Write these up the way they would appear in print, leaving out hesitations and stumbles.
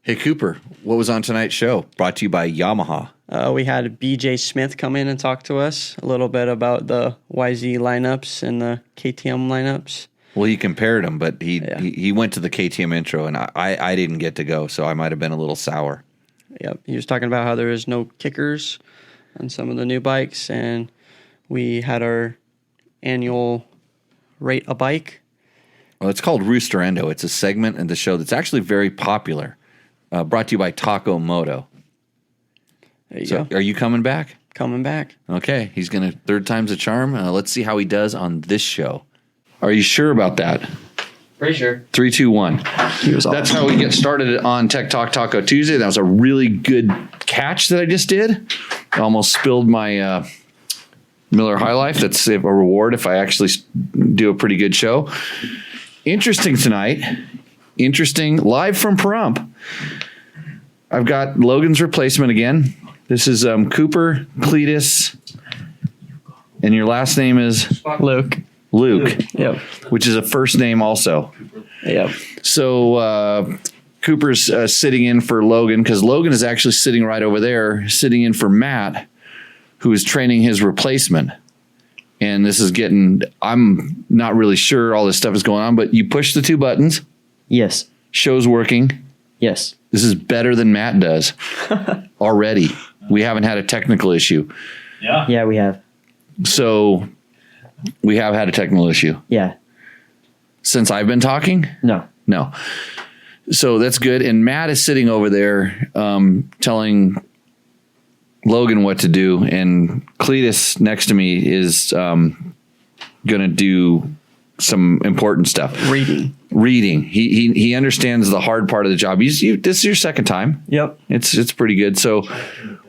Hey, Cooper, what was on tonight's show? Brought to you by Yamaha. We had BJ Smith come in and talk to us a little bit about the YZ lineups and the KTM lineups. Well, he compared them, but he went to the KTM intro, and I didn't get to go, so I might have been a little sour. Yep, he was talking about how there is no kickers on some of the new bikes, and we had our annual rate a bike. Well, it's called Rooster Endo. It's a segment in the show that's actually very popular. Brought to you by Taco Moto. There you go. Are you coming back? Coming back. Okay, he's going to third time's a charm. Let's see how he does on this show. Are you sure about that? Pretty sure. 3, 2, 1. That's how we get started on Tech Talk Taco Tuesday. That was a really good catch that I just did. I almost spilled my Miller High Life. That's a reward if I actually do a pretty good show. Interesting tonight. Interesting. Live from Pahrump. I've got Logan's replacement again. This is Cooper, Cletus, and your last name is? Luke. Yep. Which is a first name also. Yep. So Cooper's sitting in for Logan because Logan is actually sitting right over there, sitting in for Matt, who is training his replacement. And this is I'm not really sure all this stuff is going on, but you push the 2 buttons. Yes. Show's working. Yes. This is better than Matt does already. We haven't had a technical issue. Yeah. Yeah, we have. So we have had a technical issue. Yeah. Since I've been talking? No. So that's good. And Matt is sitting over there telling Logan what to do. And Cletus next to me is going to do some important stuff. Reading. He understands the hard part of the job. This is your second time. Yep. It's pretty good. So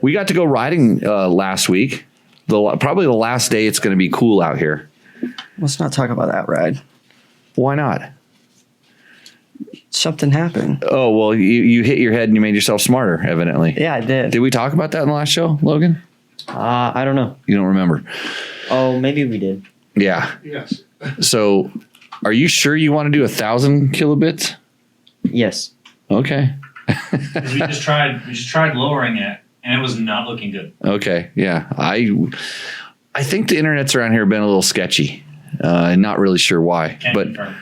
we got to go riding last week. Probably the last day it's going to be cool out here. Let's not talk about that ride. Why not? Something happened. Oh, well, you hit your head and you made yourself smarter, evidently. Yeah, I did. Did we talk about that in the last show, Logan? I don't know. You don't remember? Oh, maybe we did. Yeah. Yes. So are you sure you want to do 1,000 kilobits? Yes. Okay. We just tried lowering it, and it was not looking good. Okay. Yeah. I think the internets around here have been a little sketchy. Not really sure why. Can't but confirm.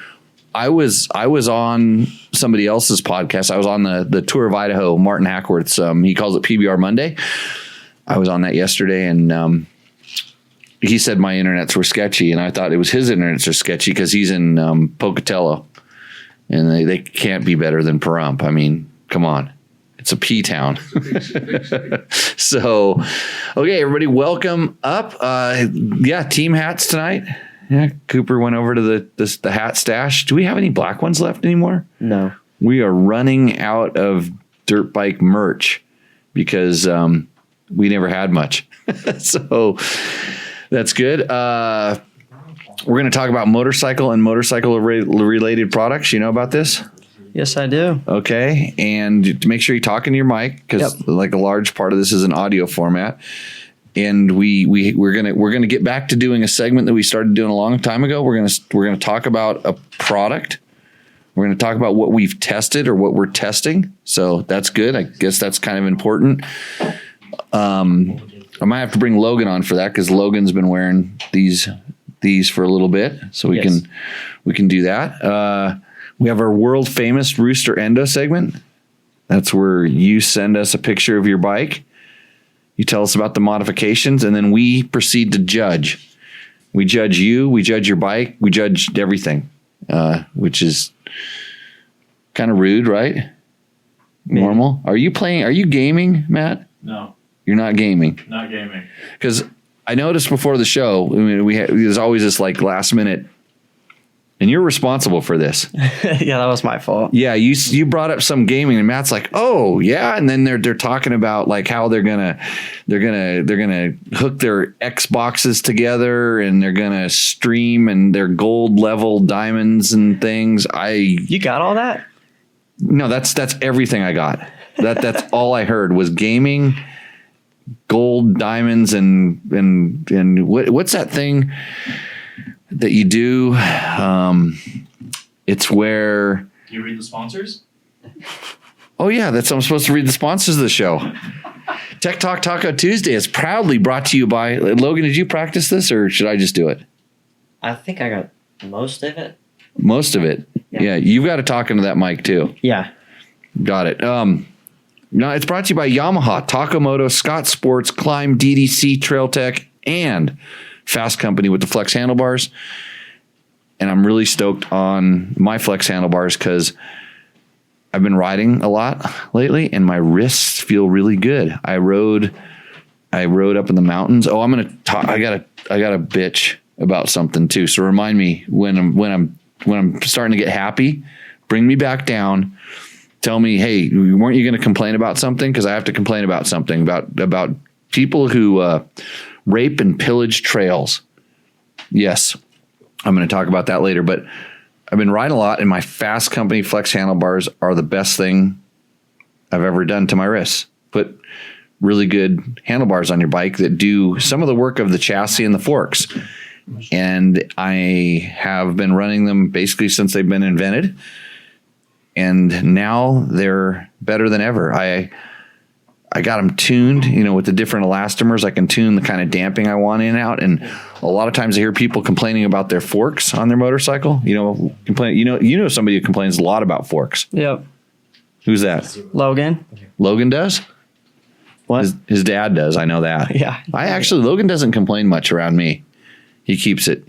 I was on somebody else's podcast. I was on the Tour of Idaho, Martin Hackworth's. He calls it PBR Monday. I was on that yesterday, and he said my internets were sketchy, and I thought it was his internets are sketchy because he's in Pocatello, and they can't be better than Pahrump. I mean, come on. It's a P town. So, okay, everybody, welcome up. Team hats tonight. Yeah, Cooper went over to the hat stash. Do we have any black ones left anymore? No. We are running out of dirt bike merch because we never had much. So that's good. We're going to talk about motorcycle and motorcycle related products. You know about this? Yes, I do. Okay, and to make sure you're talking to your mic because like a large part of this is an audio format. And we're gonna get back to doing a segment that we started doing a long time ago. We're gonna talk about a product. We're gonna talk about what we've tested or what we're testing. So that's good. I guess that's kind of important. I might have to bring Logan on for that because Logan's been wearing these for a little bit, so we can do that. We have our world famous Rooster Endo segment. That's where you send us a picture of your bike. You tell us about the modifications, and then we proceed to judge. We judge you. We judge your bike. We judge everything, which is kind of rude, right? Maybe. Normal. Are you gaming, Matt? No, You're not gaming. not gaming. Because I noticed before the show, I mean, there's always this like last minute, and you're responsible for this. Yeah, that was my fault. Yeah, you brought up some gaming, and Matt's like, "Oh, yeah," and then they're talking about like how they're gonna hook their Xboxes together, and they're gonna stream, and their gold level diamonds and things. You got all that? No, that's everything I got. That's all I heard was gaming, gold, diamonds, and what's that thing that you do? It's where Do you read the sponsors? Oh yeah, I'm supposed to read the sponsors of the show. Tech Talk Taco Tuesday is proudly brought to you by Logan. Did you practice this, or should I just do it? I think I got most of it. Most of it. Yeah, you've got to talk into that mic too. Yeah. Got it. No, it's brought to you by Yamaha, Moto, Scott Sports, Climb, DDC, Trail Tech, and Fasst Company with the flex handlebars. And I'm really stoked on my flex handlebars because I've been riding a lot lately, and my wrists feel really good. I rode up in the mountains. Oh, I'm gonna talk. I gotta bitch about something too. So remind me when I'm starting to get happy. Bring me back down. Tell me, hey, weren't you going to complain about something? Because I have to complain about something about people who rape and pillage trails. Yes, I'm going to talk about that later. But I've been riding a lot, and my Fasst Company flex handlebars are the best thing I've ever done to my wrists. Put really good handlebars on your bike that do some of the work of the chassis and the forks. And I have been running them basically since they've been invented. And now they're better than ever. I got them tuned, with the different elastomers. I can tune the kind of damping I want in and out. And a lot of times I hear people complaining about their forks on their motorcycle. Somebody who complains a lot about forks. Yep. Who's that? Logan. Logan does? What? His dad does. I know that. Yeah. Logan doesn't complain much around me. He keeps it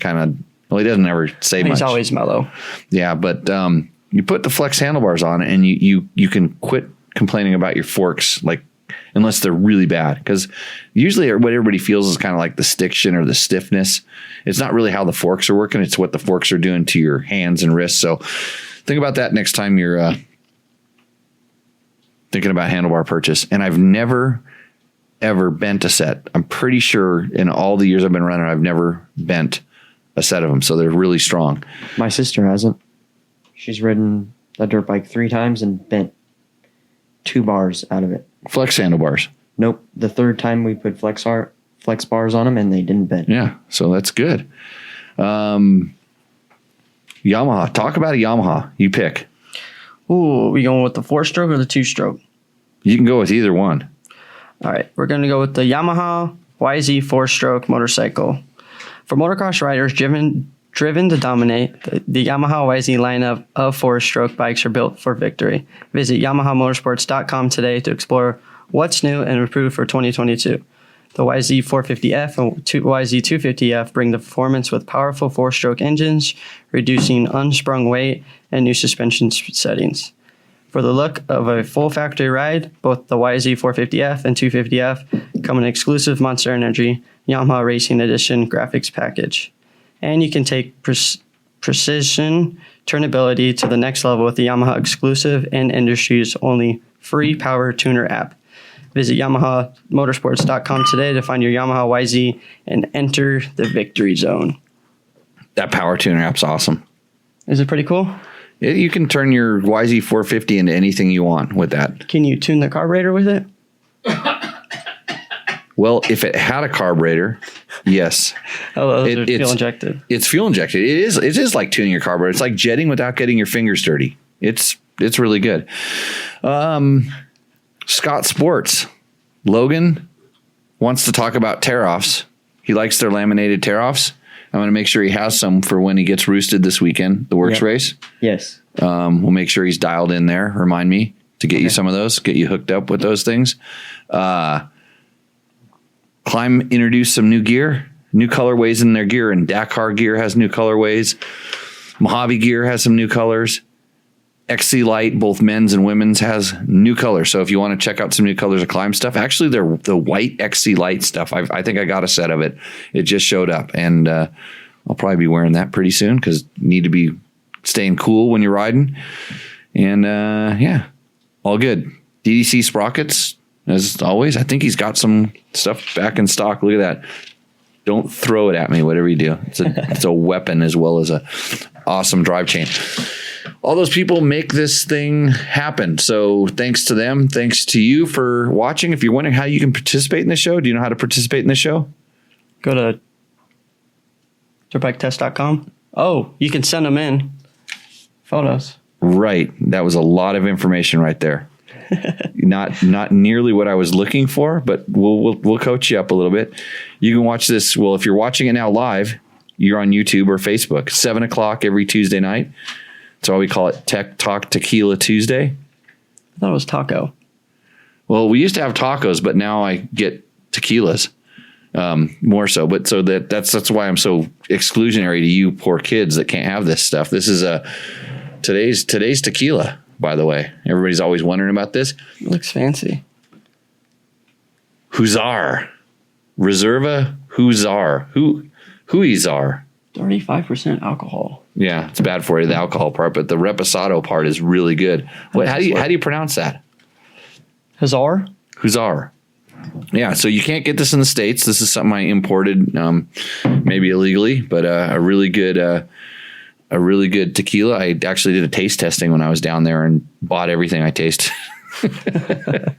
kind of, he doesn't ever say much. He's always mellow. Yeah, but you put the flex handlebars on and you can quit complaining about your forks, like, unless they're really bad. Because usually what everybody feels is kind of like the stiction or the stiffness. It's not really how the forks are working. It's what the forks are doing to your hands and wrists. So think about that next time you're thinking about handlebar purchase. And I've never, ever bent a set. I'm pretty sure in all the years I've been running, I've never bent a set of them. So they're really strong. My sister hasn't. She's ridden a dirt bike 3 times and bent 2 bars out of it. Flex handlebars. Nope. The 3rd time we put flex bars on them and they didn't bend. Yeah, so that's good. Yamaha. Talk about a Yamaha. You pick. Ooh, we going with the 4-stroke or the 2-stroke? You can go with either one. All right, we're going to go with the Yamaha YZ 4-stroke motorcycle. For motocross riders driven to dominate, the Yamaha YZ lineup of 4-stroke bikes are built for victory. Visit YamahaMotorsports.com today to explore what's new and improved for 2022. The YZ 450F and YZ 250F bring the performance with powerful 4-stroke engines, reducing unsprung weight and new suspension settings. For the look of a full factory ride, both the YZ 450F and 250F come in exclusive Monster Energy Yamaha Racing Edition graphics package. And you can take precision turnability to the next level with the Yamaha exclusive and industry's only free power tuner app. Visit YamahaMotorsports.com today to find your Yamaha YZ and enter the victory zone. That power tuner app's awesome. Is it pretty cool? You can turn your YZ 450 into anything you want with that. Can you tune the carburetor with it? Well, if it had a carburetor, yes. Oh, those are fuel injected. It's fuel injected. It is like tuning your carburetor. It's like jetting without getting your fingers dirty. It's really good. Scott Sports. Logan wants to talk about tear-offs. He likes their laminated tear-offs. I'm going to make sure he has some for when he gets roosted this weekend, the Works race. Yes. We'll make sure he's dialed in there. Remind me to get you some of those, get you hooked up with those things. Climb introduced some new gear, new colorways in their gear, and Dakar gear has new colorways. Mojave gear has some new colors. XC Light, both men's and women's, has new colors. So if you want to check out some new colors of Climb stuff, actually the white XC Light stuff, I think I got a set of it. It just showed up, and I'll probably be wearing that pretty soon because need to be staying cool when you're riding. And yeah, all good. DDC sprockets, as always. I think he's got some stuff back in stock. Look at that. Don't throw it at me, whatever you do. It's a weapon as well as a awesome drive chain. All those people make this thing happen. So thanks to them. Thanks to you for watching. If you're wondering how you can participate in the show, do you know how to participate in the show? Go to dirtbiketest.com. Oh, you can send them in. Photos. Right. That was a lot of information right there. Not nearly what I was looking for, but we'll coach you up a little bit. You can watch this. Well, if you're watching it now live, you're on YouTube or Facebook, 7:00 every Tuesday night. That's why we call it Tech Talk Tequila Tuesday. I thought it was taco. Well, we used to have tacos, but now I get tequilas more so. But so that's why I'm so exclusionary to you poor kids that can't have this stuff. This is today's tequila, by the way. Everybody's always wondering about this. It looks fancy. Hussar. Reserva Hussar. Huizar. 35% alcohol. Yeah, it's bad for you, the alcohol part, but the reposado part is really good. How do you pronounce that? Hazar? Hussar. Yeah, so you can't get this in the States. This is something I imported, maybe illegally, but a really good tequila. I actually did a taste testing when I was down there and bought everything I tasted.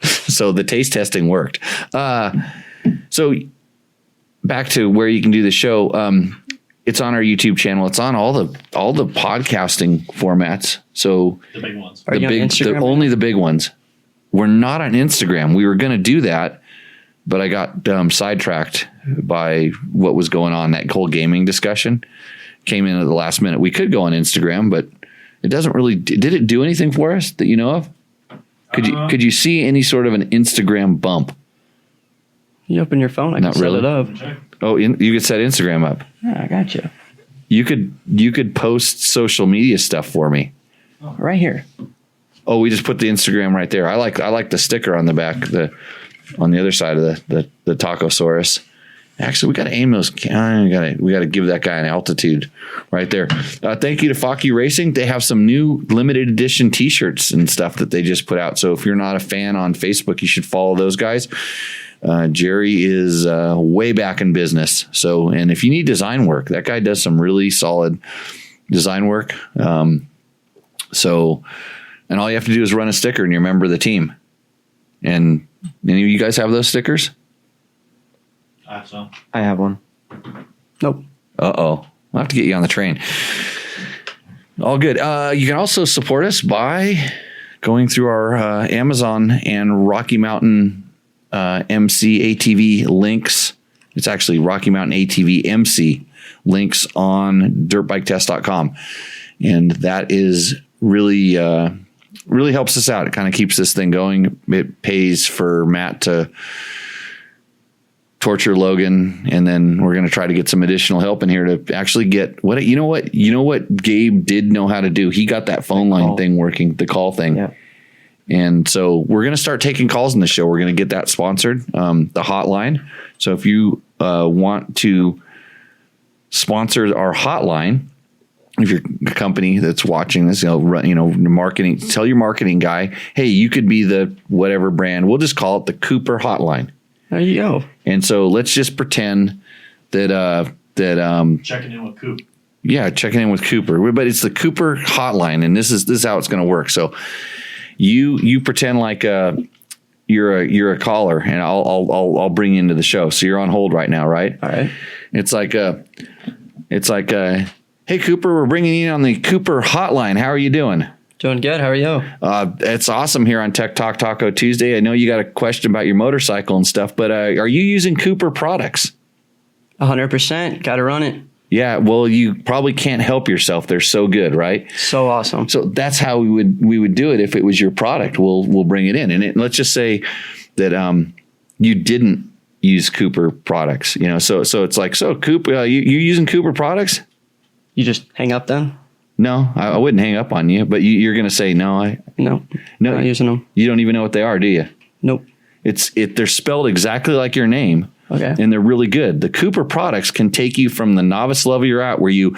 So the taste testing worked. So back to where you can do the show. It's on our YouTube channel. It's on all the podcasting formats. So The big ones. Are you on Instagram? only the big ones. We're not on Instagram. We were going to do that, but I got sidetracked by what was going on. That whole gaming discussion came in at the last minute. We could go on Instagram, but it doesn't really. Did it do anything for us that you know of? Could you see any sort of an Instagram bump? You open your phone, I Not can set really. it up. Oh, you could set Instagram up. Yeah, I got you. You could post social media stuff for me. Right here. Oh, we just put the Instagram right there. I like the sticker on the back, on the other side of the Tacosaurus. Actually, we got to aim those. We got to give that guy an altitude right there. Thank you to Focky Racing. They have some new limited edition T-shirts and stuff that they just put out. So if you're not a fan on Facebook, you should follow those guys. Jerry is way back in business. So, and if you need design work, that guy does some really solid design work. And all you have to do is run a sticker and you're a member of the team. And any of you guys have those stickers? I have some. I have one. Nope. Uh-oh. I'll have to get you on the train. All good. You can also support us by going through our Amazon and Rocky Mountain MC ATV links. It's actually Rocky Mountain ATV MC links on dirtbiketest.com. And that is really helps us out. It kind of keeps this thing going. It pays for Matt to torture Logan, and then we're going to try to get some additional help in here to actually get what Gabe did know how to do. He got that phone line thing working, the call thing. Yeah. And so we're going to start taking calls in the show. We're going to get that sponsored, the hotline. So if you want to sponsor our hotline, if you're a company that's watching this, marketing, tell your marketing guy, hey, you could be the whatever brand. We'll just call it the Cooper hotline. There you go. And so let's just pretend that Checking in with Coop. yeah, checking in with Cooper, but it's the Cooper hotline, and this is how it's going to work. So you pretend like you're a caller, and I'll bring you into the show. So you're on hold right now, right? All right. It's like hey Cooper, we're bringing you on the Cooper hotline. How are you doing? Doing good. How are you? It's awesome here on Tech Talk Taco Tuesday. I know you got a question about your motorcycle and stuff, but are you using Cooper products? 100%. Got to run it. Yeah, well, you probably can't help yourself. They're so good, right? So awesome. So that's how we would do it if it was your product. We'll bring it in, and let's just say that you didn't use Cooper products. So it's like, so Cooper, you using Cooper products? You just hang up then? No, I wouldn't hang up on you, but you're going to say no. No, not using them. You don't even know what they are, do you? Nope. They're spelled exactly like your name. Okay. And they're really good. The Cooper products can take you from the novice level you're at, where you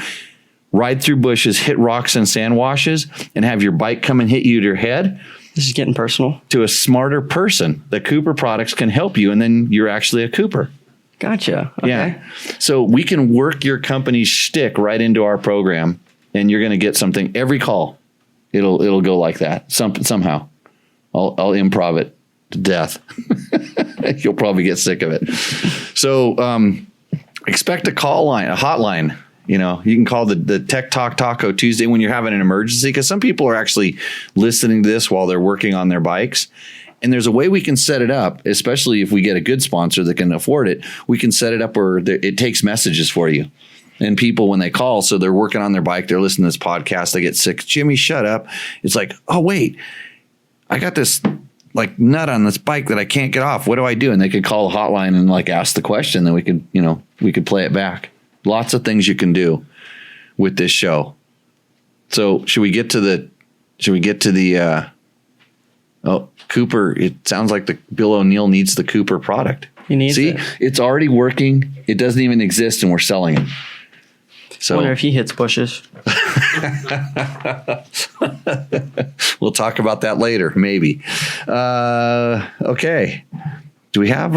ride through bushes, hit rocks and sand washes, and have your bike come and hit you to your head, This is getting personal. to a smarter person. The Cooper products can help you, and then you're actually a Cooper. Gotcha. Okay. Yeah. So we can work your company's shtick right into our program, and you're going to get something every call. It'll go like that somehow. I'll improv it to death. You'll probably get sick of it. So expect a hotline. You know, you can call the Tech Talk Taco Tuesday when you're having an emergency, because some people are actually listening to this while they're working on their bikes. And there's a way we can set it up, especially if we get a good sponsor that can afford it. We can set it up where it takes messages for you. And people, when they call, so they're working on their bike, they're listening to this podcast, they get sick. Jimmy, shut up. It's like, oh, wait, I got this like nut on this bike that I can't get off. What do I do? And they could call the hotline and like ask the question. Then we could play it back. Lots of things you can do with this show. So should we get to the Cooper? It sounds like the Bill O'Neill needs the Cooper product. He needs it. It's already working. It doesn't even exist and we're selling it. So I wonder if he hits bushes. We'll talk about that later, maybe. Okay. Do we have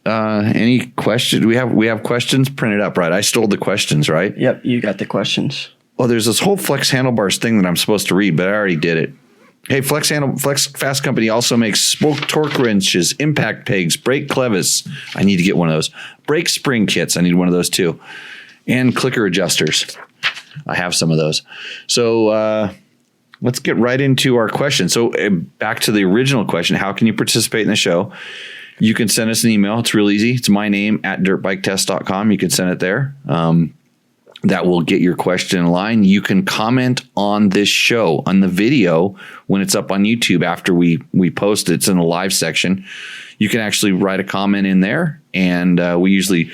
any questions? We have questions printed up, right? I stole the questions, right? Yep, you got the questions. Well, there's this whole Flex handlebars thing that I'm supposed to read, but I already did it. Hey, Fasst Company also makes spoke torque wrenches, impact pegs, brake clevis. I need to get one of those. Brake spring kits. I need one of those too. And clicker adjusters. I have some of those. So let's get right into our question. So back to the original question, how can you participate in the show? You can send us an email. It's real easy. It's my name @dirtbiketest.com. You can send it there. That will get your question in line. You can comment on this show, on the video, when it's up on YouTube after we post it. It's in the live section. You can actually write a comment in there, and we usually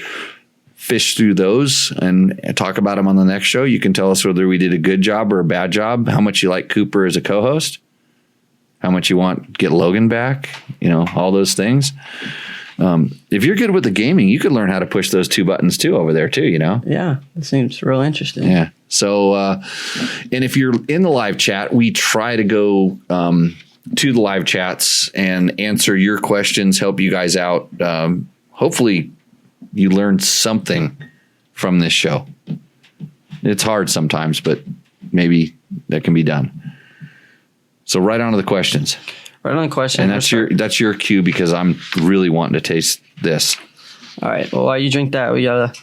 fish through those and talk about them on the next show. You can tell us whether we did a good job or a bad job, how much you like Cooper as a co-host, how much you want get Logan back, all those things. If you're good with the gaming, you could learn how to push those two buttons too over there too, Yeah, it seems real interesting. Yeah. So, and if you're in the live chat, we try to go to the live chats and answer your questions, help you guys out. Hopefully you learned something from this show. It's hard sometimes, but maybe that can be done. So right on to the questions. Right on the question. And that's your cue, because I'm really wanting to taste this. All right. Well, while you drink that, we got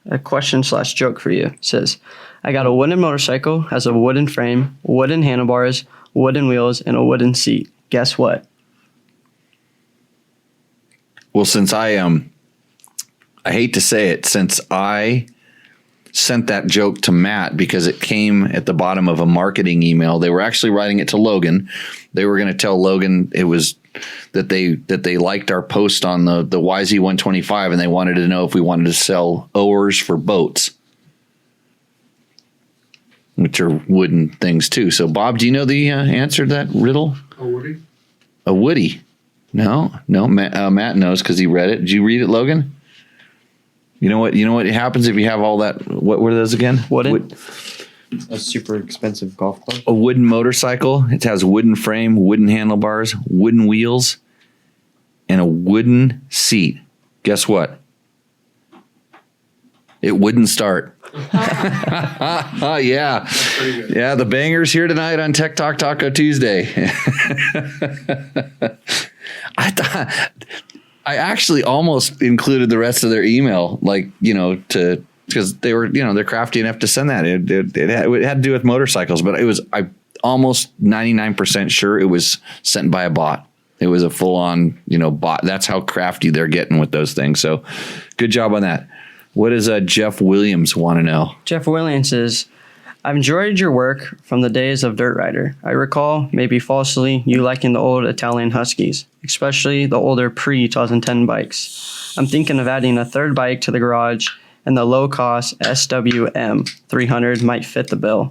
a question/joke for you. It says, I got a wooden motorcycle, has a wooden frame, wooden handlebars, wooden wheels, and a wooden seat. Guess what? Well, since I hate to say it, since I sent that joke to Matt because it came at the bottom of a marketing email. They were actually writing it to Logan. They were going to tell Logan it was that they liked our post on the YZ125, and they wanted to know if we wanted to sell oars for boats, which are wooden things too. So, Bob, do you know the answer to that riddle? A Woody? A Woody? No. Matt knows because he read it. Did you read it, Logan? You know what happens if you have all that? What were those again? Wooden. A super expensive golf club. A wooden motorcycle. It has a wooden frame, wooden handlebars, wooden wheels, and a wooden seat. Guess what? It wouldn't start. Yeah. Yeah, the bangers here tonight on Tech Talk Taco Tuesday. I actually almost included the rest of their email, because they were, they're crafty enough to send that. It had to do with motorcycles, but I almost 99% sure it was sent by a bot. It was a full on, bot. That's how crafty they're getting with those things. So good job on that. What does Jeff Williams want to know? Jeff Williams says, I've enjoyed your work from the days of Dirt Rider. I recall, maybe falsely, you liking the old Italian Huskies, especially the older pre-2010 bikes. I'm thinking of adding a third bike to the garage, and the low-cost SWM 300 might fit the bill.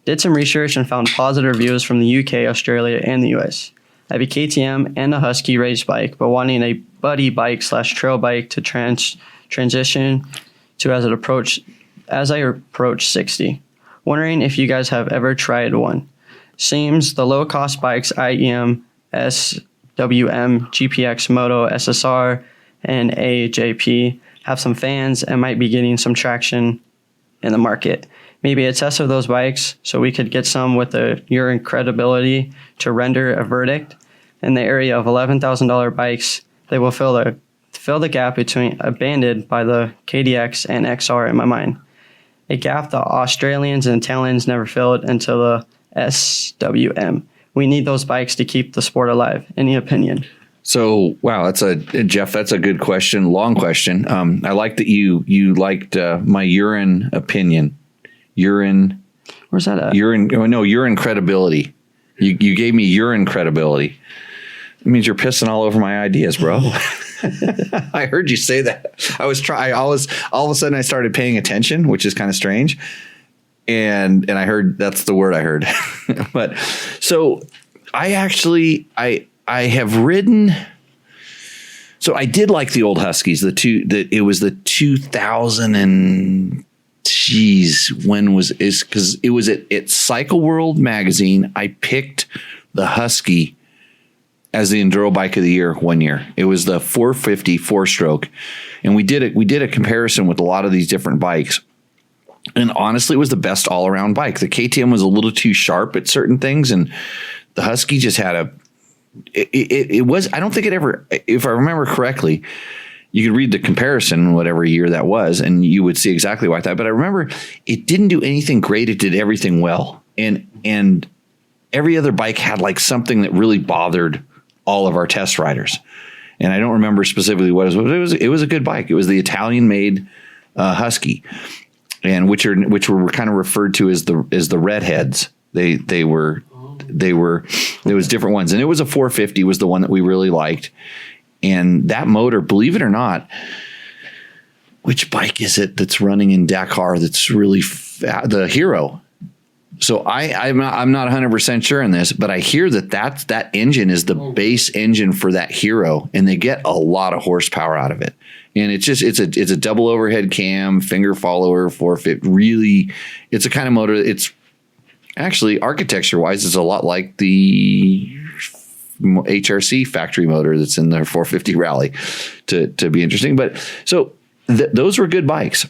Did some research and found positive reviews from the UK, Australia, and the US. I have a KTM and a Husky race bike, but wanting a buddy bike/trail bike to transition to as I approach 60. Wondering if you guys have ever tried one. Seems the low-cost bikes IEM, SWM, GPX, Moto, SSR, and AJP have some fans and might be getting some traction in the market. Maybe a test of those bikes so we could get some with your incredibility to render a verdict. In the area of $11,000 bikes, they will fill the gap between abandoned by the KDX and XR in my mind. a gap the Australians and Italians never filled until the SWM. We need those bikes to keep the sport alive. Any opinion? So, wow, Jeff, that's a good question. Long question. I like that you liked my urine opinion. Urine. Where's that at? Urine credibility. You gave me urine credibility. It means you're pissing all over my ideas, bro. I heard you say that. All of a sudden I started paying attention, which is kind of strange. And I heard, that's the word I heard. But so I have ridden. So I did like the old Huskies, it was the 2000 and because it was at Cycle World magazine. I picked the Husky as the enduro bike of the year one year. It was the 450 4-stroke. And we did a comparison with a lot of these different bikes. And honestly, it was the best all around bike. The KTM was a little too sharp at certain things. And the Husky just had it was, I don't think it ever, if I remember correctly, you could read the comparison, whatever year that was, and you would see exactly why that. But I remember it didn't do anything great. It did everything well. And every other bike had like something that really bothered all of our test riders. And I don't remember specifically what it was, but it was a good bike. It was the Italian made Husky, and which were kind of referred to as the redheads. There was different ones, and it was a 450 was the one that we really liked. And that motor, believe it or not, which bike is it that's running in Dakar that's really the Hero? So I'm not 100% sure in this, but I hear that engine is the base engine for that Hero, and they get a lot of horsepower out of it. And it's a double overhead cam, finger follower, 450. Really, it's a kind of motor. It's actually architecture wise, it's a lot like the HRC factory motor that's in their 450 Rally to be interesting. But so those were good bikes.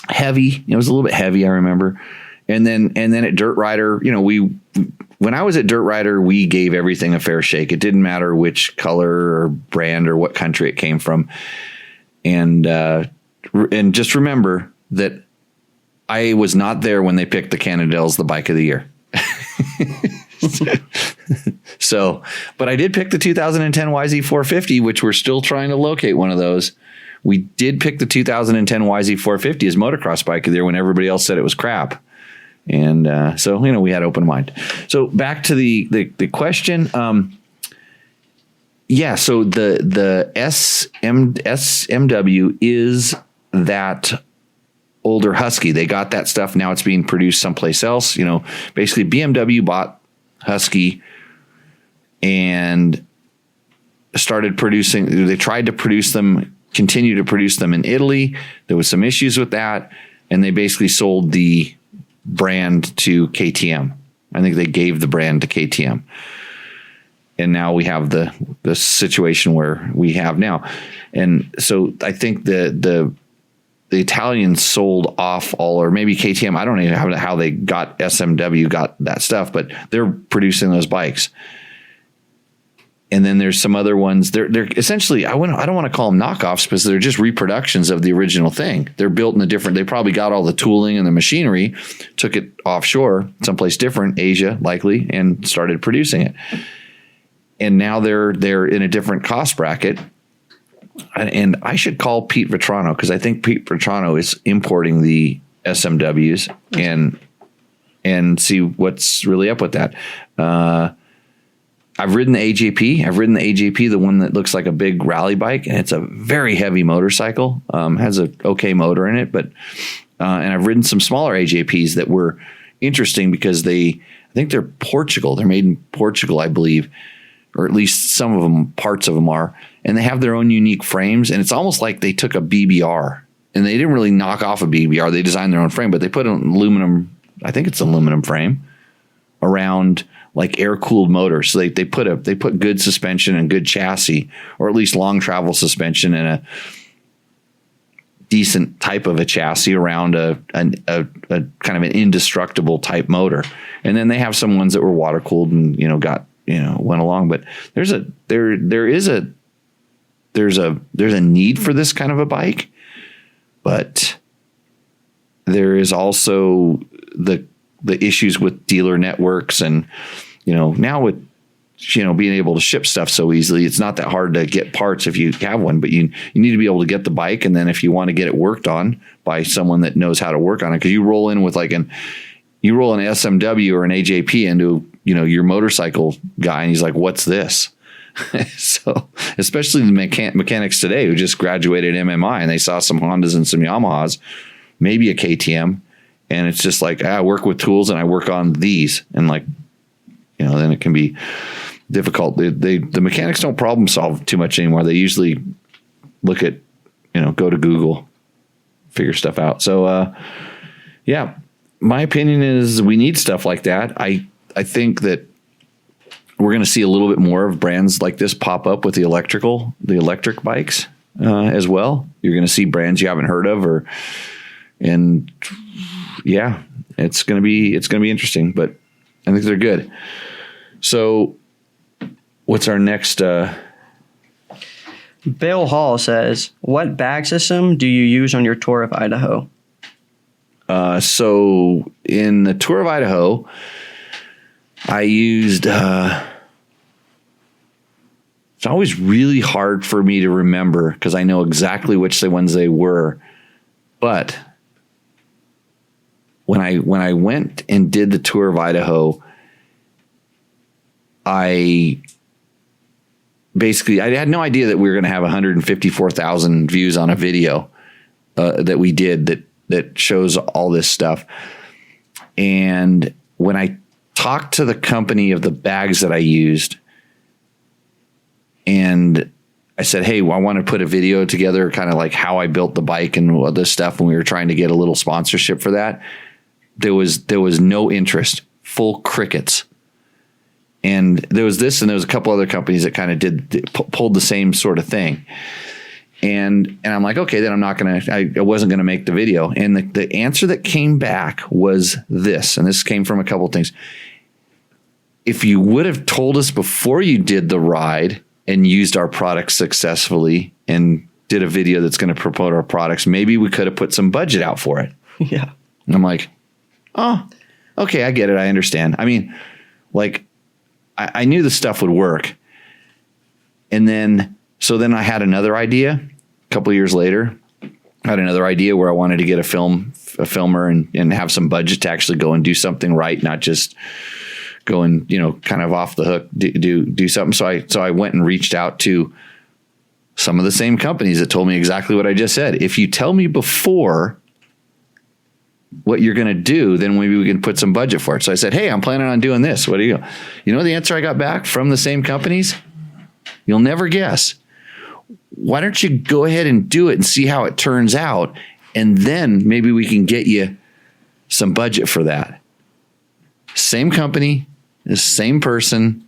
Heavy. It was a little bit heavy, I remember. And then at Dirt Rider, when I was at Dirt Rider, we gave everything a fair shake. It didn't matter which color or brand or what country it came from. And just remember that I was not there when they picked the Cannondale's the bike of the year. So, but I did pick the 2010 YZ450, which we're still trying to locate one of those. We did pick the 2010 YZ450 as motocross bike of the year when everybody else said it was crap. And so, we had open mind. So back to the question. So the SMW is that older Husky. They got that stuff. Now it's being produced someplace else. Basically BMW bought Husky and started producing. They tried to continue to produce them in Italy. There was some issues with that. And they basically sold the brand to KTM. I think they gave the brand to KTM. And now we have the situation where we have now. And so I think the Italians sold off or maybe KTM, I don't know how they got SMW got that stuff, but they're producing those bikes. And then there's some other ones. They're essentially, I don't want to call them knockoffs because they're just reproductions of the original thing. They're built in they probably got all the tooling and the machinery, took it offshore, someplace different, Asia likely, and started producing it. And now they're in a different cost bracket. And I should call Pete Vetrano because I think Pete Vetrano is importing the SMWs and see what's really up with that. I've ridden the AJP. The one that looks like a big rally bike, and it's a very heavy motorcycle. Has a okay motor in it, but and I've ridden some smaller AJPs that were interesting because I think they're Portugal. They're made in Portugal, I believe, or at least some of them, parts of them are, and they have their own unique frames. And it's almost like they took a BBR and they didn't really knock off a BBR. They designed their own frame, but they put an aluminum, I think it's aluminum frame around like air-cooled motors. So they put good suspension and good chassis, or at least long travel suspension and a decent type of a chassis around a kind of an indestructible type motor. And then they have some ones that were water-cooled and went along. But there's a need for this kind of a bike, but there is also the issues with dealer networks, and now with being able to ship stuff so easily, it's not that hard to get parts if you have one, but you need to be able to get the bike, and then if you want to get it worked on by someone that knows how to work on it, because you roll in with you roll an SMW or an AJP into your motorcycle guy, and he's like, what's this? So especially the mechanics today who just graduated MMI and they saw some Hondas and some Yamahas, maybe a KTM, and it's just like, I work with tools and I work on these, and then it can be difficult. The mechanics don't problem solve too much anymore. They usually look at, go to Google, figure stuff out. So, my opinion is we need stuff like that. I think that we're going to see a little bit more of brands like this pop up with the electric bikes as well. You're going to see brands you haven't heard of, it's going to be interesting, but I think they're good. So what's our next? Bill Hall says, what bag system do you use on your tour of Idaho? So in the tour of Idaho, I used, it's always really hard for me to remember because I know exactly which the ones they were. But when I went and did the tour of Idaho, I had no idea that we were going to have 154,000 views on a video that we did that shows all this stuff. And when I talked to the company of the bags that I used, and I said, hey, I want to put a video together, kind of like how I built the bike and all this stuff, and we were trying to get a little sponsorship for that. There was no interest, full crickets. And there was this, and there was a couple other companies that kind of pulled the same sort of thing. And I'm like, okay, then I wasn't going to make the video. And the answer that came back was this, and this came from a couple of things. If you would have told us before you did the ride and used our products successfully and did a video that's going to promote our products, maybe we could have put some budget out for it. Yeah. And I'm like, oh, okay, I get it. I understand. I mean, I knew the stuff would work. And then I had another idea a couple of years later. I had another idea where I wanted to get a filmer and have some budget to actually go and do something right, not just go and, kind of off the hook, do something. So I went and reached out to some of the same companies that told me exactly what I just said. If you tell me before what you're going to do, then maybe we can put some budget for it. So I said, hey, I'm planning on doing this. What do you know the answer I got back from the same companies? You'll never guess. Why don't you go ahead and do it and see how it turns out? And then maybe we can get you some budget for that. Same company, the same person.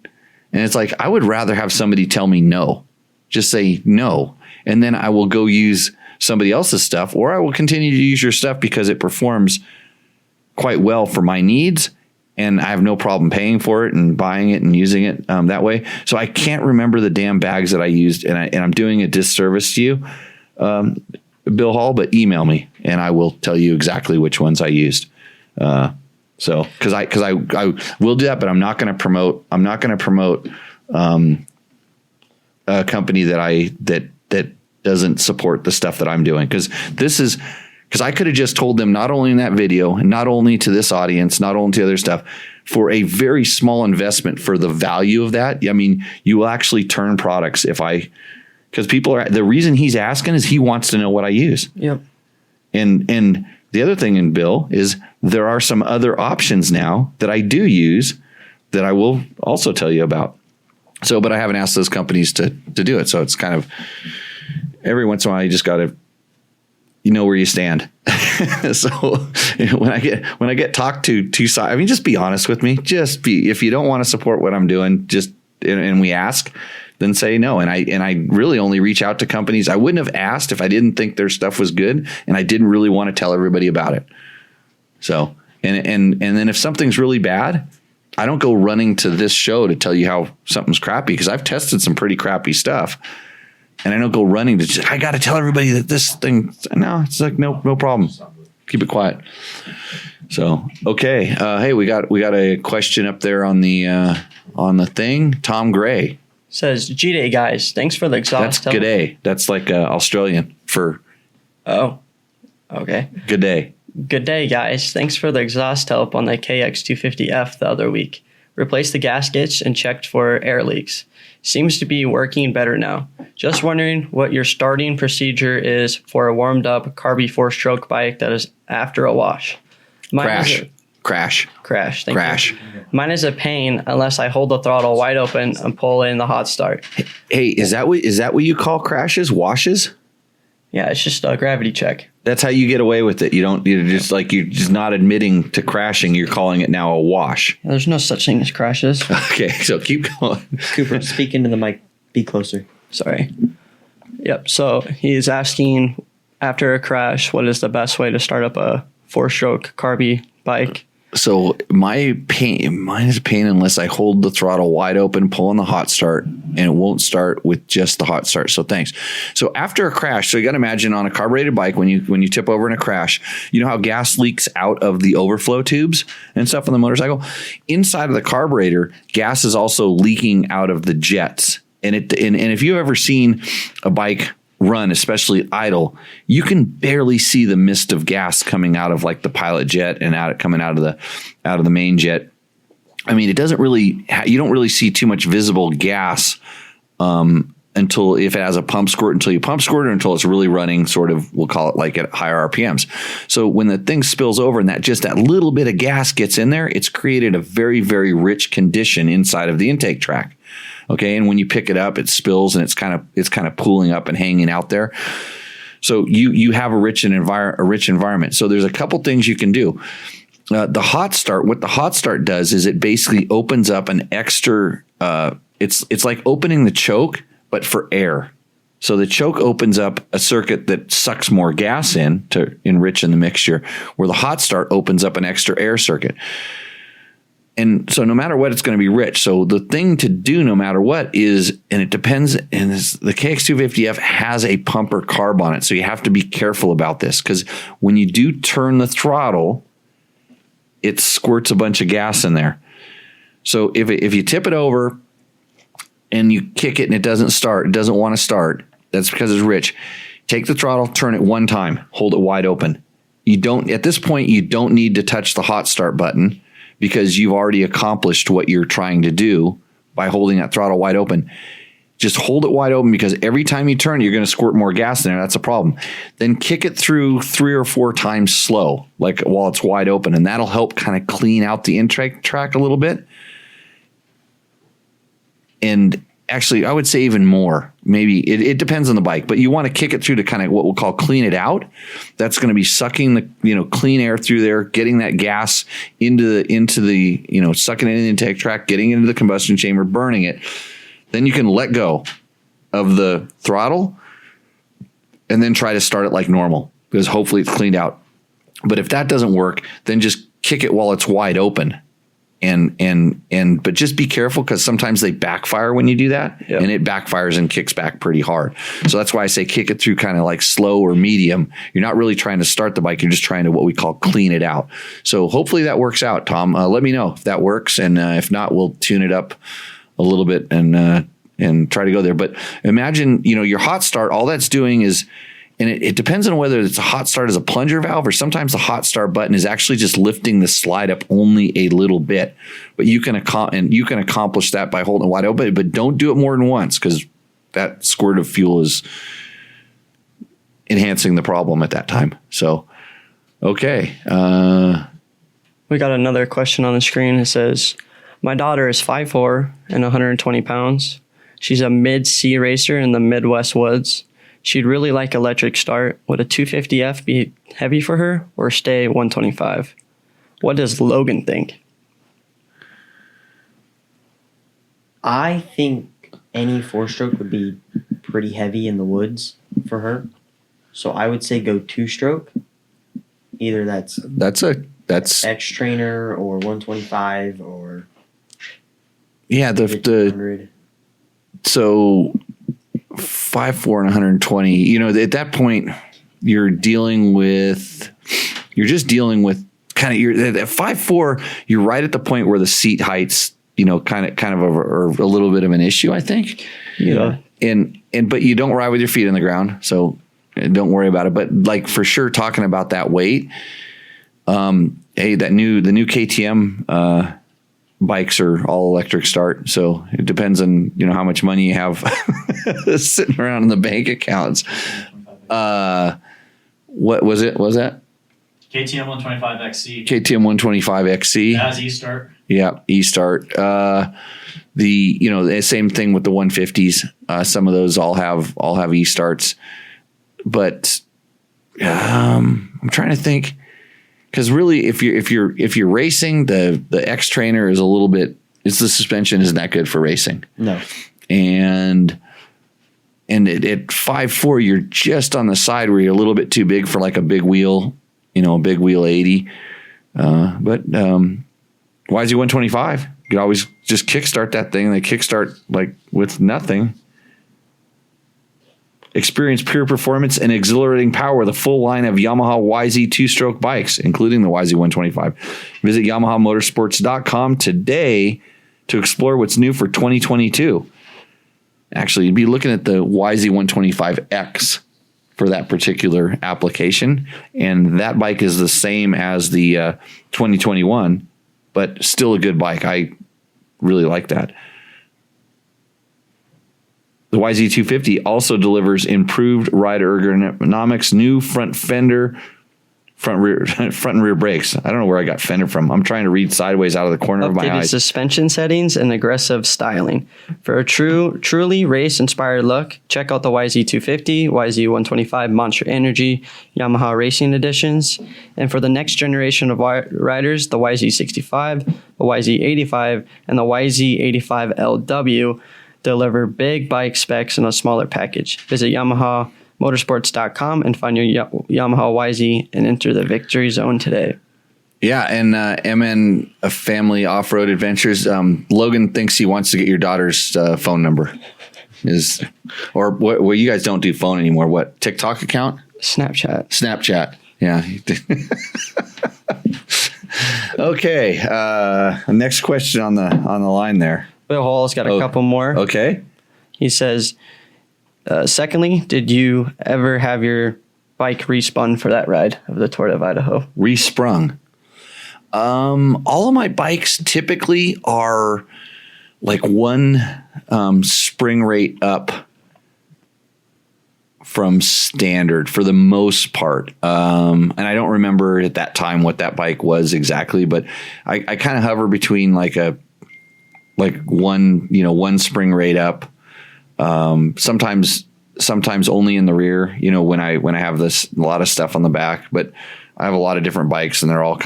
And it's like, I would rather have somebody tell me no, just say no. And then I will go use somebody else's stuff, or I will continue to use your stuff because it performs quite well for my needs, and I have no problem paying for it and buying it and using it that way. So I can't remember the damn bags that I used, and I'm doing a disservice to you, Bill Hall, but email me and I will tell you exactly which ones I used. So because I will do that, but I'm not going to promote a company that doesn't support the stuff that I'm doing. Because I could have just told them, not only in that video and not only to this audience, not only to other stuff, for a very small investment for the value of that. I mean, you will actually turn products because the reason he's asking is he wants to know what I use. Yep. And the other thing in Bill is there are some other options now that I do use that I will also tell you about. So, but I haven't asked those companies to do it. So it's kind of, every once in a while, you just got to, where you stand. So when I get talked to two sides, I mean, just be honest with me. If you don't want to support what I'm doing, and we ask, then say no. And I really only reach out to companies. I wouldn't have asked if I didn't think their stuff was good and I didn't really want to tell everybody about it. So, and then if something's really bad, I don't go running to this show to tell you how something's crappy, because I've tested some pretty crappy stuff. And I don't go running to I got to tell everybody that this thing. No, it's like, no problem. Keep it quiet. So, okay. Hey, we got a question up there on the thing. Tom Gray Says, G-Day, guys. Thanks for the exhaust. That's good day. That's like Australian for. Oh, okay. Good day. Good day, guys. Thanks for the exhaust help on the KX250F the other week. Replaced the gaskets and checked for air leaks. Seems to be working better now. Just wondering what your starting procedure is for a warmed up Carby 4-stroke bike that is after a wash. Crash. Thank you. Mine is a pain unless I hold the throttle wide open and pull in the hot start. Hey, is that what you call crashes? Washes? Yeah, it's just a gravity check. That's how you get away with it. You're just not admitting to crashing. You're calling it now a wash. There's no such thing as crashes. Okay, so keep going. Cooper, speak into the mic. Be closer. Sorry. Yep. So he's asking, after a crash, what is the best way to start up a 4-stroke Carby bike? So mine is a pain unless I hold the throttle wide open, pull on the hot start, and it won't start with just the hot start. So thanks. So after a crash, so you got to imagine on a carbureted bike, when you tip over in a crash, you know how gas leaks out of the overflow tubes and stuff on the motorcycle? Inside of the carburetor, gas is also leaking out of the jets. And if you've ever seen a bike run, especially idle, you can barely see the mist of gas coming out of like the pilot jet and coming out of the main jet. I mean, it doesn't really, you don't really see too much visible gas until if it has a pump squirt, until you pump squirt it, until it's really running sort of, we'll call it like at higher RPMs. So when the thing spills over and that little bit of gas gets in there, it's created a very, very rich condition inside of the intake track. Okay, and when you pick it up, it spills and it's kind of pooling up and hanging out there. So you have a rich environment. So there's a couple things you can do. The hot start, what the hot start does is it basically opens up an extra. It's like opening the choke, but for air. So the choke opens up a circuit that sucks more gas in to enrich in the mixture, where the hot start opens up an extra air circuit. And so no matter what, it's going to be rich. So the thing to do no matter what is, and it depends, and the KX250F has a pumper carb on it. So you have to be careful about this, because when you do turn the throttle, it squirts a bunch of gas in there. So if you tip it over and you kick it and it doesn't want to start, that's because it's rich. Take the throttle, turn it one time, hold it wide open. At this point, you don't need to touch the hot start button, because you've already accomplished what you're trying to do by holding that throttle wide open. Just hold it wide open, because every time you turn, you're going to squirt more gas in there. That's a problem. Then kick it through 3 or 4 times slow, like while it's wide open, and that'll help kind of clean out the intake track a little bit. And actually, I would say even more. Maybe it depends on the bike, but you want to kick it through to kind of what we'll call clean it out. That's going to be sucking the clean air through there, getting that gas into the sucking it in the intake tract, getting into the combustion chamber, burning it. Then you can let go of the throttle and then try to start it like normal, because hopefully it's cleaned out. But if that doesn't work, then just kick it while it's wide open. But just be careful, because sometimes they backfire when you do that. Yep. And it backfires and kicks back pretty hard. So that's why I say kick it through kind of like slow or medium. You're not really trying to start the bike. You're just trying to what we call clean it out. So hopefully that works out, Tom. Let me know if that works. And if not, we'll tune it up a little bit and try to go there. But imagine, your hot start, all that's doing is, and it depends on whether it's a hot start as a plunger valve, or sometimes the hot start button is actually just lifting the slide up only a little bit. But you can accomplish that by holding it wide open, but don't do it more than once, because that squirt of fuel is enhancing the problem at that time. So, okay. We got another question on the screen. It says, my daughter is 5'4" and 120 pounds. She's a mid-C racer in the Midwest woods. She'd really like electric start. Would a 250F be heavy for her, or stay 125? What does Logan think? I think any 4-stroke would be pretty heavy in the woods for her. So I would say go 2-stroke. Either that's X Trainer or 125 or the so 5'4" and 120. At that point, you're dealing with you're just dealing with kind of at 5'4", you're right at the point where the seat heights, kind of are a little bit of an issue, I think. Yeah. But you don't ride with your feet on the ground, so don't worry about it. But like for sure, talking about that weight, hey, the new KTM bikes are all electric start, so it depends on how much money you have sitting around in the bank accounts. What was it? Was that KTM 125XC? KTM 125XC. It has e-start. Yeah, e-start. The same thing with the 150s. Some of those all have e-starts, but I'm trying to think, because really, if you're racing, the X Trainer is a little bit. The suspension isn't that good for racing. No, and at 5'4", you're just on the side where you're a little bit too big for like a big wheel, a big wheel 80. But YZ 125, you could always just kickstart that thing. They kickstart like with nothing. Experience pure performance and exhilarating power with a full line of Yamaha YZ 2-stroke bikes, including the YZ 125. Visit YamahaMotorsports.com today to explore what's new for 2022. Actually, you'd be looking at the YZ 125X for that particular application, and that bike is the same as the 2021, but still a good bike. I really like that. The YZ250 also delivers improved rider ergonomics, new front fender, front and rear brakes. I don't know where I got fender from. I'm trying to read sideways out of the corner of my Updated eyes. suspension settings and aggressive styling. For a truly race-inspired look, check out the YZ250, YZ125 Monster Energy, Yamaha Racing Editions. And for the next generation of riders, the YZ65, the YZ85, and the YZ85LW deliver big bike specs in a smaller package. Visit YamahaMotorsports.com and find your Yamaha YZ and enter the victory zone today. Yeah, and MN Family Off-Road Adventures. Logan thinks he wants to get your daughter's phone number. Or what? You guys don't do phone anymore. What, TikTok account? Snapchat. Yeah. Okay. Next question on the line there. Bill Hall's got a couple more. Okay. He says, secondly, did you ever have your bike respun for that ride of the Tour of Idaho? Resprung. All of my bikes typically are like one spring rate up from standard for the most part. And I don't remember at that time what that bike was exactly, but I kind of hover between like one spring rate up. Sometimes only in the rear, when I have a lot of stuff on the back, but I have a lot of different bikes and they're all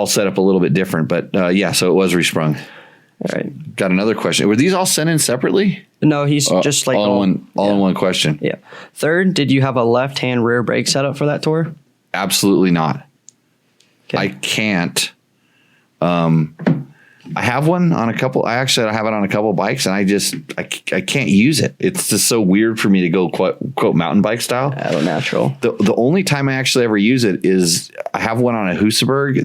set up a little bit different, but so it was resprung. All right. Got another question. Were these all sent in separately? No, he's just like all in one question. Yeah. Third, did you have a left-hand rear brake setup for that Tour? Absolutely not. Okay. I can't. I have one on a couple. I have it on a couple bikes, and I can't use it. It's just so weird for me to go quote mountain bike style. Oh, natural. The only time I actually ever use it is I have one on a Husaberg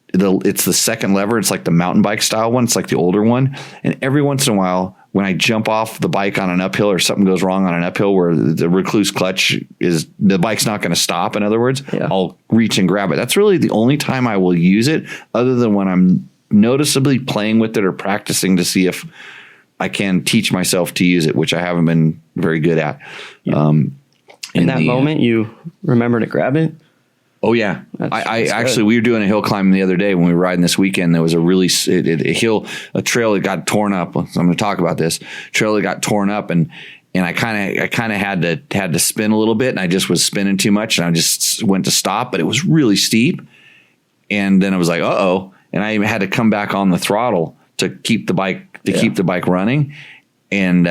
it's the second lever. It's like the mountain bike style one. It's like the older one, and every once in a while, when I jump off the bike on an uphill or something goes wrong on an uphill where the recluse clutch the bike's not going to stop, in other words, I'll reach and grab it. That's really the only time I will use it, other than when I'm noticeably playing with it or practicing to see if I can teach myself to use it, which I haven't been very good at. In that moment, you remember to grab it? Oh yeah, I actually, we were doing a hill climb the other day when we were riding this weekend. There was a trail that got torn up. So I'm going to talk about this trail that got torn up, and I kind of had to spin a little bit, and I just was spinning too much, and I just went to stop, but it was really steep, and then I was like, and I had to come back on the throttle to keep the bike running, and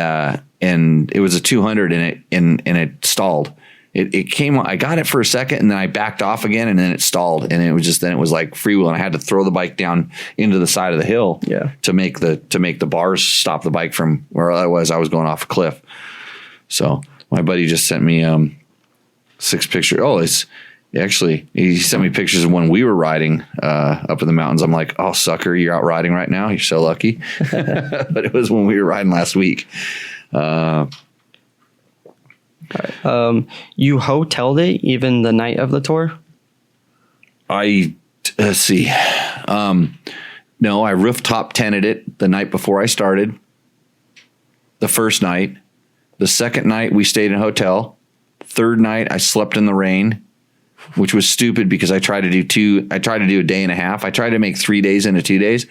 it was a 200, and it stalled. It came, I got it for a second, and then I backed off again, and then it stalled, and it was like freewheel, and I had to throw the bike down into the side of the hill to make the bars stop the bike from where I was going off a cliff. So my buddy just sent me 6 pictures. Oh, he sent me pictures of when we were riding up in the mountains. I'm like, oh, sucker, you're out riding right now. You're so lucky. But it was when we were riding last week. You hoteled it even the night of the tour? Let's see. No, I rooftop tented it the night before I started. The first night. The second night we stayed in a hotel. Third night I slept in the rain, which was stupid because I tried to do a day and a half. I tried to make 3 days into 2 days.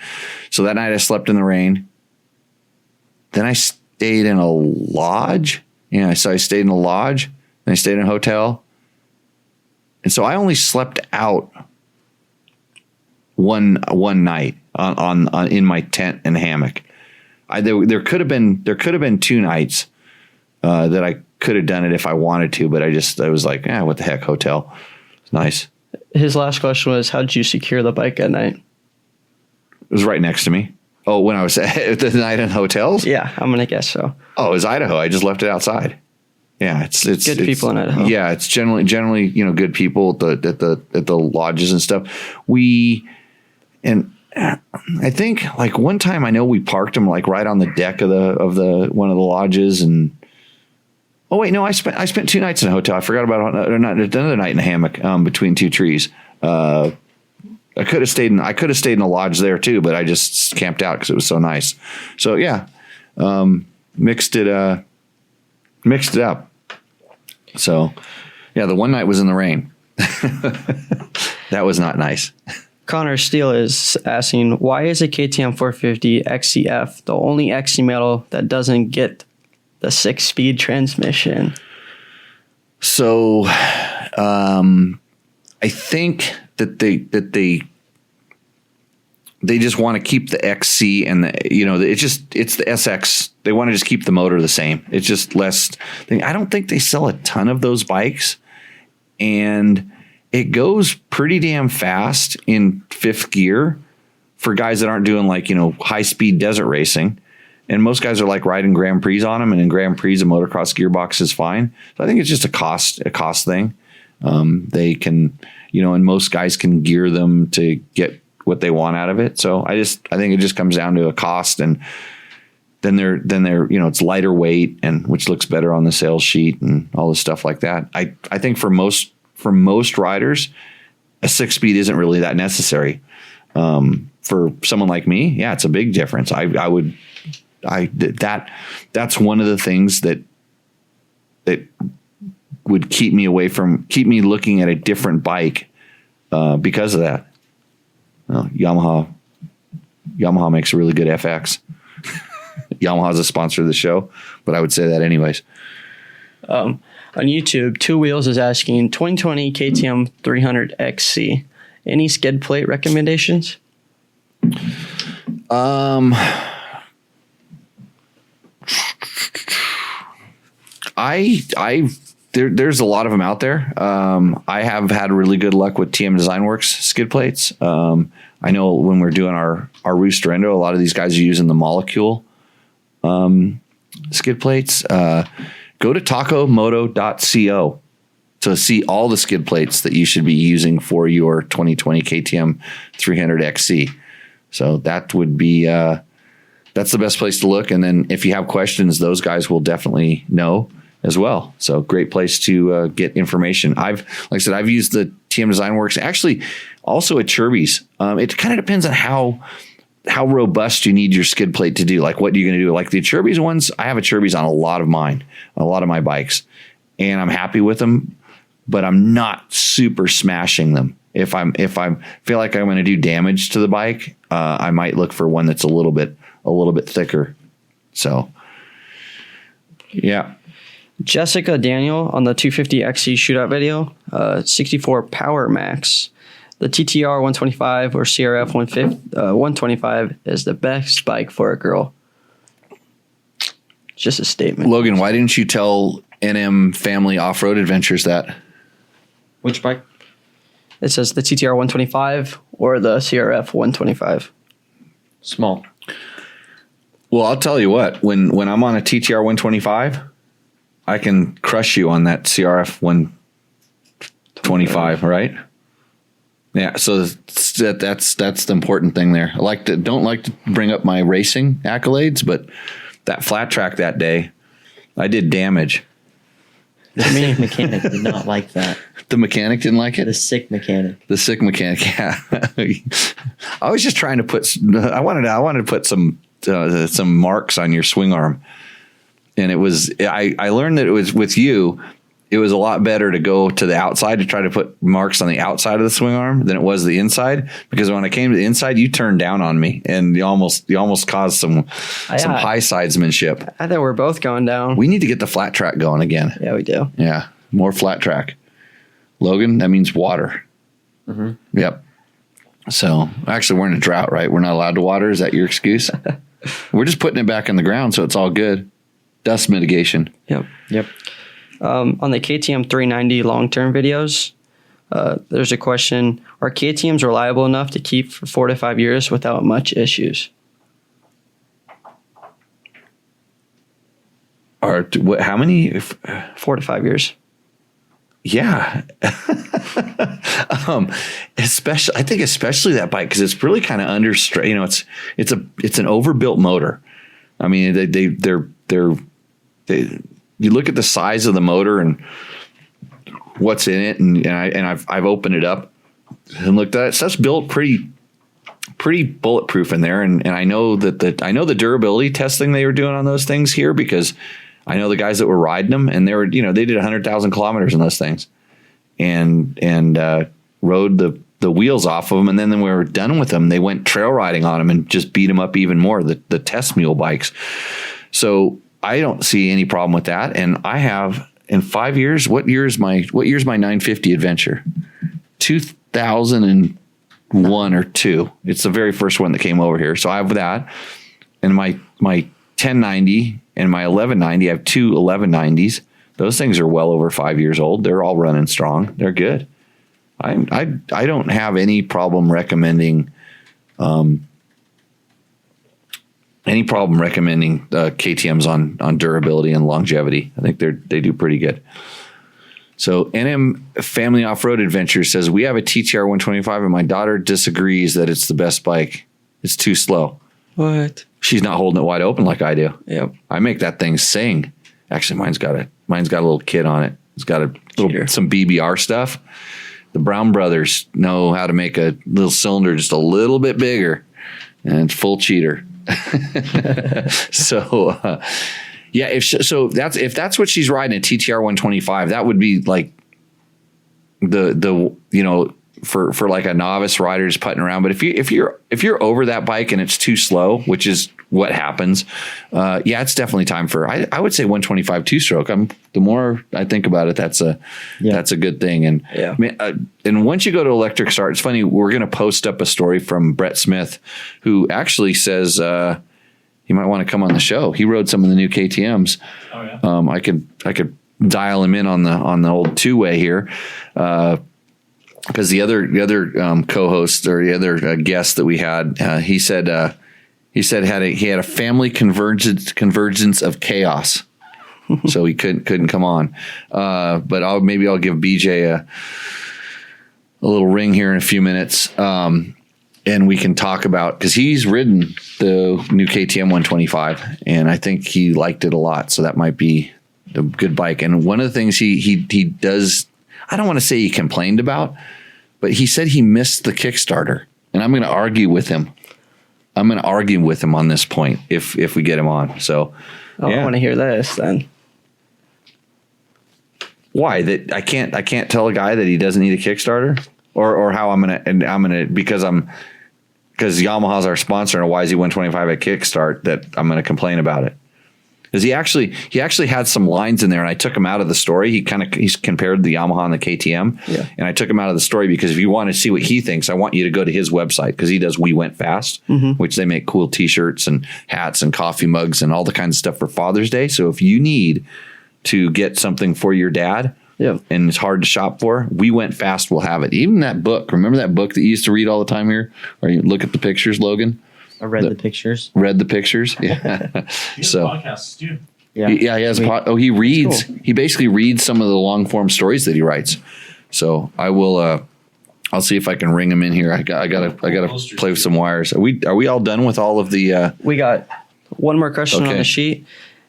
So that night I slept in the rain. Then I stayed in a lodge. Yeah, so I stayed in a lodge. Then I stayed in a hotel. And so I only slept out one night on in my tent and hammock. There could have been 2 nights that I could have done it if I wanted to, but I was like, what the heck, hotel. It's nice. His last question was, how did you secure the bike at night? It was right next to me. Oh, when I was at the night in hotels? Yeah, I'm going to guess so. Oh, it was Idaho. I just left it outside. Yeah, it's good people in Idaho. Yeah, it's generally good people at the lodges and stuff. I think like one time I know we parked them like right on the deck of the one of the lodges, and oh wait, no, I spent 2 nights in a hotel. I forgot about another night in a hammock between 2 trees. I could have stayed in a lodge there too, but I just camped out because it was so nice. So yeah, mixed it up. So yeah, the one night was in the rain. That was not nice. Connor Steele is asking, why is a KTM 450 XCF the only XC model that doesn't get the 6-speed transmission? So I think that they just want to keep the XC and it's the SX. They want to just keep the motor the same. It's just less thing. I don't think they sell a ton of those bikes, and it goes pretty damn fast in 5th gear for guys that aren't doing high speed desert racing. And most guys are like riding Grand Prix on them, and in Grand Prix a motocross gearbox is fine. So I think it's just a cost thing. They can, and most guys can gear them to get what they want out of it. So I think it just comes down to a cost, and then they're it's lighter weight, and which looks better on the sales sheet and all this stuff like that. I think for most riders, a 6-speed isn't really that necessary. For someone like me, yeah, it's a big difference. That's one of the things that would keep me looking at a different bike because of that. Yamaha makes a really good FX. Yamaha's a sponsor of the show, but I would say that anyways. On YouTube, Two Wheels is asking 2020 KTM 300 XC. Any skid plate recommendations? There's a lot of them out there. I have had really good luck with TM Design Works skid plates. I know when we're doing our Rooster Endo, a lot of these guys are using the Molecule skid plates. Go to tacomoto.co to see all the skid plates that you should be using for your 2020 KTM 300 XC. So that would be that's the best place to look. And then if you have questions, those guys will definitely know as well. So great place to get information. Like I said, I've used the TM Design Works, actually also at Chirby's. It kind of depends on how robust you need your skid plate to do. Like what you're going to do. Like the Chirby's ones, I have a Chirby's on a lot of my bikes, and I'm happy with them, but I'm not super smashing them. If I feel like I'm going to do damage to the bike, I might look for one that's a little bit thicker. So yeah. Jessica Daniel on the 250 XC shootout video, 64 Power Max. The TTR 125 or CRF 125 is the best bike for a girl. Just a statement. Logan, why didn't you tell NM Family Off-Road Adventures that? Which bike? It says the TTR 125 or the CRF 125. Small. Well, I'll tell you what. When I'm on a TTR 125, I can crush you on that CRF 125, right? Yeah, so that's the important thing there. Don't like to bring up my racing accolades, but that flat track that day, I did damage. The sick mechanic did not like that. The mechanic didn't like it? The sick mechanic. The sick mechanic, yeah. I was just trying to I wanted to put some marks on your swing arm. And I learned that it was with you, it was a lot better to go to the outside to try to put marks on the outside of the swing arm than it was the inside, because when I came to the inside, you turned down on me and you almost caused some high sidesmanship. I thought we're both going down. We need to get the flat track going again. Yeah, we do. Yeah, more flat track. Logan, that means water. Mm-hmm. Yep. So actually, we're in a drought, right? We're not allowed to water. Is that your excuse? We're just putting it back in the ground, so it's all good. Dust mitigation. Yep. Yep. On the KTM 390 long-term videos, there's a question: are KTMs reliable enough to keep for 4 to 5 years without much issues? How many? 4 to 5 years. Yeah. Especially that bike, because it's really kind of under stress. You know, it's an overbuilt motor. I mean, you look at the size of the motor and what's in it, and I've opened it up and looked at it. Stuff's built pretty bulletproof in there, and I know that I know the durability testing they were doing on those things here, because I know the guys that were riding them, and they did 100,000 kilometers in those things, and rode the wheels off of them, and then when we were done with them, they went trail riding on them and just beat them up even more. The test mule bikes. So I don't see any problem with that, and I have in 5 years. What year's my 950 adventure? 2001 or 2. It's the very first one that came over here. So I have that, and my 1090 and my 1190. I have 2 1190s. Those things are well over 5 years old. They're all running strong. They're good. I don't have any problem recommending KTMs on durability and longevity. I think they do pretty good. So NM Family Off-Road Adventure says, we have a TTR 125 and my daughter disagrees that it's the best bike. It's too slow. What? She's not holding it wide open like I do. Yep. I make that thing sing. Actually, mine's got a little kit on it. It's got some BBR stuff. The Brown brothers know how to make a little cylinder just a little bit bigger, and it's full cheater. So, yeah. If that's what she's riding, a TTR 125, that would be like for like a novice rider just putting around. But if you're over that bike and it's too slow, which is what happens, it's definitely time for, I would say 125 2-stroke. The more I think about it, that's a good thing. And and once you go to Electric Start, it's funny, we're going to post up a story from Brett Smith, who actually says he might want to come on the show. He rode some of the new KTMs. Oh yeah. I could dial him in on the old two-way here. Because the other co-host or the other guest that we had, he said he had a family convergence of chaos, so he couldn't come on. But I'll give BJ a little ring here in a few minutes, and we can talk about, because he's ridden the new KTM 125, and I think he liked it a lot. So that might be a good bike. And one of the things he does, I don't want to say he complained about, but he said he missed the Kickstarter, and I'm going to argue with him. I'm going to argue with him on this point if we get him on. So, I want to hear this then. Why? That I can't tell a guy that he doesn't need a Kickstarter, or how because Yamaha's our sponsor and a YZ125 at Kickstart, that I'm going to complain about it. Because he actually had some lines in there, and I took him out of the story. He's compared the Yamaha and the KTM, and I took him out of the story because if you want to see what he thinks, I want you to go to his website, because he does We Went Fast, which they make cool T-shirts and hats and coffee mugs and all the kinds of stuff for Father's Day. So if you need to get something for your dad, and it's hard to shop for, We Went Fast will have it. Even that book. Remember that book that you used to read all the time here, or you look at the pictures, Logan? I read the pictures. Read the pictures, yeah. He has podcasts too. Yeah. He has he reads. cool. He basically reads some of the long form stories that he writes. So I will. I'll see if I can ring him in here. I gotta play with some wires. Are we all done with all of the? We got one more question on Okay. the sheet.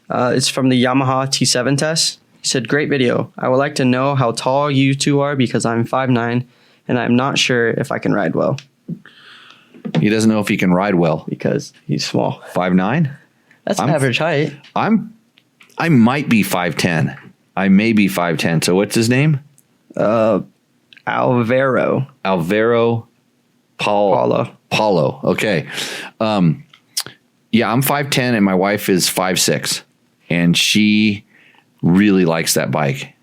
It's from the Yamaha T7 test. He said, "Great video. I would like to know how tall you two are because I'm 5'9", and I'm not sure if I can ride well He doesn't know if he can ride well. because he's small. 5'9". That's I'm- average height. I might be 5'10". I may be 5'10". So what's his name? Alvaro Paulo. Okay. Yeah, I'm 5'10", and my wife is 5'6", and she really likes that bike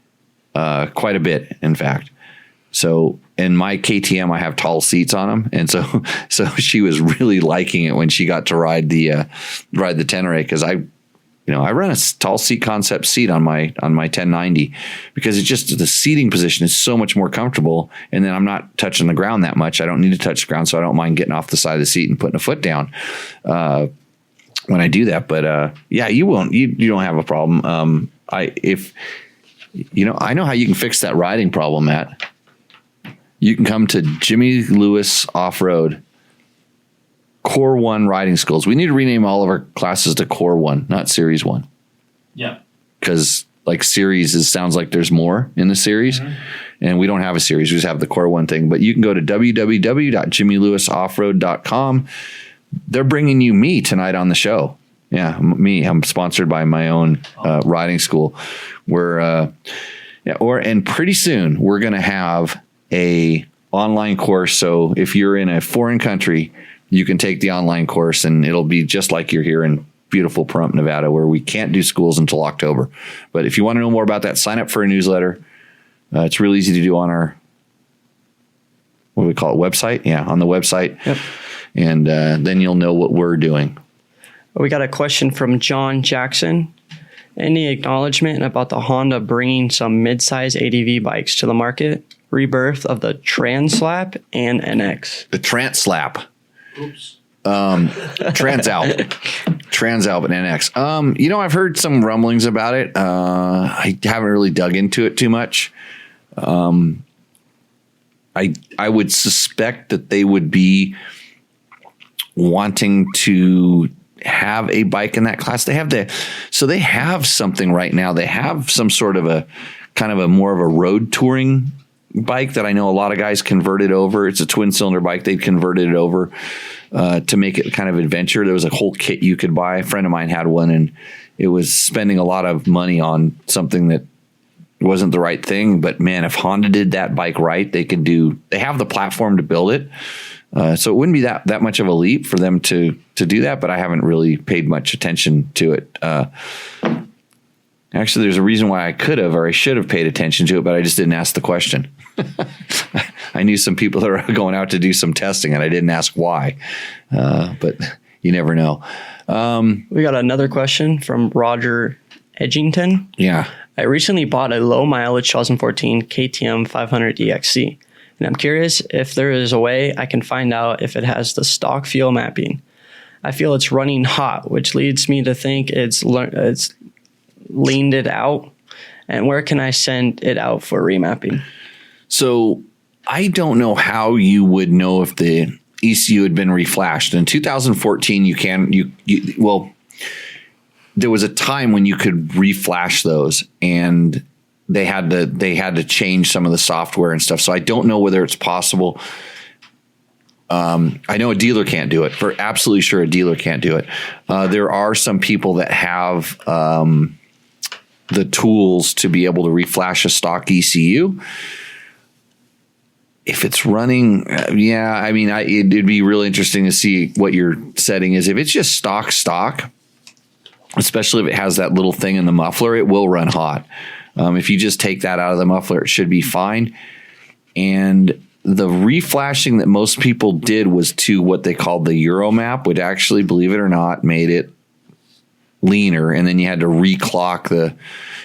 quite a bit, in fact. So in my KTM, I have tall seats on them, and so she was really liking it when she got to ride the Tenere, because I run a tall seat concept seat on my 1090 because it's just the seating position is so much more comfortable, and then I'm not touching the ground that much. I don't need to touch the ground, so I don't mind getting off the side of the seat and putting a foot down when I do that. But yeah, you don't have a problem. I know how you can fix that riding problem, Matt. You can come to Jimmy Lewis Off-Road Core 1 riding schools. We need to rename all of our classes to Core 1, not Series 1. Yeah. Because like series sounds like there's more in the series, and we don't have a series. We just have the Core 1 thing. But you can go to www.jimmylewisoffroad.com. They're bringing you me tonight on the show. Yeah, me. I'm sponsored by my own riding school. And pretty soon we're going to have a online course. So if you're in a foreign country, you can take the online course, and it'll be just like you're here in beautiful Pahrump, Nevada, where we can't do schools until October. But if you want to know more about that, sign up for a newsletter. It's real easy to do on our, what do we call it, website? Yeah, on the website. Yep. And then you'll know what we're doing. We got a question from John Jackson. Any acknowledgement about the Honda bringing some mid-size ADV bikes to the market? Rebirth of the Translap and NX. The Translap. Oops. Transalp and NX. I've heard some rumblings about it. I haven't really dug into it too much. I would suspect that they would be wanting to have a bike in that class. They have something right now. They have some sort of a kind of a more of a road touring bike that I know a lot of guys converted over. It's a twin cylinder bike. They converted it over to make it kind of adventure. There was a whole kit you could buy. A friend of mine had one, and it was spending a lot of money on something that wasn't the right thing. But man, if Honda did that bike right, they have the platform to build it. So it wouldn't be that much of a leap for them to do that, but I haven't really paid much attention to it. Actually, there's a reason why I could have, or I should have paid attention to it, but I just didn't ask the question. I knew some people that are going out to do some testing, and I didn't ask why. But you never know. We got another question from Roger Edgington. Yeah. I recently bought a low mileage 2014 KTM 500 EXC, and I'm curious if there is a way I can find out if it has the stock fuel mapping. I feel it's running hot, which leads me to think it's leaned it out. And where can I send it out for remapping? So I don't know how you would know if the ECU had been reflashed. In 2014, there was a time when you could reflash those, and they had to change some of the software and stuff. So I don't know whether it's possible. I know a dealer can't do it. For absolutely sure, a dealer can't do it. There are some people that have the tools to be able to reflash a stock ECU. If it's running, it'd be really interesting to see what your setting is. If it's just stock, especially if it has that little thing in the muffler, it will run hot. If you just take that out of the muffler, it should be fine. And the reflashing that most people did was to what they called the Euromap, which actually, believe it or not, made it leaner. And then you had to reclock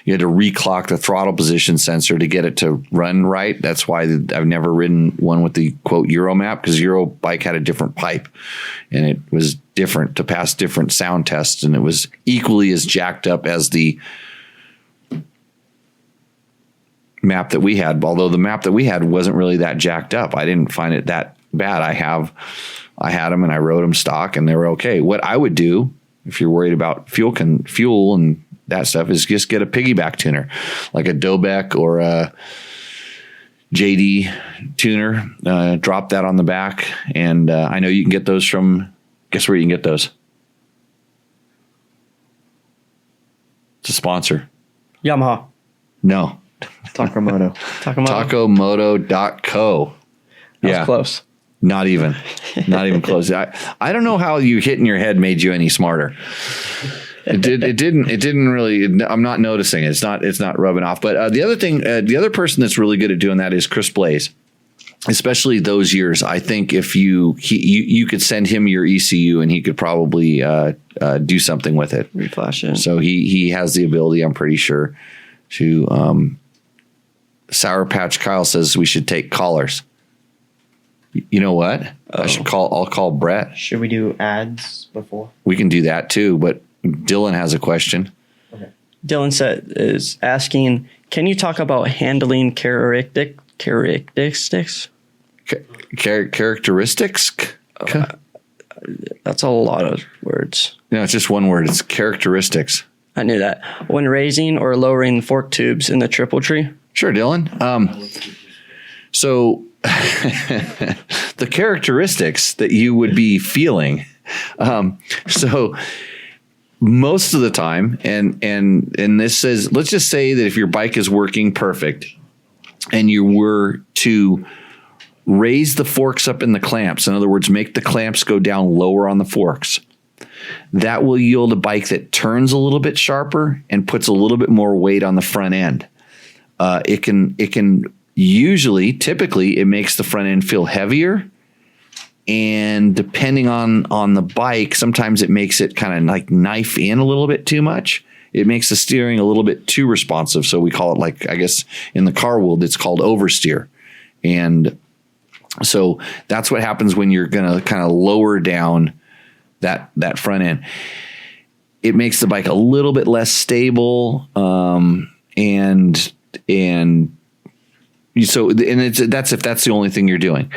you had to reclock the throttle position sensor to get it to run right. That's why I've never ridden one with the quote Euro map, because Euro bike had a different pipe and it was different to pass different sound tests, and it was equally as jacked up as the map that we had, although the map that we had wasn't really that jacked up. I didn't find it that bad. I had them and I rode them stock and they were okay. What I would do if you're worried about fuel and that stuff is just get a piggyback tuner, like a Dobeck or a JD tuner. Drop that on the back, and I know you can get those from. Guess where you can get those? It's a sponsor. Yamaha. No. Takamoto. Takomoto.co. That was close. Not even close. I don't know how you hitting your head made you any smarter. It didn't really. I'm not noticing it. It's not rubbing off. But the other person that's really good at doing that is Chris Blaze, especially those years. I think if you could send him your ECU and he could probably do something with it. Reflash it. So he has the ability, I'm pretty sure, to. Sour Patch Kyle says we should take callers. You know what? I'll call Brett. Should we do ads before? We can do that too, but Dylan has a question. Okay. Dylan is asking, can you talk about handling characteristics? Characteristics? That's a lot of words. No, it's just one word. It's characteristics. I knew that. When raising or lowering fork tubes in the triple tree? Sure, Dylan. So the characteristics that you would be feeling. So most of the time, and this says, let's just say that if your bike is working perfect and you were to raise the forks up in the clamps, in other words, make the clamps go down lower on the forks, that will yield a bike that turns a little bit sharper and puts a little bit more weight on the front end. It can usually, typically, it makes the front end feel heavier, and depending on the bike, sometimes it makes it kind of like knife in a little bit too much. It makes the steering a little bit too responsive. So we call it, like, I guess in the car world, it's called oversteer. And so that's what happens when you're going to kind of lower down that front end. It makes the bike a little bit less stable, and that's if that's the only thing you're doing.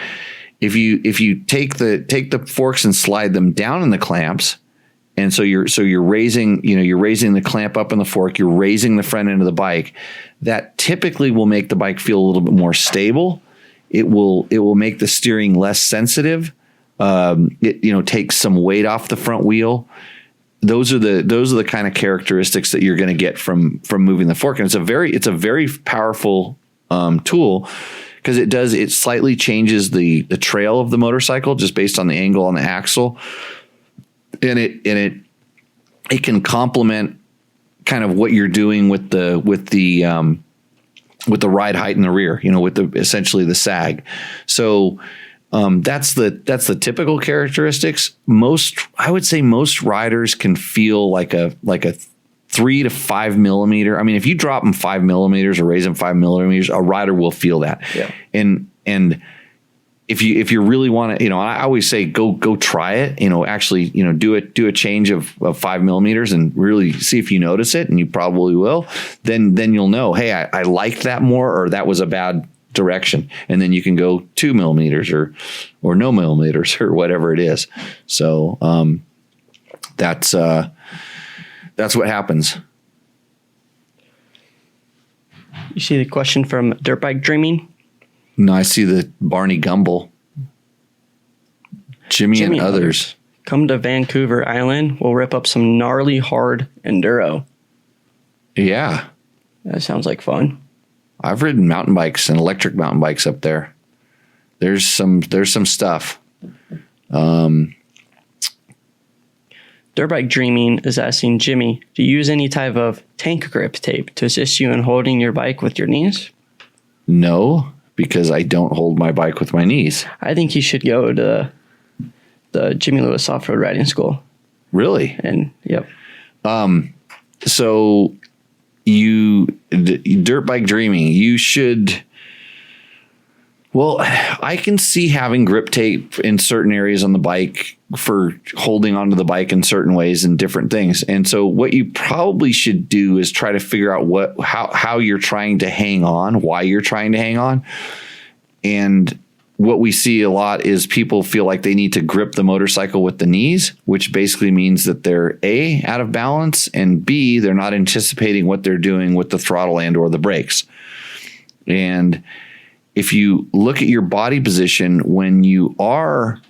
If you take the forks and slide them down in the clamps, and so you're raising the clamp up in the fork, you're raising the front end of the bike, that typically will make the bike feel a little bit more stable. It will make the steering less sensitive. It takes some weight off the front wheel. Those are the kind of characteristics that you're going to get from moving the fork, and it's a very powerful tool, because it slightly changes the trail of the motorcycle just based on the angle on the axle, and it can complement kind of what you're doing with the ride height in the rear, with essentially the sag. So that's the typical characteristics. I would say most riders can feel like a 3 to 5 millimeter. I mean, if you drop them 5 millimeters or raise them 5 millimeters, a rider will feel that. Yeah. And if you really want to, I always say go try it. Actually, do a change of 5 millimeters and really see if you notice it, and you probably will. Then you'll know, hey, I like that more, or that was a bad direction, and then you can go 2 millimeters or no millimeters or whatever it is. So that's what happens. You see the question from Dirt Bike Dreaming? No, I see the Barney Gumble. Jimmy and others. Come to Vancouver Island. We'll rip up some gnarly hard enduro. Yeah. That sounds like fun. I've ridden mountain bikes and electric mountain bikes up there. There's some stuff. Dirt Bike Dreaming is asking Jimmy, do you use any type of tank grip tape to assist you in holding your bike with your knees? No, because I don't hold my bike with my knees. I think you should go to the Jimmy Lewis Off-Road Riding School. Really? And, yep. So dirt bike dreaming, you should. Well, I can see having grip tape in certain areas on the bike for holding onto the bike in certain ways and different things. And so what you probably should do is try to figure out how you're trying to hang on, why you're trying to hang on. And what we see a lot is people feel like they need to grip the motorcycle with the knees, which basically means that they're A, out of balance, and B, they're not anticipating what they're doing with the throttle and or the brakes. And if you look at your body position when you are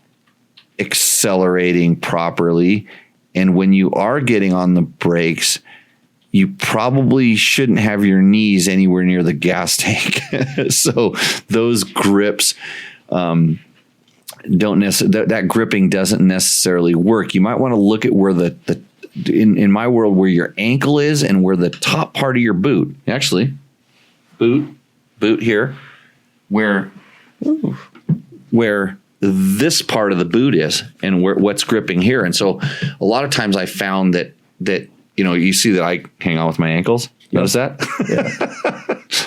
accelerating properly and when you are getting on the brakes, you probably shouldn't have your knees anywhere near the gas tank. So those grips that gripping doesn't necessarily work. You might want to look at where in my world, where your ankle is and where the top part of your boot, actually boot here, where this part of the boot is and what's gripping here. And so a lot of times I found that, you see that I hang on with my ankles. Notice that? Yeah.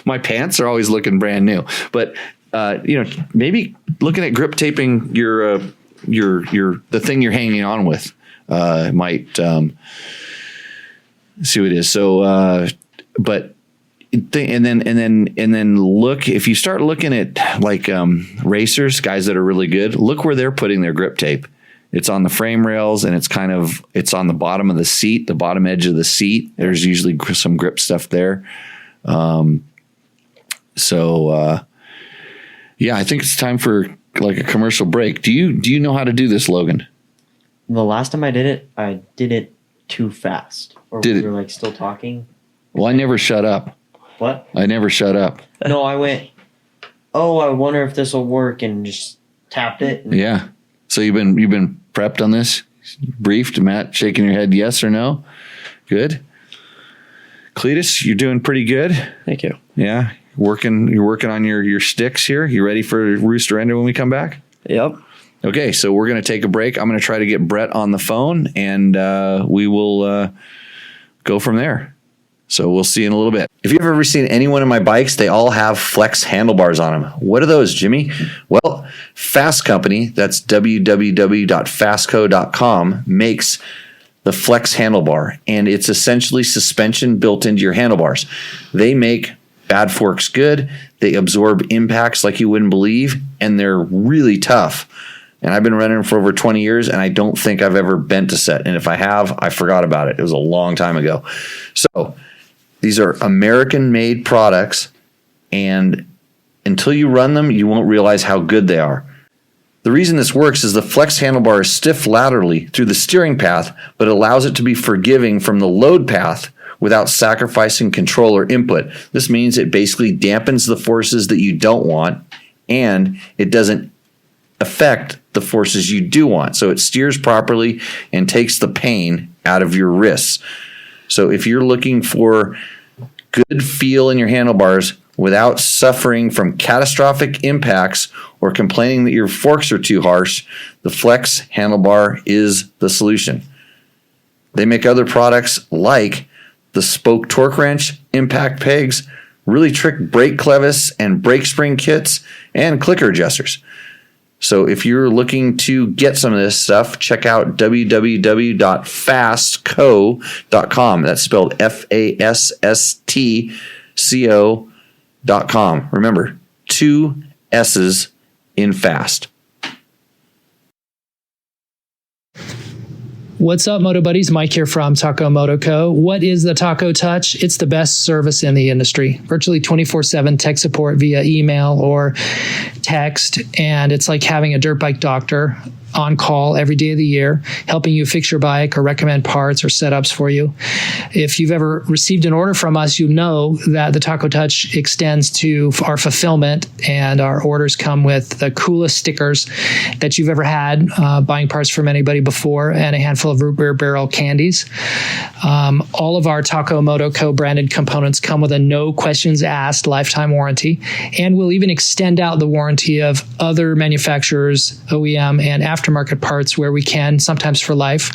My pants are always looking brand new, but maybe looking at grip taping your the thing you're hanging on with, might, see what it is. So, but and then look, if you start looking at like racers, guys that are really good, look where they're putting their grip tape. It's on the frame rails and it's on the bottom of the seat, the bottom edge of the seat. There's usually some grip stuff there. Yeah, I think it's time for like a commercial break. Do you know how to do this, Logan? The last time I did it too fast. Or we were like still talking. Well, I never shut up. What? I never shut up. No, I went, I wonder if this will work, and just tapped it. Yeah. So you've been prepped on this? Briefed? Matt shaking your head yes or no? Good. Cletus, you're doing pretty good. Thank you. Yeah. You're working on your sticks here. You ready for Rooster Ender when we come back? Yep. Okay, so we're going to take a break. I'm going to try to get Brett on the phone, and we will go from there. So we'll see you in a little bit. If you've ever seen any one of my bikes, they all have flex handlebars on them. What are those, Jimmy? Well, Fasst Company, that's www.fastco.com, makes the flex handlebar, and it's essentially suspension built into your handlebars. They make bad forks good. They absorb impacts like you wouldn't believe, and they're really tough. And I've been running them for over 20 years, and I don't think I've ever bent a set. And if I have, I forgot about it. It was a long time ago. So these are American-made products, and until you run them, you won't realize how good they are. The reason this works is the flex handlebar is stiff laterally through the steering path, but allows it to be forgiving from the load path without sacrificing control or input. This means it basically dampens the forces that you don't want, and it doesn't affect the forces you do want. So it steers properly and takes the pain out of your wrists. So if you're looking for good feel in your handlebars without suffering from catastrophic impacts or complaining that your forks are too harsh, the flex handlebar is the solution. They make other products like the spoke torque wrench, impact pegs, really trick brake clevis and brake spring kits, and clicker adjusters. So if you're looking to get some of this stuff, check out www.fastco.com. That's spelled FASSTCO.com. Remember, 2 S's in fast. What's up, Moto Buddies? Mike here from Taco Moto Co. What is the Taco Touch? It's the best service in the industry. Virtually 24/7 tech support via email or text, and it's like having a dirt bike doctor on call every day of the year, helping you fix your bike or recommend parts or setups for you. If you've ever received an order from us, you know that the Taco Touch extends to our fulfillment, and our orders come with the coolest stickers that you've ever had, buying parts from anybody before, and a handful of root beer barrel candies. All of our Taco Moto Co. branded components come with a no questions asked lifetime warranty, and we'll even extend out the warranty of other manufacturers, OEM, and aftermarket aftermarket parts where we can, sometimes for life.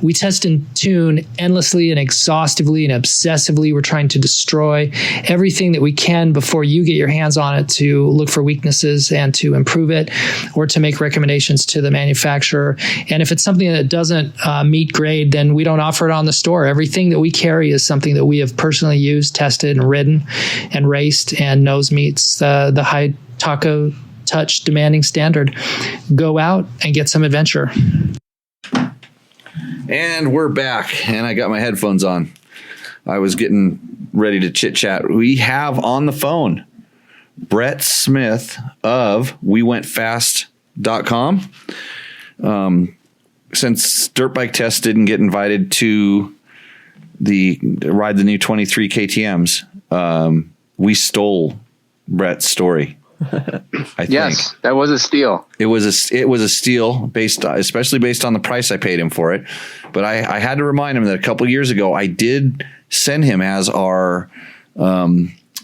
We test and tune endlessly and exhaustively and obsessively. We're trying to destroy everything that we can before you get your hands on it, to look for weaknesses and to improve it, or to make recommendations to the manufacturer. And if it's something that doesn't meet grade, then we don't offer it on the store. Everything that we carry is something that we have personally used, tested, and ridden and raced, and knows meets the high taco touch demanding standard. Go out and get some adventure. And we're back, and I got my headphones on. I was getting ready to chit chat. We have on the phone Brett Smith of WeWentFast.com. Since Dirt Bike Test didn't get invited to ride the new 23 KTMs, we stole Brett's story. I think. Yes, that was a steal. It was a steal, especially based on the price I paid him for it. But I had to remind him that a couple of years ago I did send him as our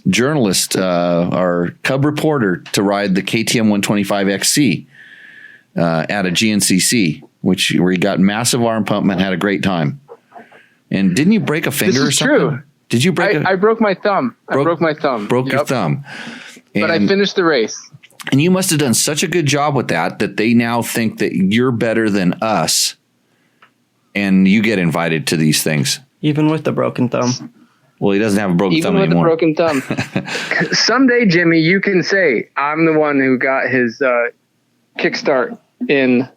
journalist, our cub reporter, to ride the KTM 125 XC at a GNCC, where he got massive arm pump and had a great time. And didn't you break a finger or something? True. Did you break? I broke my thumb. Broke your thumb. But I finished the race. And you must have done such a good job with that they now think that you're better than us, and you get invited to these things. Even with the broken thumb. Well, he doesn't have a broken thumb anymore. Even with a broken thumb. Someday, Jimmy, you can say, I'm the one who got his kickstart in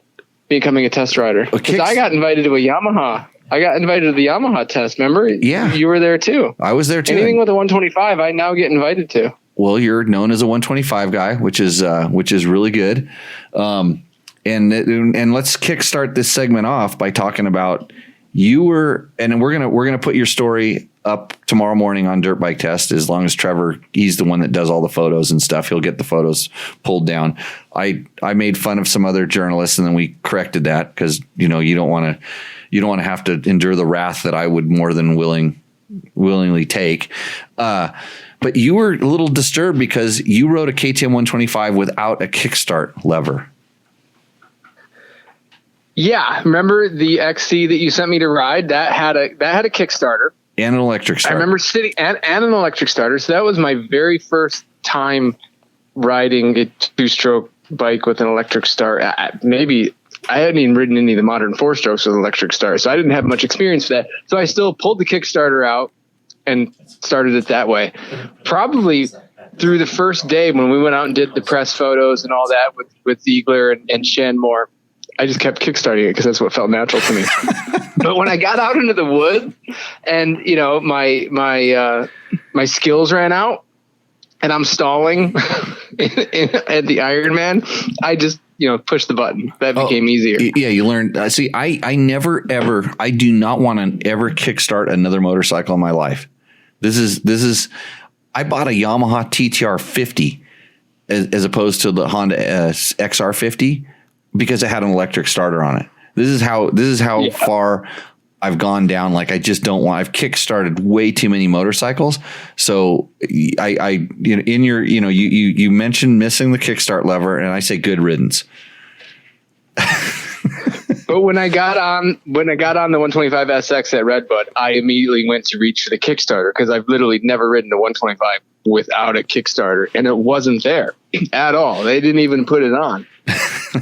becoming a test rider. Because I got invited to a Yamaha. I got invited to the Yamaha test, remember? Yeah. You were there too. I was there too. Anything with a 125, I now get invited to. Well, you're known as a 125 guy, which is really good. And let's kickstart this segment off by talking about we're gonna put your story up tomorrow morning on Dirt Bike Test. As long as Trevor, he's the one that does all the photos and stuff, he'll get the photos pulled down. I made fun of some other journalists, and then we corrected that because you don't want to have to endure the wrath that I would more than willingly take. But you were a little disturbed because you rode a KTM 125 without a kickstart lever. Yeah, remember the XC that you sent me to ride? That had a Kickstarter and an electric starter. I remember sitting and an electric starter. So that was my very first time riding a two-stroke bike with an electric start. Maybe I hadn't even ridden any of the modern four-strokes with an electric start, so I didn't have much experience with that. So I still pulled the Kickstarter out and started it that way. Probably through the first day when we went out and did the press photos and all that with Ziegler and Shenmore, I just kept kickstarting it because that's what felt natural to me. But when I got out into the woods and, my skills ran out and I'm stalling at the Ironman, I just, push the button. That became easier. Yeah, you learned. See, I never, ever, I do not want to ever kickstart another motorcycle in my life. This is, I bought a Yamaha TTR 50 as opposed to the Honda XR 50 because it had an electric starter on it. This is how far I've gone down. Like, I just don't want, I've kickstarted way too many motorcycles. So you mentioned missing the kickstart lever, and I say good riddance. But when I got on the 125 SX at Redbud, I immediately went to reach for the Kickstarter because I've literally never ridden a 125 without a Kickstarter, and it wasn't there at all. They didn't even put it on.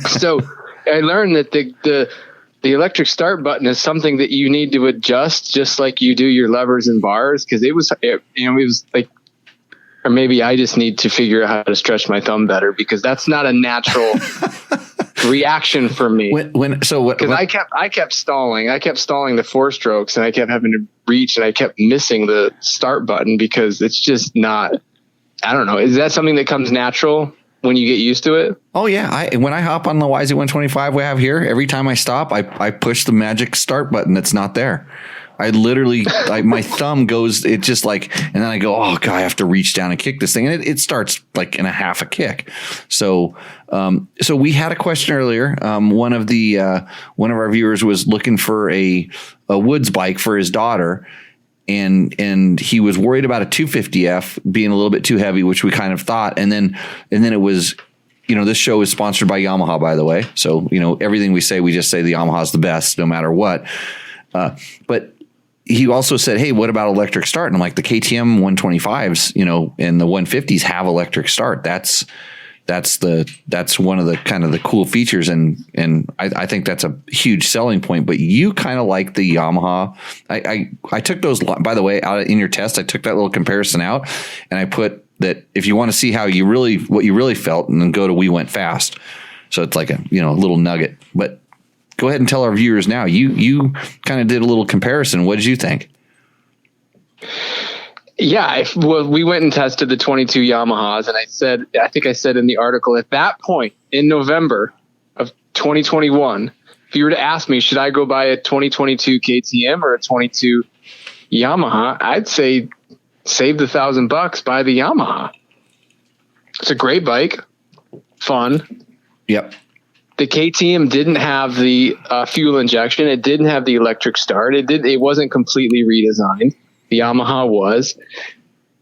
So I learned that the electric start button is something that you need to adjust just like you do your levers and bars, because it was like, or maybe I just need to figure out how to stretch my thumb better, because that's not a natural reaction for me. Because I kept stalling. I kept stalling the four strokes, and I kept having to reach, and I kept missing the start button because it's just not. I don't know. Is that something that comes natural when you get used to it? Oh yeah. When I hop on the YZ125 we have here, every time I stop, I push the magic start button that's not there. I literally, my thumb goes, it just like, and then I go, oh God, I have to reach down and kick this thing. And it starts like in a half a kick. So we had a question earlier. One of our viewers was looking for a woods bike for his daughter. And he was worried about a 250F being a little bit too heavy, which we kind of thought. And then it was this show is sponsored by Yamaha, by the way. So, everything we say, we just say the Yamaha is the best no matter what. But he also said, hey, what about electric start? And I'm like, the KTM 125s, and the 150s have electric start. That's one of the kind of the cool features. And I think that's a huge selling point, but you kind of like the Yamaha. I took those, by the way, out in your test, I took that little comparison out and I put that if you want to see how what you really felt, and then go to We Went Fast. So it's like a little nugget, but go ahead and tell our viewers now, you kind of did a little comparison. What did you think? Yeah, we went and tested the 22 Yamahas, and I think I said in the article, at that point in November of 2021, if you were to ask me, should I go buy a 2022 KTM or a 22 Yamaha, I'd say save the $1,000, buy the Yamaha. It's a great bike, fun. Yep. The KTM didn't have the fuel injection. It didn't have the electric start. It wasn't completely redesigned. The Yamaha was.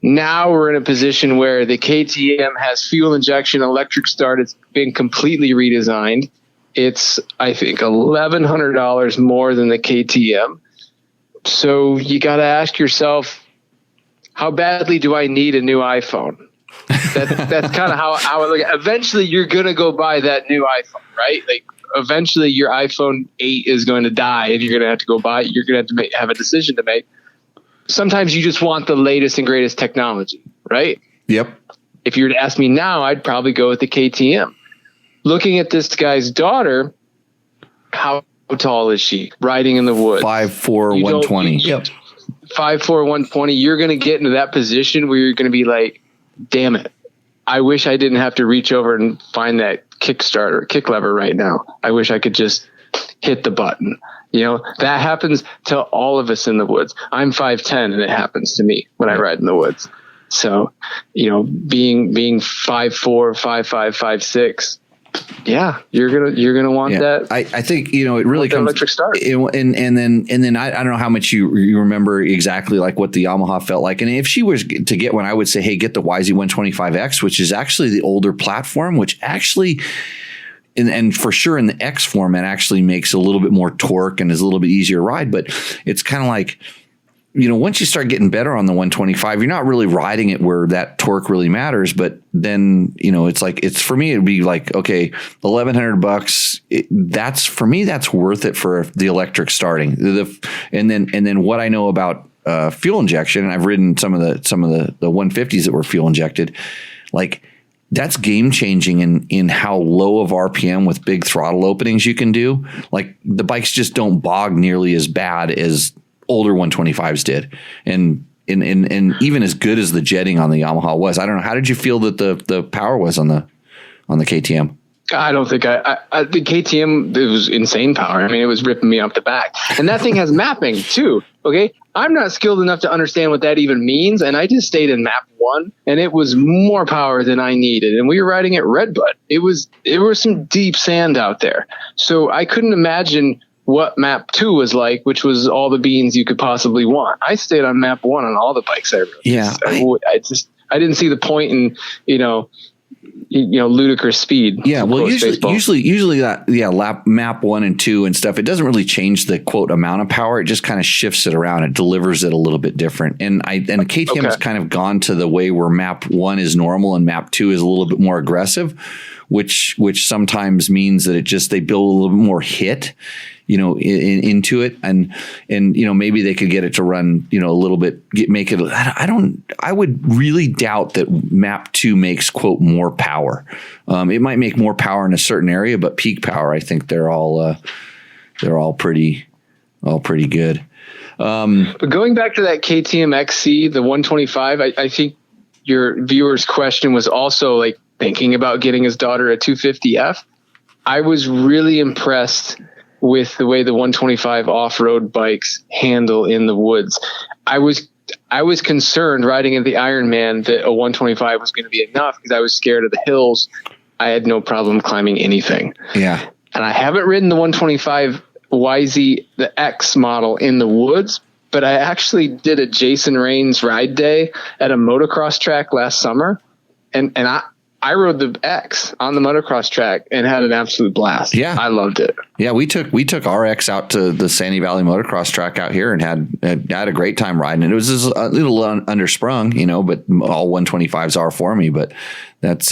Now we're in a position where the KTM has fuel injection, electric start. It's been completely redesigned. It's, I think, $1,100 more than the KTM. So you got to ask yourself, how badly do I need a new iPhone? That's kind of how I look at it. Eventually, you're going to go buy that new iPhone, right? Like, eventually, your iPhone 8 is going to die, and you're going to have to go buy it. You're going to have to have a decision to make. Sometimes you just want the latest and greatest technology, right? Yep. If you were to ask me now, I'd probably go with the KTM. Looking at this guy's daughter, how tall is she? Riding in the woods. 5'4", 120. Yep. 5'4", 120. You're going to get into that position where you're going to be like, damn it, I wish I didn't have to reach over and find that Kickstarter kick lever right now. I wish I could just hit the button. That happens to all of us in the woods. I'm 5'10", and it happens to me when I ride in the woods. So, being 5'4", 5'5", 5'6", yeah, you're gonna want that. I think it really comes electric start, and then I don't know how much you remember exactly like what the Yamaha felt like, and if she was to get one, I would say, hey, get the YZ125X, which is actually the older platform, which actually. And for sure in the X format actually makes a little bit more torque and is a little bit easier to ride, but it's kind of like, once you start getting better on the 125, you're not really riding it where that torque really matters. But then, it's like, for me, it'd be like, okay, $1,100. That's for me, that's worth it for the electric starting. And then what I know about fuel injection, and I've ridden some of the 150s that were fuel injected, like, that's game changing in how low of RPM with big throttle openings you can do. Like, the bikes just don't bog nearly as bad as older 125s did. And even as good as the jetting on the Yamaha was. I don't know. How did you feel that the power was on the KTM? I don't think the KTM, it was insane power. I mean, it was ripping me off the back. And that thing has mapping too. Okay. I'm not skilled enough to understand what that even means. And I just stayed in map 1, and it was more power than I needed. And we were riding at Redbud. There was some deep sand out there. So I couldn't imagine what map 2 was like, which was all the beans you could possibly want. I stayed on map 1 on all the bikes I rode. Yeah. I didn't see the point in, ludicrous speed. Yeah, well, usually that map 1 and 2 and stuff, it doesn't really change the quote amount of power. It just kind of shifts it around. It delivers it a little bit different. And KTM has kind of gone to the way where map 1 is normal and map 2 is a little bit more aggressive, which sometimes means that they build a little bit more hit, into it, and maybe they could get it to run, a little bit, make it. I would really doubt that map 2 makes quote more power. It might make more power in a certain area, but peak power, I think they're all pretty good. But going back to that KTM XC, the 125, I think your viewer's question was also like thinking about getting his daughter a 250F. I was really impressed with the way the 125 off-road bikes handle in the woods. I was concerned riding at the Ironman that a 125 was going to be enough because I was scared of the hills. I had no problem climbing anything. Yeah. And I haven't ridden the 125 YZ, the X model, in the woods, but I actually did a Jason Raines ride day at a motocross track last summer. And I rode the X on the motocross track and had an absolute blast. Yeah. I loved it. Yeah, we took our X out to the Sandy Valley motocross track out here and had a great time riding. It was just a little undersprung, but all 125s are for me. But that's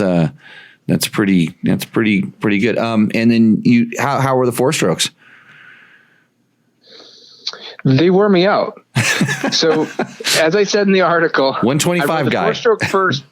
pretty good. And then how were the 4-strokes? They wore me out. So as I said in the article, 125 guy. 4-stroke first.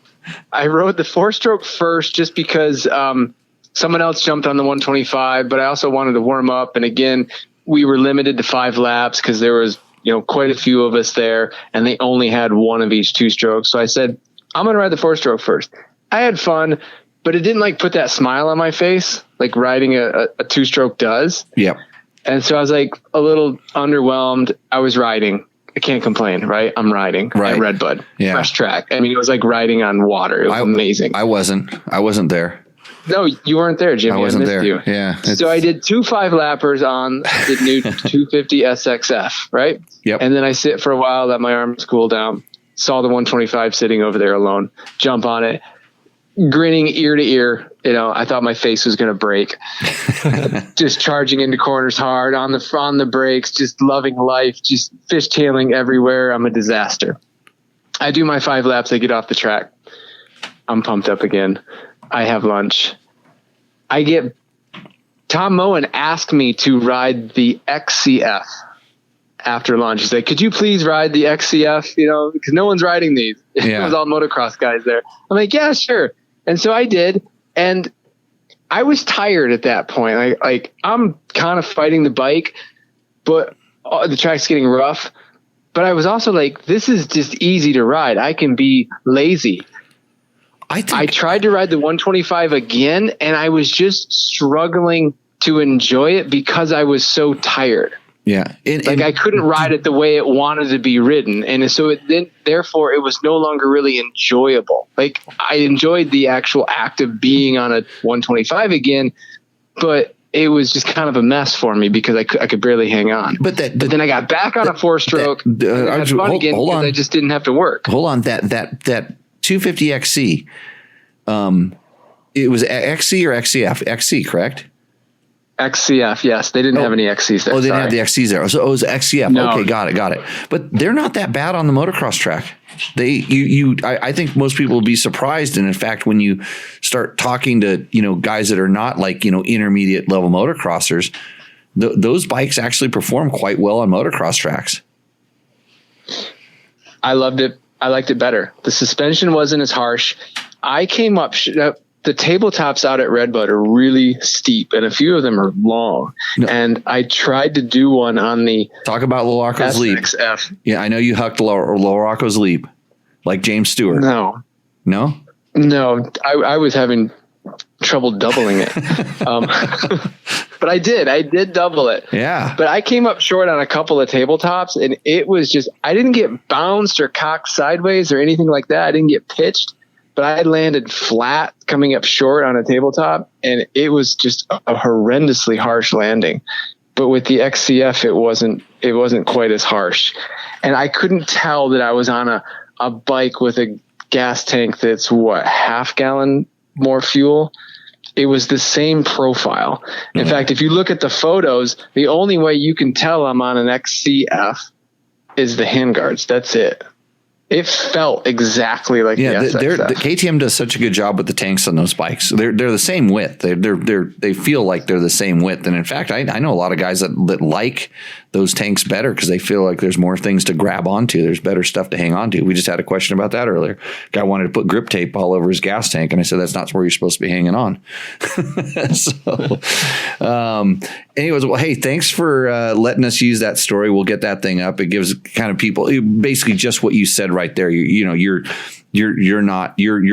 I rode the 4-stroke first just because someone else jumped on the 125, but I also wanted to warm up. And again, we were limited to 5 laps because there was, quite a few of us there, and they only had one of each 2-strokes. So I said, I'm going to ride the 4-stroke first. I had fun, but it didn't put that smile on my face like riding a 2-stroke does. Yep. And so I was a little underwhelmed. I was riding. I can't complain, right? I'm riding at Redbud, fresh track. I mean, it was like riding on water. It was amazing. I wasn't there. No, you weren't there, Jimmy. I wasn't there. You. Yeah. So I did 2 5-lappers on the new 250 SXF, right? Yep. And then I sit for a while, let my arms cool down. Saw the 125 sitting over there alone. Jump on it, grinning ear to ear. I thought my face was going to break. Just charging into corners hard on the brakes, just loving life, just fishtailing everywhere. I'm a disaster. I do my 5 laps. I get off the track. I'm pumped up again. I have lunch. Tom Moen asked me to ride the XCF after lunch. He's like, could you please ride the XCF? Because no one's riding these. Yeah. It was all motocross guys there. I'm like, yeah, sure. And so I did. And I was tired at that point. Like I'm kind of fighting the bike, but the track's getting rough. But I was also like, this is just easy to ride. I can be lazy. I tried to ride the 125 again, and I was just struggling to enjoy it because I was so tired. Yeah. I couldn't ride it the way it wanted to be ridden. And so therefore it was no longer really enjoyable. Like I enjoyed the actual act of being on a 125 again, but it was just kind of a mess for me because I could barely hang on. But then I got back on a 4-stroke. I had fun again because I just didn't have to work. Hold on. That 250 XC, it was XC or XCF? XC, correct? XCF, yes. They didn't have any XCs there. Oh, they didn't have the XCs there. So it was XCF. No. Okay, got it. But they're not that bad on the motocross track. I think most people will be surprised. And in fact, when you start talking to, guys that are not intermediate level motocrossers, those bikes actually perform quite well on motocross tracks. I loved it. I liked it better. The suspension wasn't as harsh. I came up, the tabletops out at Redbud are really steep, and a few of them are long. No. And I tried to do one on the talk about Loracco's Leap. Yeah, I know you hucked Loracco's Leap, like James Stewart. No, I was having trouble doubling it, but I did double it. Yeah, but I came up short on a couple of tabletops, and it was just I didn't get bounced or cocked sideways or anything like that. I didn't get pitched. But I landed flat coming up short on a tabletop, and it was just a horrendously harsh landing. But with the XCF, it wasn't quite as harsh. And I couldn't tell that I was on a bike with a gas tank that's half gallon more fuel. It was the same profile. In fact, if you look at the photos, the only way you can tell I'm on an XCF is the handguards. That's it. It felt exactly like the SXF. The KTM does such a good job with the tanks on those bikes. They're the same width. They feel like they're the same width. And in fact, I know a lot of guys that like those tanks better because they feel like there's more things to grab onto. There's better stuff to hang onto. We just had a question about that earlier. Guy wanted to put grip tape all over his gas tank, and I said that's not where you're supposed to be hanging on. Anyways, well, hey, thanks for letting us use that story. We'll get that thing up. It gives kind of people basically just what you said right there. Your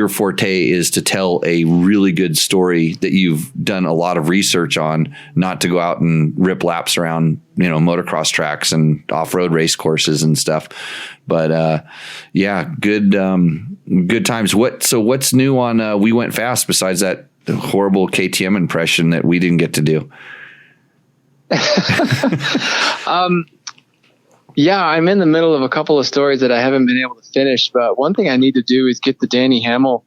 forte is to tell a really good story that you've done a lot of research on, not to go out and rip laps around, motocross tracks and off-road race courses and stuff. But good times. What's new on We Went Fast besides that horrible KTM impression that we didn't get to do? Yeah, I'm in the middle of a couple of stories that I haven't been able to finish, but one thing I need to do is get the Danny Hamill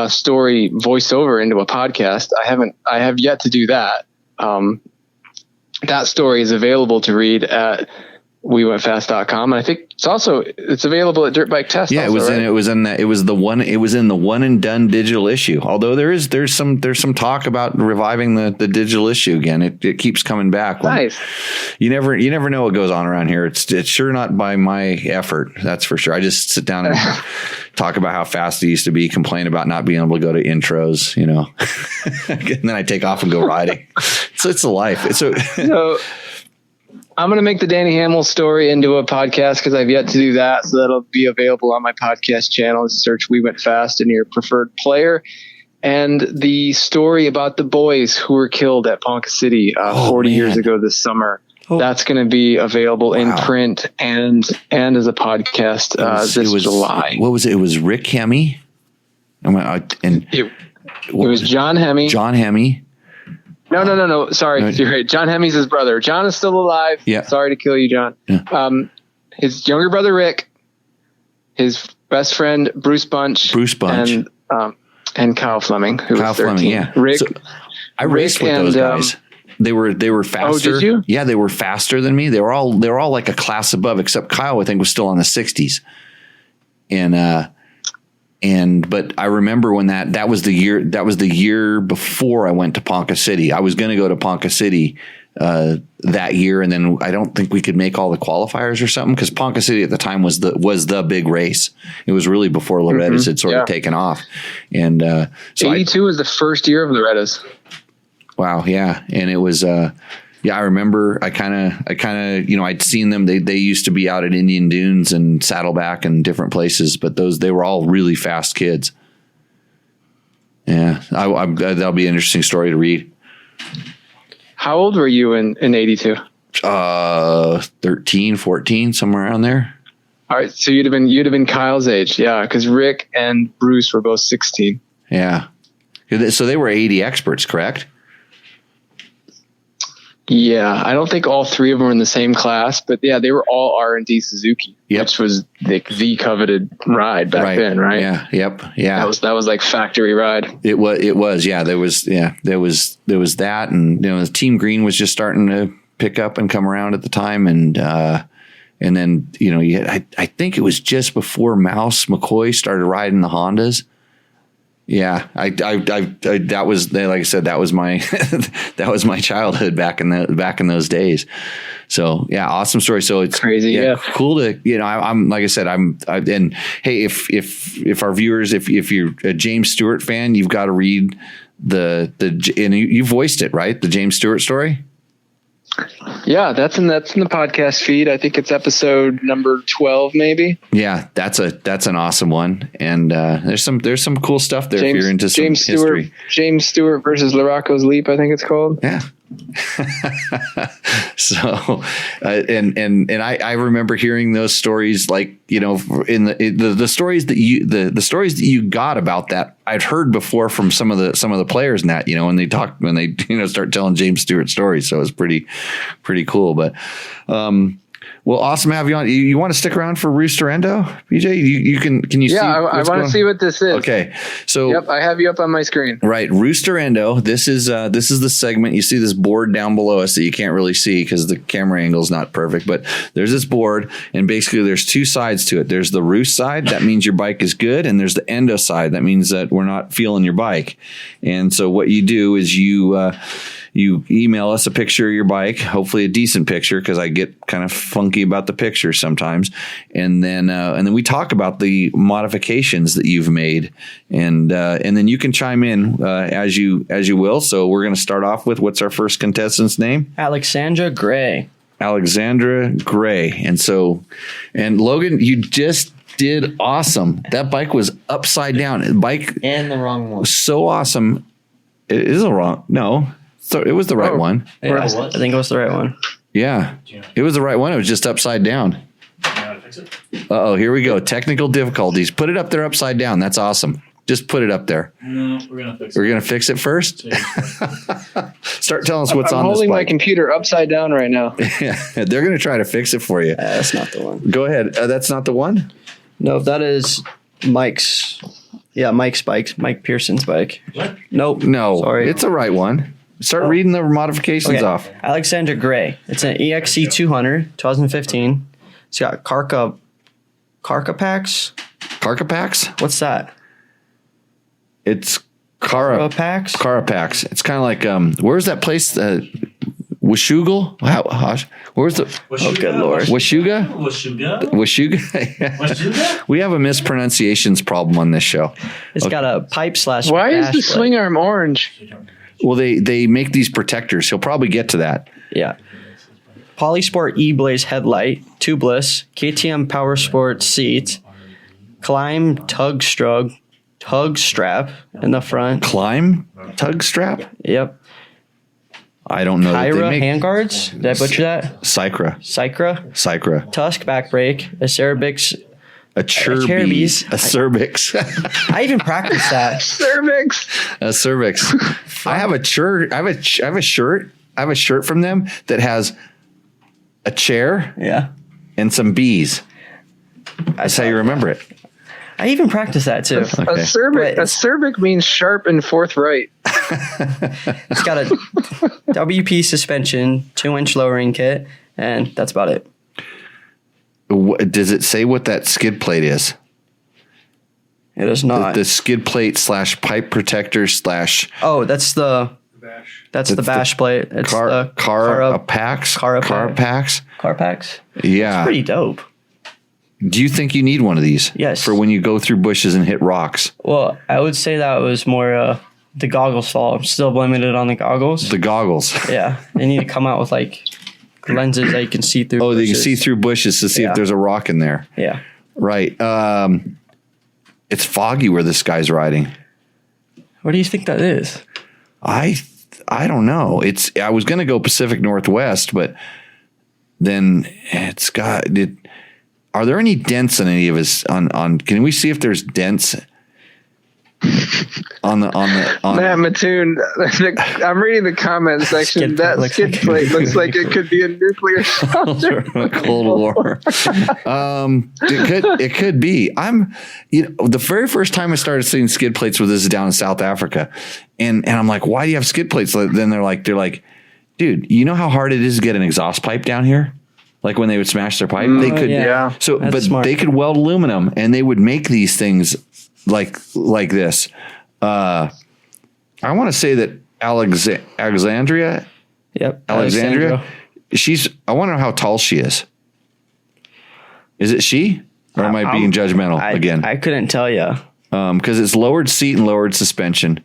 story voiceover into a podcast. I have yet to do that. That story is available to read at wewentfast.com, and I think it's available at Dirt Bike Test. Yeah, also, it was in the one and done digital issue. Although there's some talk about reviving the digital issue again. It keeps coming back. Nice. You never know what goes on around here. It's sure not by my effort. That's for sure. I just sit down and talk about how fast it used to be, complain about not being able to go to intros, and then I take off and go riding. So it's a life. So I'm going to make the Danny Hamill story into a podcast because I've yet to do that. So that'll be available on my podcast channel. Search We Went Fast in your preferred player. And the story about the boys who were killed at Ponca City 40 years ago this summer. Oh. That's going to be available in print and as a podcast this July. What was it? It was Rick Hemme. It was John Hemme. John Hemme. No. Sorry, you're right. John Hemme's his brother. John is still alive. Yeah. Sorry to kill you, John. Yeah. His younger brother Rick, his best friend Bruce Bunch, and Kyle Fleming, who was 13. Fleming, yeah. Rick. I raced with those guys. They were faster. Oh, did you? Yeah, they were faster than me. They were all like a class above, except Kyle, I think, was still on the 60s. But I remember when that was the year before I went to Ponca City. I was going to go to Ponca City that year, and then I don't think we could make all the qualifiers or something because Ponca City at the time was the big race. It was really before Loretta's had sort of taken off, and so 82 was the first year of Loretta's. Wow, yeah, and it was. I remember I kind of, I'd seen them. They used to be out at Indian Dunes and Saddleback and different places, but they were all really fast kids. Yeah, that'll be an interesting story to read. How old were you in 82? 13, 14, somewhere around there. All right, so you'd have been Kyle's age, yeah, because Rick and Bruce were both 16. Yeah, so they were 80 experts, correct? Yeah, I don't think all three of them were in the same class, but yeah, they were all R&D Suzuki, which was the coveted ride back then, right? Yeah, yep, yeah. That was like factory ride. It was, yeah. There was that, and the Team Green was just starting to pick up and come around at the time, and then I think it was just before Mouse McCoy started riding the Hondas. Yeah, I that was, like I said, that was my that was my childhood back in those days. So yeah, awesome story. So it's crazy, yeah. Cool to I'm like I said, and hey, if our viewers, if you're a James Stewart fan, you've got to read and you voiced it, right? The James Stewart story. Yeah, that's in the podcast feed. I think it's episode number 12, maybe. Yeah, that's an awesome one, and there's some cool stuff there if you're into some history. James Stewart versus Larocco's Leap, I think it's called. Yeah. So, and I remember hearing those stories, like in the stories that you got about that I'd heard before from some of the players in that, when they start telling James Stewart stories. So it was pretty cool. But well, awesome to have you on. You want to stick around for Rooster Endo, BJ? You can you see? Yeah, I want to see what this is. Okay, so yep, I have you up on my screen. Right, Rooster Endo. This is the segment. You see this board down below us that you can't really see because the camera angle is not perfect. But there's this board, and basically there's two sides to it. There's the roost side, that means your bike is good, and there's the endo side, that means that we're not feeling your bike. And so what you do is you email us a picture of your bike, hopefully a decent picture, because I get kind of funky about the pictures sometimes. And then we talk about the modifications that you've made, and then you can chime in as you will. So we're going to start off with, what's our first contestant's name? Alexandra Gray. Alexandra Gray. And Logan, you just did awesome. That bike was upside down. And the wrong one. So awesome. It is a wrong. No. So it was the right one. Yeah, I think it was the right one. Yeah, it was the right one. It was just upside down. You know how to fix it? Uh-oh, here we go. Technical difficulties. Put it up there upside down. That's awesome. Just put it up there. No, we're going to fix it. We're going to fix it first? Start telling us what's on this bike. I'm holding my computer upside down right now. Yeah, they're going to try to fix it for you. That's not the one. Go ahead. That's not the one? No, that is Mike's Yeah, Mike's bike. Mike Pearson's bike. What? Nope. No, Sorry. it's the right one. Start reading the modifications off. Alexander Gray. It's an EXC 200, 2015. It's got Carca packs. Carca packs? What's that? It's Carapax. Packs. It's kind of like where's that place? Washugal? Where's the? Oh, good Lord. Washuga? Washuga? Washuga? Washuga? We have a mispronunciations problem on this show. It's got a pipe / Why is the plate. swing arm orange? Well, they make these protectors. He'll probably get to that. Yeah. Polysport E-Blaze headlight, tubeless, KTM Power Sport seat, Climb tug strap in the front. Climb tug strap? Yep. I don't know. Kyra handguards. Did I butcher that? Sycra. Tusk back brake. A Cerebix. A Cherbis. A Cervix. I even practiced that. Cervix. A Cervix. I have a shirt. I have a shirt from them that has a chair Yeah. and some bees. That's how you remember it. I even practiced that too. Okay. A cervix means sharp and forthright. It's got a WP suspension, 2-inch lowering kit, and that's about it. Does it say what that skid plate is? It is not. The skid plate / pipe protector / Oh, that's the bash plate. It's the Carapax. Carpax. Yeah. It's pretty dope. Do you think you need one of these? Yes. For when you go through bushes and hit rocks? Well, I would say that was more the goggles fault. I'm still blaming it on the goggles. The goggles. Yeah, they need to come out with like lenses that you can see through. Oh, they can bushes. see through bushes to see if there's a rock in there. Yeah. Right. It's foggy where this guy's riding. What do you think that is? I don't know. I was going to go Pacific Northwest, but then it's got it. Are there any dents in any of his on? Can we see if there's dents on Matt Mattoon, I'm reading the comment section. That skid plate looks like it could be a nuclear Cold War. It could be. The very first time I started seeing skid plates with this is down in South Africa, and I'm like, why do you have skid plates? Then they're like, dude, you know how hard it is to get an exhaust pipe down here? Like when they would smash their pipe, they could. Yeah. So, That's but smart. they could weld aluminum, and they would make these things like this. I want to say that Alexandria. Yep. Alexandria. I wonder how tall she is. Is it she? Or am I being judgmental again? I couldn't tell you. Because it's lowered seat and lowered suspension.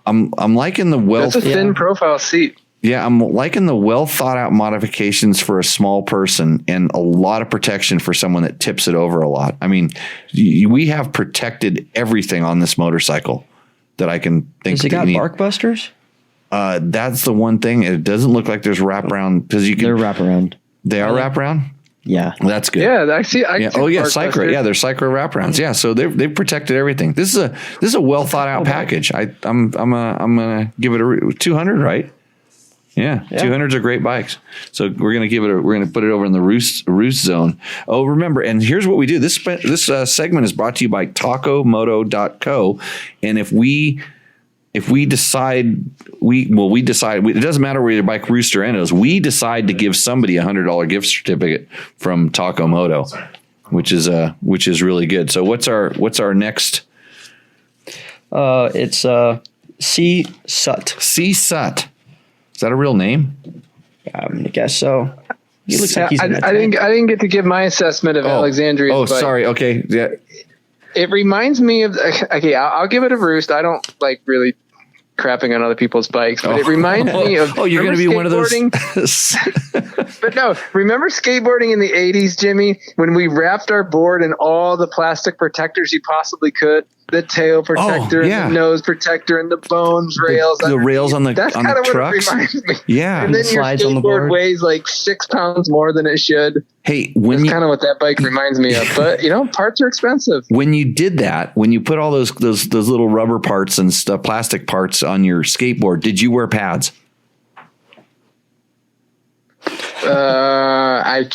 I'm liking the That's a thin profile seat. Yeah, I'm liking the well thought out modifications for a small person and a lot of protection for someone that tips it over a lot. I mean, we have protected everything on this motorcycle that I can think. Has it got bark busters? That's the one thing. It doesn't look like there's wraparound because you can. They're wraparound. They are wraparound. Yeah, that's good. Yeah, I see. Oh yeah, Cycra. Yeah, they're Cycra wraparounds. Yeah, so they've protected everything. This is a well thought out package. I'm gonna give it a 200, right? Yeah, 200s are great bikes. So we're gonna put it over in the roost zone. Oh, remember, and here's what we do. This segment is brought to you by tacomoto.co, and if we decide it doesn't matter where your bike rooster end is. We decide to give somebody $100 gift certificate from Taco Moto, which is really good. So what's our next? It's C Sut. C Sut. Is that a real name? I guess so. He looks like he's. I didn't get to give my assessment of Alexandria's. Oh, bike. sorry. Okay. Yeah. It reminds me of. Okay, I'll give it a roost. I don't like really crapping on other people's bikes, but it reminds me of. Oh, you're going to be one of those. But no, remember skateboarding in the 80s, Jimmy, when we wrapped our board in all the plastic protectors you possibly could? The tail protector, and the nose protector, and the bones rails. The rails on the That's on kind the of what trucks. it reminds me. Yeah. And then your Slides on the board. skateboard weighs like 6 pounds more than it should. Hey, That's kind of what that bike reminds me of. But parts are expensive. When you did that, when you put all those little rubber parts and stuff, plastic parts on your skateboard, did you wear pads? I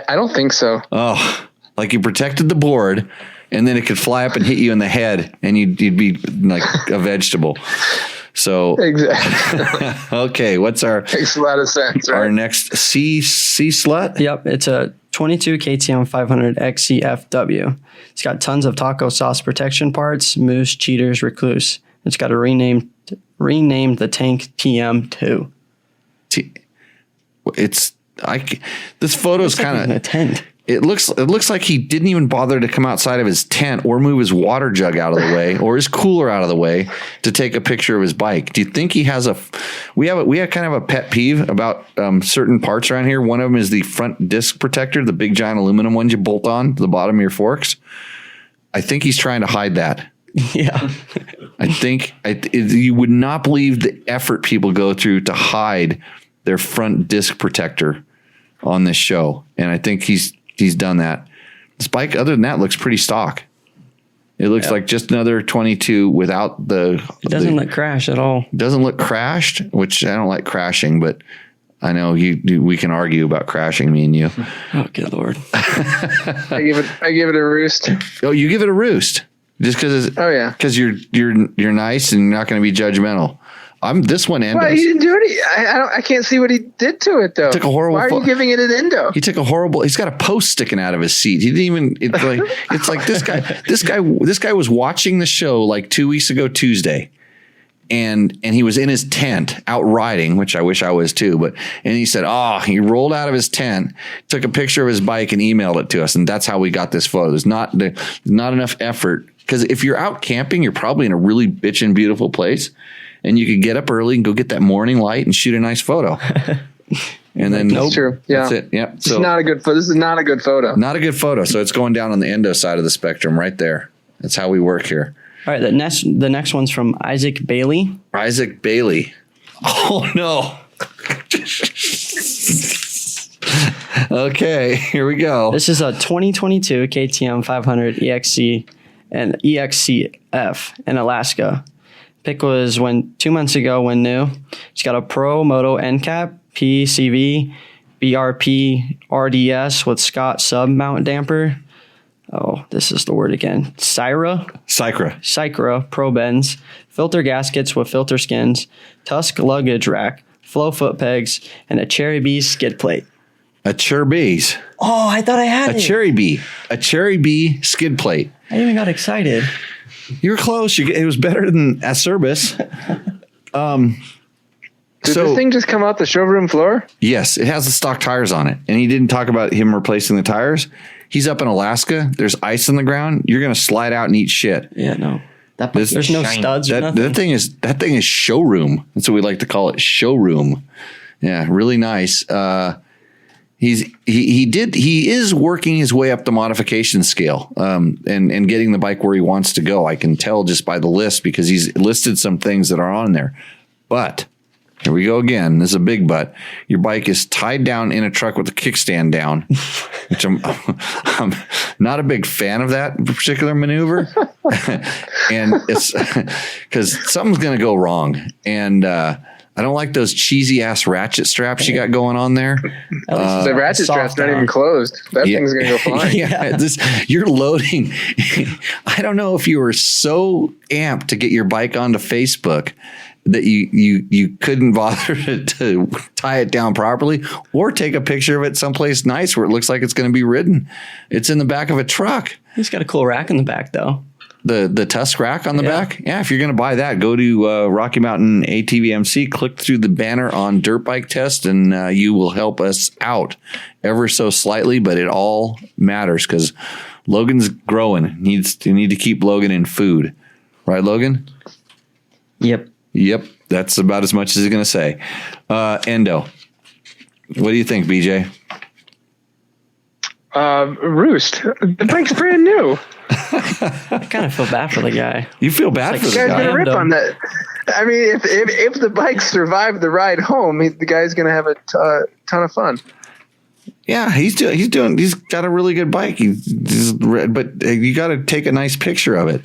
don't think so. Oh, like you protected the board and then it could fly up and hit you in the head, and you'd be like a vegetable. So Exactly. okay, what's our Makes a lot of sense, right? our next C slut? Yep, it's a 22 KTM 500 XCFW. It's got tons of taco sauce protection parts, moose, cheaters, recluse. It's got a renamed the tank TM2. This photo is kind a of tent. It looks like he didn't even bother to come outside of his tent or move his water jug out of the way or his cooler out of the way to take a picture of his bike. Do you think he has we have kind of a pet peeve about certain parts around here. One of them is the front disc protector, the big giant aluminum ones you bolt on to the bottom of your forks. I think he's trying to hide that. Yeah. I think you would not believe the effort people go through to hide their front disc protector on this show. And I think he's done that. This bike, other than that, looks pretty stock. It looks like just another 22 without the... It doesn't look crash at all. Doesn't look crashed, which I don't like crashing, but I know we can argue about crashing, me and you. Oh, good Lord. I give it a roost. Oh, you give it a roost just because because you're nice and you're not going to be judgmental. This one Endo's. Well, he didn't do any. I can't see what he did to it though. Took a horrible. Why are you giving it an endo? He took a horrible. He's got a post sticking out of his seat. He didn't even. It's like this guy was watching the show like 2 weeks ago Tuesday, and he was in his tent out riding, which I wish I was too. And he said, he rolled out of his tent, took a picture of his bike, and emailed it to us, and that's how we got this photo. There's not enough effort, because if you're out camping, you're probably in a really bitchin' beautiful place. And you could get up early and go get that morning light and shoot a nice photo. And then That's true. Yeah. That's it. Yep. This is not a good photo. Not a good photo. So it's going down on the endo side of the spectrum right there. That's how we work here. All right, the next one's from Isaac Bailey. Isaac Bailey. Oh no. Okay, here we go. This is a 2022 KTM 500 EXC and EXCF in Alaska. Pick was 2 months ago when new. It's got a Pro Moto end cap, PCV, BRP, RDS with Scott sub mount damper. Oh, this is the word again. Sycra Pro Bends, filter gaskets with filter skins, Tusk luggage rack, flow foot pegs, and a Cherry Bee skid plate. A Cherry Bees. Oh, I thought I had a Cherry Bee. A Cherry Bee skid plate. I even got excited. You were close. It was better than Acerbis. Did this thing just come out the showroom floor? Yes, it has the stock tires on it. And he didn't talk about him replacing the tires. He's up in Alaska. There's ice in the ground. You're going to slide out and eat shit. Yeah, no. There's no studs or nothing. That thing is showroom. That's what we like to call it, showroom. Yeah, really nice. He is working his way up the modification scale, and getting the bike where he wants to go. I can tell just by the list, because he's listed some things that are on there. But here we go again. This is a big but. Your bike is tied down in a truck with the kickstand down, which I'm not a big fan of that particular maneuver. And it's because something's going to go wrong. And, I don't like those cheesy ass ratchet straps you got going on there. The ratchet strap's not even closed. That thing's going to go flying. Yeah, you're loading. I don't know if you were so amped to get your bike onto Facebook that you couldn't bother to tie it down properly, or take a picture of it someplace nice where it looks like it's going to be ridden. It's in the back of a truck. He's got a cool rack in the back, though. The Tusk rack on the back? Yeah, if you're going to buy that, go to Rocky Mountain ATVMC, click through the banner on Dirt Bike Test, and you will help us out ever so slightly, but it all matters because Logan's growing. You need to keep Logan in food. Right, Logan? Yep. That's about as much as he's going to say. Endo. What do you think, BJ? Roost. The bike's brand new. I kind of feel bad for the guy. You feel bad for the guy's guy? gonna rip on that. I mean, if the bike survived the ride home, the guy's gonna have a ton of fun. Yeah, he's got a really good bike. But you got to take a nice picture of it.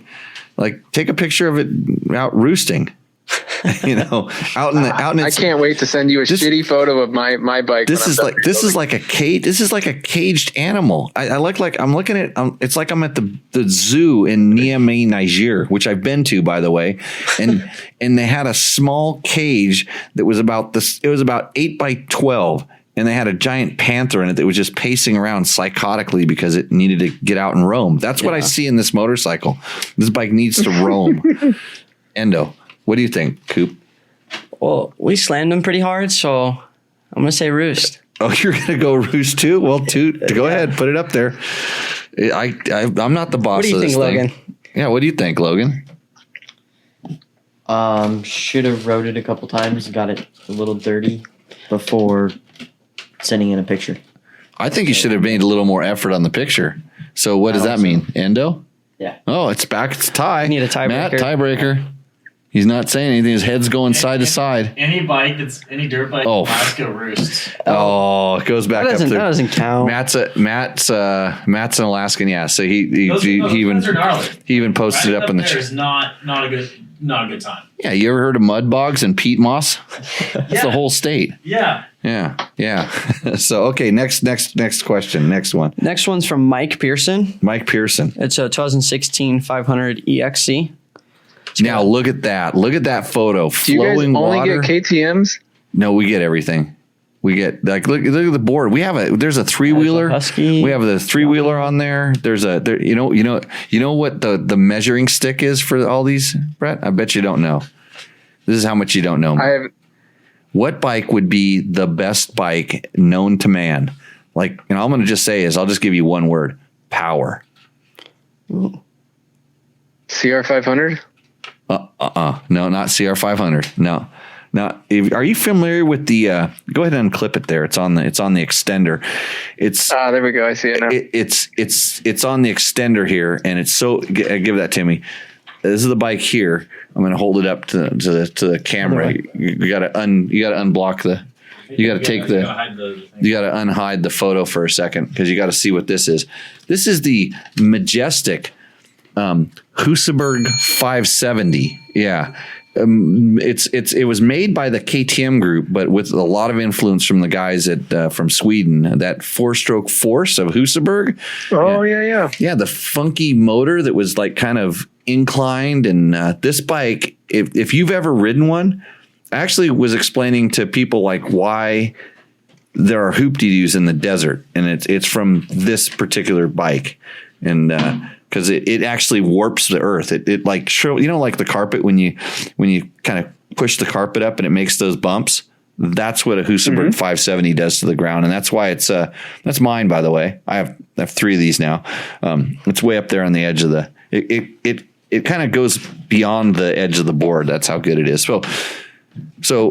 Like, take a picture of it out roosting. out in I its, can't wait to send you a shitty photo of my bike. this is like a cage. This is like a caged animal. I'm looking at, it's like I'm at the zoo in Niamey, Niger, which I've been to, by the way. And they had a small cage that was about 8 by 12. And they had a giant panther in it that was just pacing around psychotically because it needed to get out and roam. That's what I see in this motorcycle. This bike needs to roam. Endo, what do you think, Coop? Well, we slammed him pretty hard, so I'm gonna say roost. Oh, you're gonna go roost too? Well, go ahead, put it up there. I'm not the boss. What do you of think, this Logan? thing. Yeah, what do you think, Logan? Should have rode it a couple times, got it a little dirty before sending in a picture. I think you should have made a little more effort on the picture. So what does that mean? Endo? Yeah. Oh, it's back. It's tie. Need a tiebreaker. Matt, tiebreaker. He's not saying anything. His head's going side to side. Any dirt bike, Alaska roosts. Oh, it goes back up there. That doesn't count. Matt's an Alaskan, yeah. So he even posted it up in the chat. It's not a good time. Yeah, you ever heard of mud bogs and peat moss? It's the whole state. Yeah. Yeah. So okay, next question. Next one. Next one's from Mike Pearson. Mike Pearson. It's a 2016 500 EXC. Now look at that. Look at that photo. Do you guys only water. get KTMs? No, we get everything. We get look at the board. There's a 3-wheeler. Husky. We have the 3-wheeler on there. You know what the measuring stick is for all these, Brett? I bet you don't know. This is how much you don't know. What bike would be the best bike known to man? All I'm going to just say is I'll just give you one word: power. CR500? No, not CR500. No. Now, are you familiar with the? Go ahead and clip it there. It's on the extender. There we go. I see it now. It's on the extender here, and it's so. Give that to me. This is the bike here. I'm going to hold it up to the camera. You got to unblock the. You got to take the. You got to unhide the photo for a second because you got to see what this is. This is the majestic Husaberg 570. Yeah. It was made by the KTM group, but with a lot of influence from the guys from Sweden. That 4-stroke Force of Husaberg. Oh yeah. Yeah, the funky motor that was kind of inclined, and this bike. If you've ever ridden one, I actually was explaining to people why there are hoop-de-doos in the desert, and it's from this particular bike, and. Because it actually warps the earth. It like the carpet when you kind of push the carpet up and it makes those bumps. That's what a Husaberg 570 does to the ground, and that's why it's that's mine, by the way. I have 3 of these now. It's way up there on the edge of the. It kind of goes beyond the edge of the board. That's how good it is. So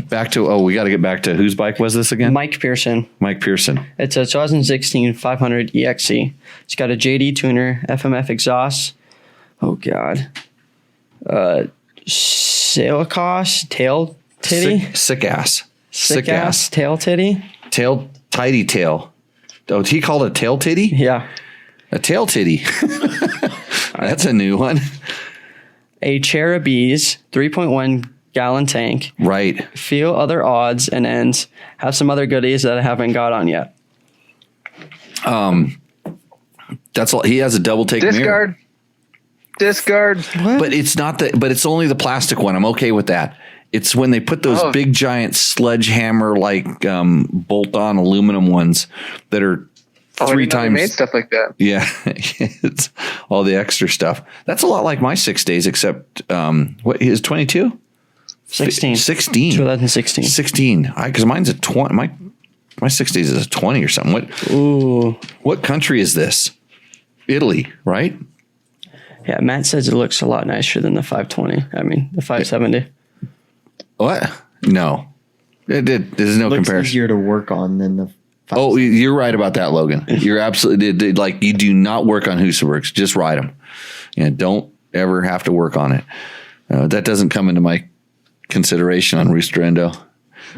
back to we got to get back to whose bike was this again? Mike Pearson. Mike Pearson. It's a 2016 500 EXC. It's got a JD tuner, FMF exhaust. Oh God. Silicos tail titty. Sick ass tail titty. Tail tidy tail. Oh, he called it a tail titty? Yeah. A tail titty. That's a new one. A Cherubies 3.1 gallon tank. Right. Feel other odds and ends. Have some other goodies that I haven't got on yet. That's all. He has a double take mirror. Discard. What? But it's not but it's only the plastic one. I'm okay with that. It's when they put those big giant sledgehammer bolt on aluminum ones that are 3 times made stuff like that. Yeah. It's all the extra stuff. That's a lot like my 6 days, except what is 22? 16. 2016. 16. Because mine's a 20. My 6 days is a 20 or something. What country is this? Italy, right? Yeah, Matt says it looks a lot nicer than the 520. I mean, the 570. What? No. There's no comparison. Easier to work on than the 570. Oh, you're right about that, Logan. You're absolutely you do not work on Husabergs. Just ride them. Don't ever have to work on it. That doesn't come into my consideration on Rooster Endo.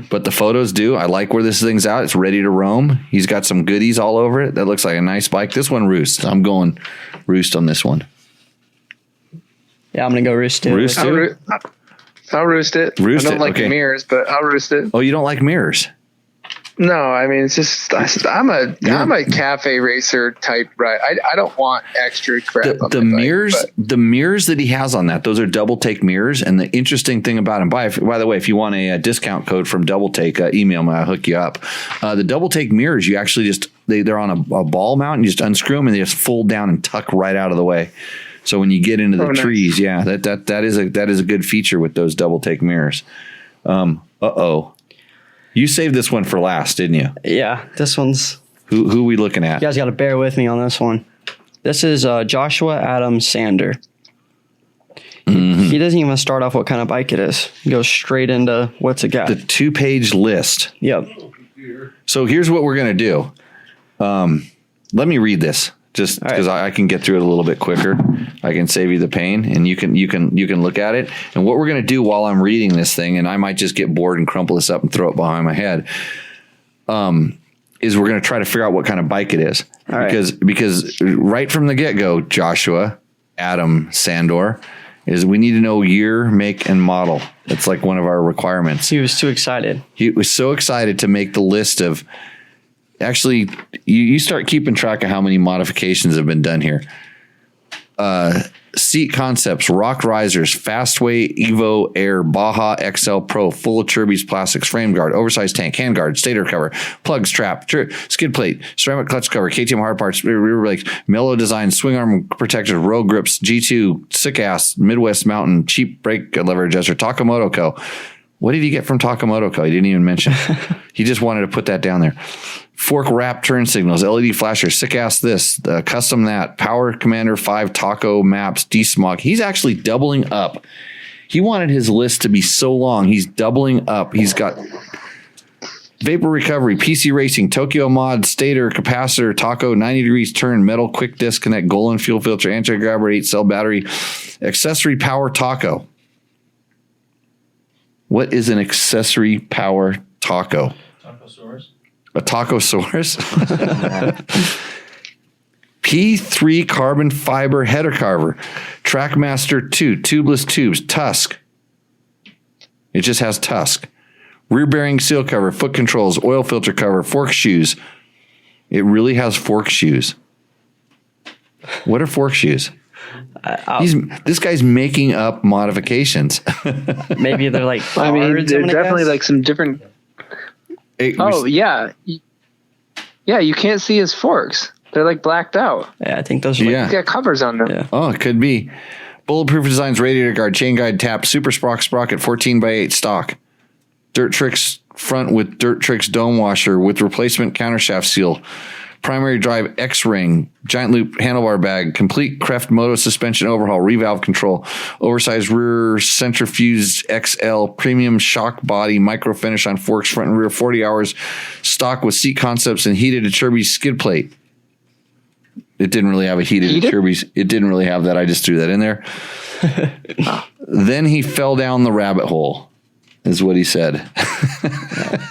But the photos do. I like where this thing's out. It's ready to roam. He's got some goodies all over it. That looks like a nice bike. This one roost. I'm going roost on this one. Yeah, I'm going to go roost too. Roost too? I'll roost it. I don't like mirrors, but I'll roost it. Oh, you don't like mirrors? No, I mean, it's just I'm a cafe racer type, right? I don't want extra crap. The mirrors, the mirrors that he has on that, those are double take mirrors. And the interesting thing about them, by the way, if you want a discount code from Double Take, email me, I'll hook you up. The double take mirrors, you actually just they're on a ball mount, and you just unscrew them and they just fold down and tuck right out of the way. So when you get into the trees, yeah, that is a good feature with those double take mirrors. You saved this one for last, didn't you? Yeah, this one's... Who are we looking at? You guys got to bear with me on this one. This is Joshua Adam Sander. He doesn't even start off what kind of bike it is. He goes straight into what's it got. The 2-page list. Yep. So here's what we're going to do. Let me read this. Just because I can get through it a little bit quicker. I can save you the pain, and you can look at it. And what we're going to do while I'm reading this thing, and I might just get bored and crumple this up and throw it behind my head, is we're going to try to figure out what kind of bike it is. Because right from the get-go, Joshua Adam Sandor, is we need to know year, make, and model. It's like one of our requirements. He was too excited. He was so excited to make the list of... Actually, you start keeping track of how many modifications have been done here. Seat concepts, rock risers, Fastway, Evo, Air, Baja, XL Pro, full of Turbis, plastics, frame guard, oversized tank, handguard, stator cover, plugs, trap, skid plate, ceramic clutch cover, KTM hard parts, rear brakes, mellow design, swing arm protectors, road grips, G2, sick ass, Midwest Mountain, cheap brake lever adjuster, Moto Co. What did he get from Moto Co? He didn't even mention. He just wanted to put that down there. Fork wrap turn signals, LED flashers, sick ass this, custom that, Power Commander 5 Taco maps, desmog. He's actually doubling up. He wanted his list to be so long. He's doubling up. He's got vapor recovery, PC racing, Tokyo mod, stator, capacitor, Taco, 90 degrees turn, metal quick disconnect, Golan fuel filter, anti-grabber, 8-cell battery, accessory power Taco. What is an accessory power Taco? Tacosaurus. A Tacosaurus? P3 carbon fiber header carver. Trackmaster 2 tubeless tubes. Tusk. It just has Tusk. Rear bearing seal cover. Foot controls. Oil filter cover. Fork shoes. It really has fork shoes. What are fork shoes? This guy's making up modifications. Maybe they're like... I mean, they're definitely like some different... Yeah, you can't see his forks. They're like blacked out. Yeah, I think those are He's got covers on them. Yeah. Oh, it could be. Bulletproof designs, radiator guard, chain guide tap, super sprocket 14x8 stock. Dirt Tricks front with Dirt Tricks dome washer with replacement countershaft seal. Primary drive X-ring, giant loop handlebar bag, complete Creft Moto suspension overhaul, revalve control, oversized rear centrifuge XL, premium shock body, micro finish on forks front and rear, 40 hours stock with seat concepts and heated Turbis skid plate. It didn't really have a heated Turbis. It didn't really have that. I just threw that in there. Then he fell down the rabbit hole, is what he said.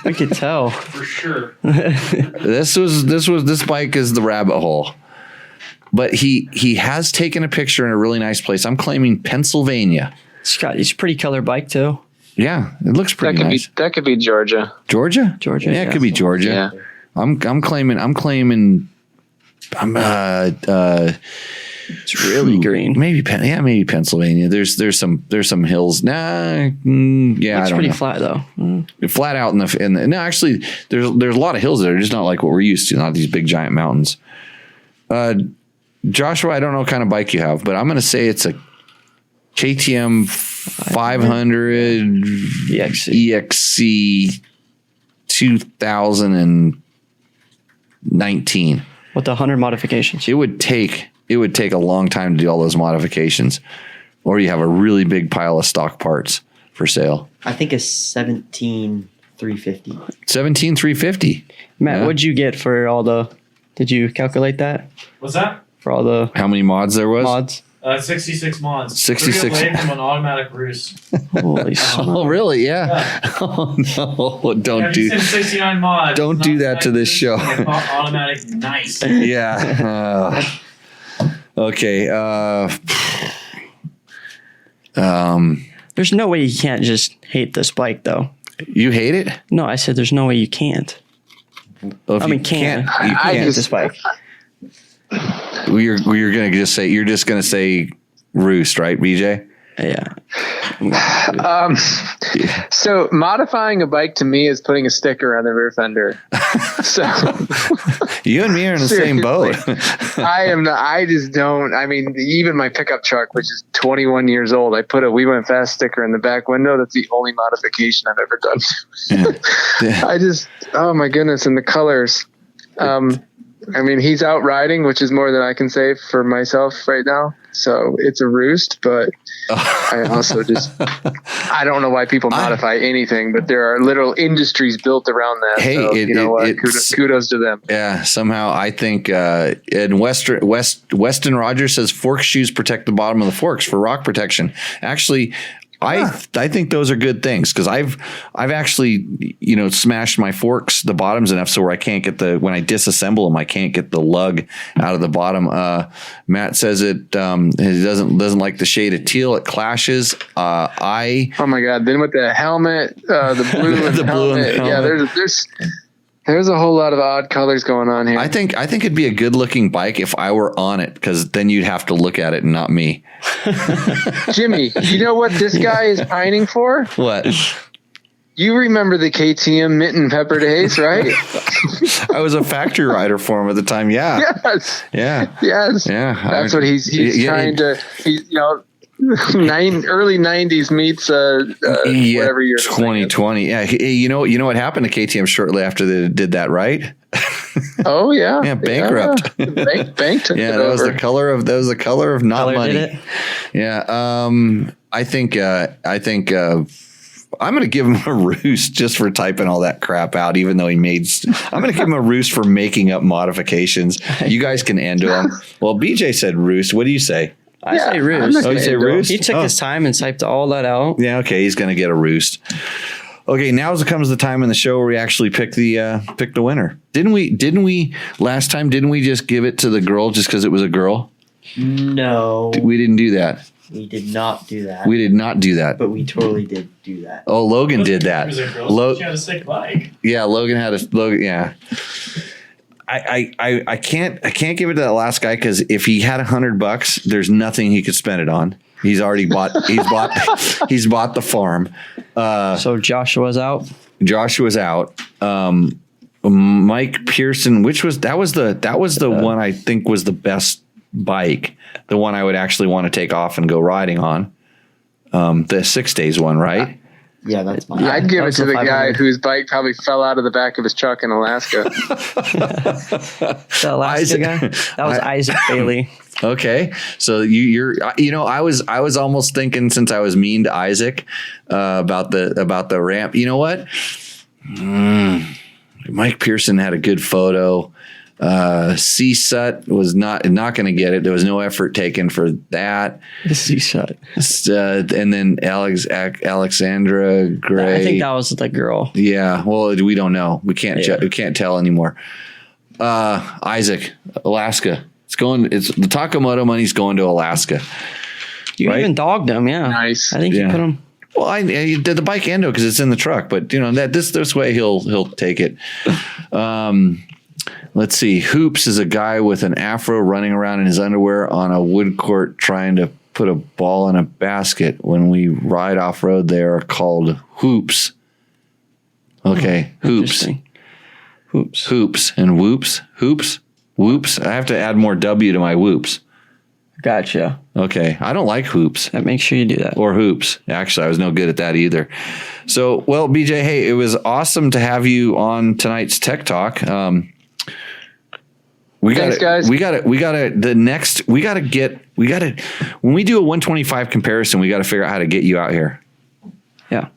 We could tell. For sure. This bike is the rabbit hole. But he has taken a picture in a really nice place. I'm claiming Pennsylvania. It's a pretty color bike too. Yeah, it looks pretty nice. That could be Georgia. Georgia? Georgia. Yeah, it could be Georgia. Yeah. I'm claiming It's really green. Maybe Pennsylvania. There's some hills. I don't know. It's pretty flat though. Flat out in the no, actually there's a lot of hills there, just not like what we're used to, not these big giant mountains. Joshua, I don't know what kind of bike you have, but I'm going to say it's a KTM 500 EXC 2019 with 100 modifications. It would take a long time to do all those modifications, or you have a really big pile of stock parts for sale. I think a 17,350. 17,350. Matt, what'd you get for all the? Did you calculate that What's that? for all the How many mods there was? mods? 66 mods. 66. 3 away from an automatic roost. Holy son of Oh, a- really? Yeah. Oh no! Don't do 69 mods. Don't do that to this show. Automatic, nice. Yeah. Okay. There's no way you can't just hate this bike, though. You hate it? No, I said there's no way you can't. Well, I mean, can't. You I hate can't. this bike. You're just gonna say roost, right, BJ? Yeah. So modifying a bike to me is putting a sticker on the rear fender. So You and me are in the same boat. I am not, I just don't. I mean, even my pickup truck, which is 21 years old, I put a "We Went Fast" sticker in the back window. That's the only modification I've ever done. Yeah. I just, oh my goodness, and the colors. I mean, he's out riding, which is more than I can say for myself right now. So it's a roost, but I also just, I don't know why people modify anything, but there are literal industries built around that. Hey, so, you know what? Kudos to them. Yeah, somehow I think in Weston Rogers says fork shoes protect the bottom of the forks for rock protection. Actually, I think those are good things because I've actually smashed my forks, the bottoms enough so where I can't get when I disassemble them, I can't get the lug out of the bottom. Matt says it doesn't like the shade of teal. It clashes. Oh my God! Then with the helmet, the blue, and the helmet. Yeah, there's a whole lot of odd colors going on here. I think it'd be a good looking bike if I were on it because then you'd have to look at it and not me. Jimmy, you know what this guy is pining for? What? You remember the KTM mint and pepper days, right? I was a factory rider for him at the time. Yeah. Yes. Yeah. Yes. Yeah. That's what he's trying to. Early 90s meets whatever year. 2020. Yeah. You know what happened to KTM shortly after they did that, right? Oh yeah. Yeah, bankrupt. Yeah. Bank took it that over. was the color of not Color money. did it? Yeah. I think I'm going to give him a roost just for typing all that crap out, even though I'm going to give him a roost for making up modifications. You guys can end him. Well, BJ said roost. What do you say? I say roost. Oh, you say roost? He took his time and typed all that out. Yeah, okay, he's going to get a roost. Okay, now comes the time in the show where we actually pick the winner. Didn't we last time? Didn't we just give it to the girl just because it was a girl? No, We didn't do that. we did not do that. We did not do that. But we totally did do that. Oh, Logan did It that. was a girl. She had a sick bike. Yeah, Logan had Logan. Yeah. I can't give it to that last guy because if he had $100, there's nothing he could spend it on. He's already bought the farm. So Joshua's out. Joshua's out. Mike Pearson, that was the one I think was the best bike, the one I would actually want to take off and go riding on. The 6 days one, right? Yeah, that's mine. I'd give it that's to a the guy 500. whose bike probably fell out of the back of his truck in Alaska. The Alaska Isaac. guy. That was Isaac Bailey. Okay, so I was almost thinking since I was mean to Isaac about the ramp. You know what? Mike Pearson had a good photo. C-Sut was not going to get it. There was no effort taken for that. The C-Sut. And then Alexandra Gray. I think that was the girl. Yeah. Well, we don't know. We can't tell anymore. Isaac, Alaska. The Takamoto money's going to Alaska. You Right? even dogged him, yeah. Nice. I think you Yeah. put him. Well, I did the bike endo because it's in the truck, but that this way he'll take it. Let's see. Hoops is a guy with an afro running around in his underwear on a wood court trying to put a ball in a basket. When we ride off road, they are called hoops. Okay, hoops, Interesting. hoops, and whoops, hoops, whoops. I have to add more W to my whoops. Gotcha. Okay, I don't like hoops. Make sure you do that. Or hoops. Actually, I was no good at that either. So, well, BJ, hey, it was awesome to have you on tonight's Tech Talk. Thanks, guys. We got to when we do a 125 comparison, we got to figure out how to get you out here. Yeah.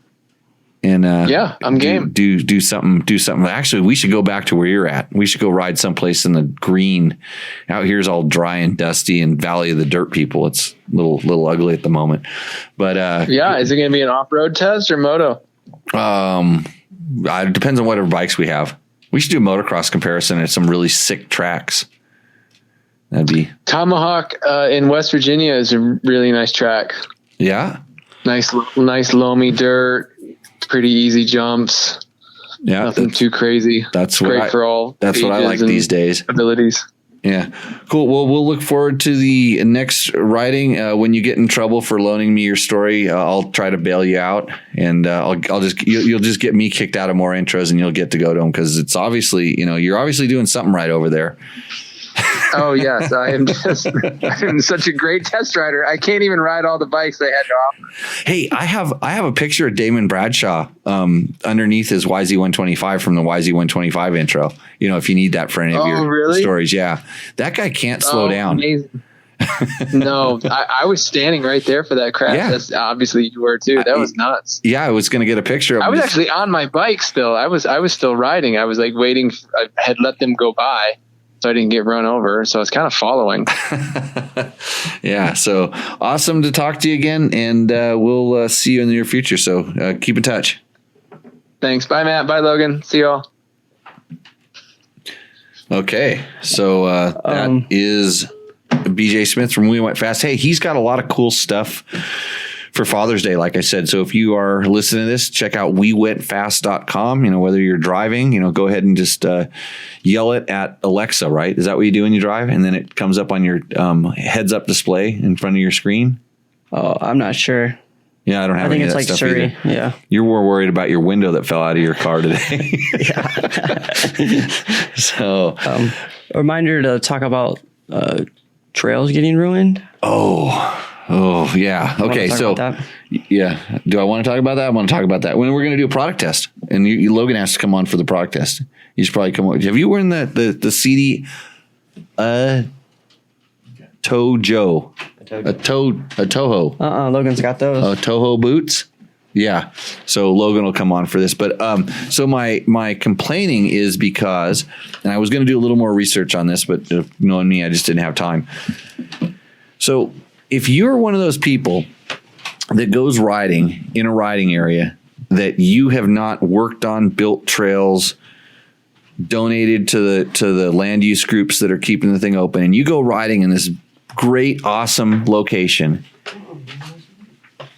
And Yeah, I'm game. Do something. Actually, we should go back to where you're at. We should go ride someplace in the green. Out here's all dry and dusty and Valley of the Dirt people. It's a little ugly at the moment. But Yeah, is it going to be an off-road test or moto? it depends on whatever bikes we have. We should do a motocross comparison at some really sick tracks. That'd be Tomahawk in West Virginia is a really nice track. yeah. Nice loamy dirt, pretty easy jumps. Yeah, nothing too crazy. That's great for all. That's what I like these days. Abilities. Yeah, cool. Well, we'll look forward to the next riding. When you get in trouble for loaning me your story, I'll try to bail you out, and you'll just get me kicked out of more intros, and you'll get to go to them because it's obviously, you're obviously doing something right over there. Oh yes, I'm such a great test rider. I can't even ride all the bikes they had to offer. Hey, I have a picture of Damon Bradshaw underneath his YZ125 from the YZ125 intro. If you need that for any of your stories, yeah, that guy can't slow down. Amazing. No, I was standing right there for that crash. Yeah. That's obviously you were too. That was nuts. Yeah, I was going to get a picture of I was actually on my bike still. I was still riding. I was like waiting. I had let them go by, so I didn't get run over. So I was kind of following. Yeah. So awesome to talk to you again, and we'll see you in the near future. So keep in touch. Thanks. Bye, Matt. Bye, Logan. See y'all. Okay. So that is BJ Smith from We Went Fast. Hey, he's got a lot of cool stuff for Father's Day, like I said. So if you are listening to this, check out wewentfast.com. Whether you're driving, go ahead and just yell it at Alexa, right? Is that what you do when you drive? And then it comes up on your heads up display in front of your screen? Oh, I'm not sure. Yeah, I don't have any of that stuff Siri. either. Yeah. You're more worried about your window that fell out of your car today. So, a reminder to talk about trails getting ruined. Oh, yeah. Okay, so yeah. Do I want to talk about that? I want to talk about that when we're going to do a product test, and Logan has to come on for the product test. You should probably come on. Have you worn the CD Tojo? A Toho. Logan's got those. Toho boots. Yeah. So Logan will come on for this. But so my complaining is because, and I was going to do a little more research on this, but knowing me, I just didn't have time. So if you're one of those people that goes riding in a riding area that you have not worked on, built trails, donated to the land use groups that are keeping the thing open, and you go riding in this great, awesome location,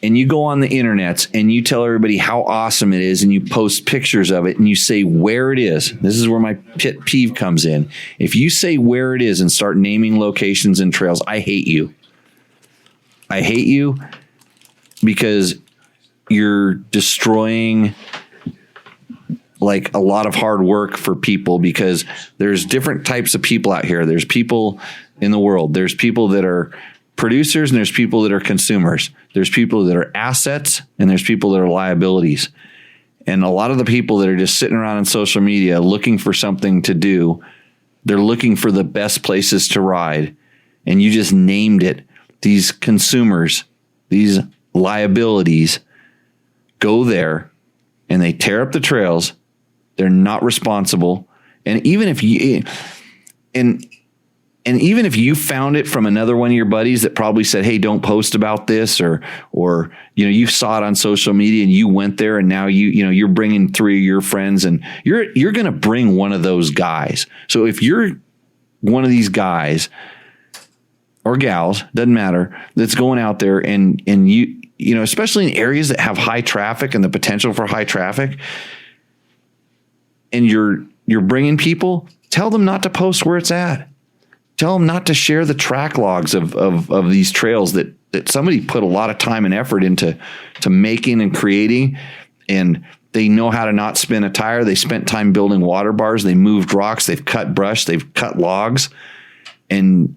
and you go on the internet and you tell everybody how awesome it is, and you post pictures of it, and you say where it is. This is where my pet peeve comes in. If you say where it is and start naming locations and trails, I hate you. I hate you because you're destroying like a lot of hard work for people, because there's different types of people out here. There's people in the world. There's people that are producers, and there's people that are consumers. There's people that are assets, and there's people that are liabilities. And a lot of the people that are just sitting around on social media looking for something to do, they're looking for the best places to ride. And you just named it. These consumers, these liabilities, go there and they tear up the trails. They're not responsible. And even if you, and even if you found it from another one of your buddies that probably said, hey, don't post about this, or you saw it on social media and you went there, and now you're bringing 3 of your friends, and you're going to bring one of those guys. So if you're one of these guys or gals, doesn't matter, that's going out there and you especially in areas that have high traffic and the potential for high traffic, and you're bringing people, tell them not to post where it's at. Tell them not to share the track logs of these trails that somebody put a lot of time and effort into making and creating, and they know how to not spin a tire. They spent time building water bars. They moved rocks. They've cut brush. They've cut logs, and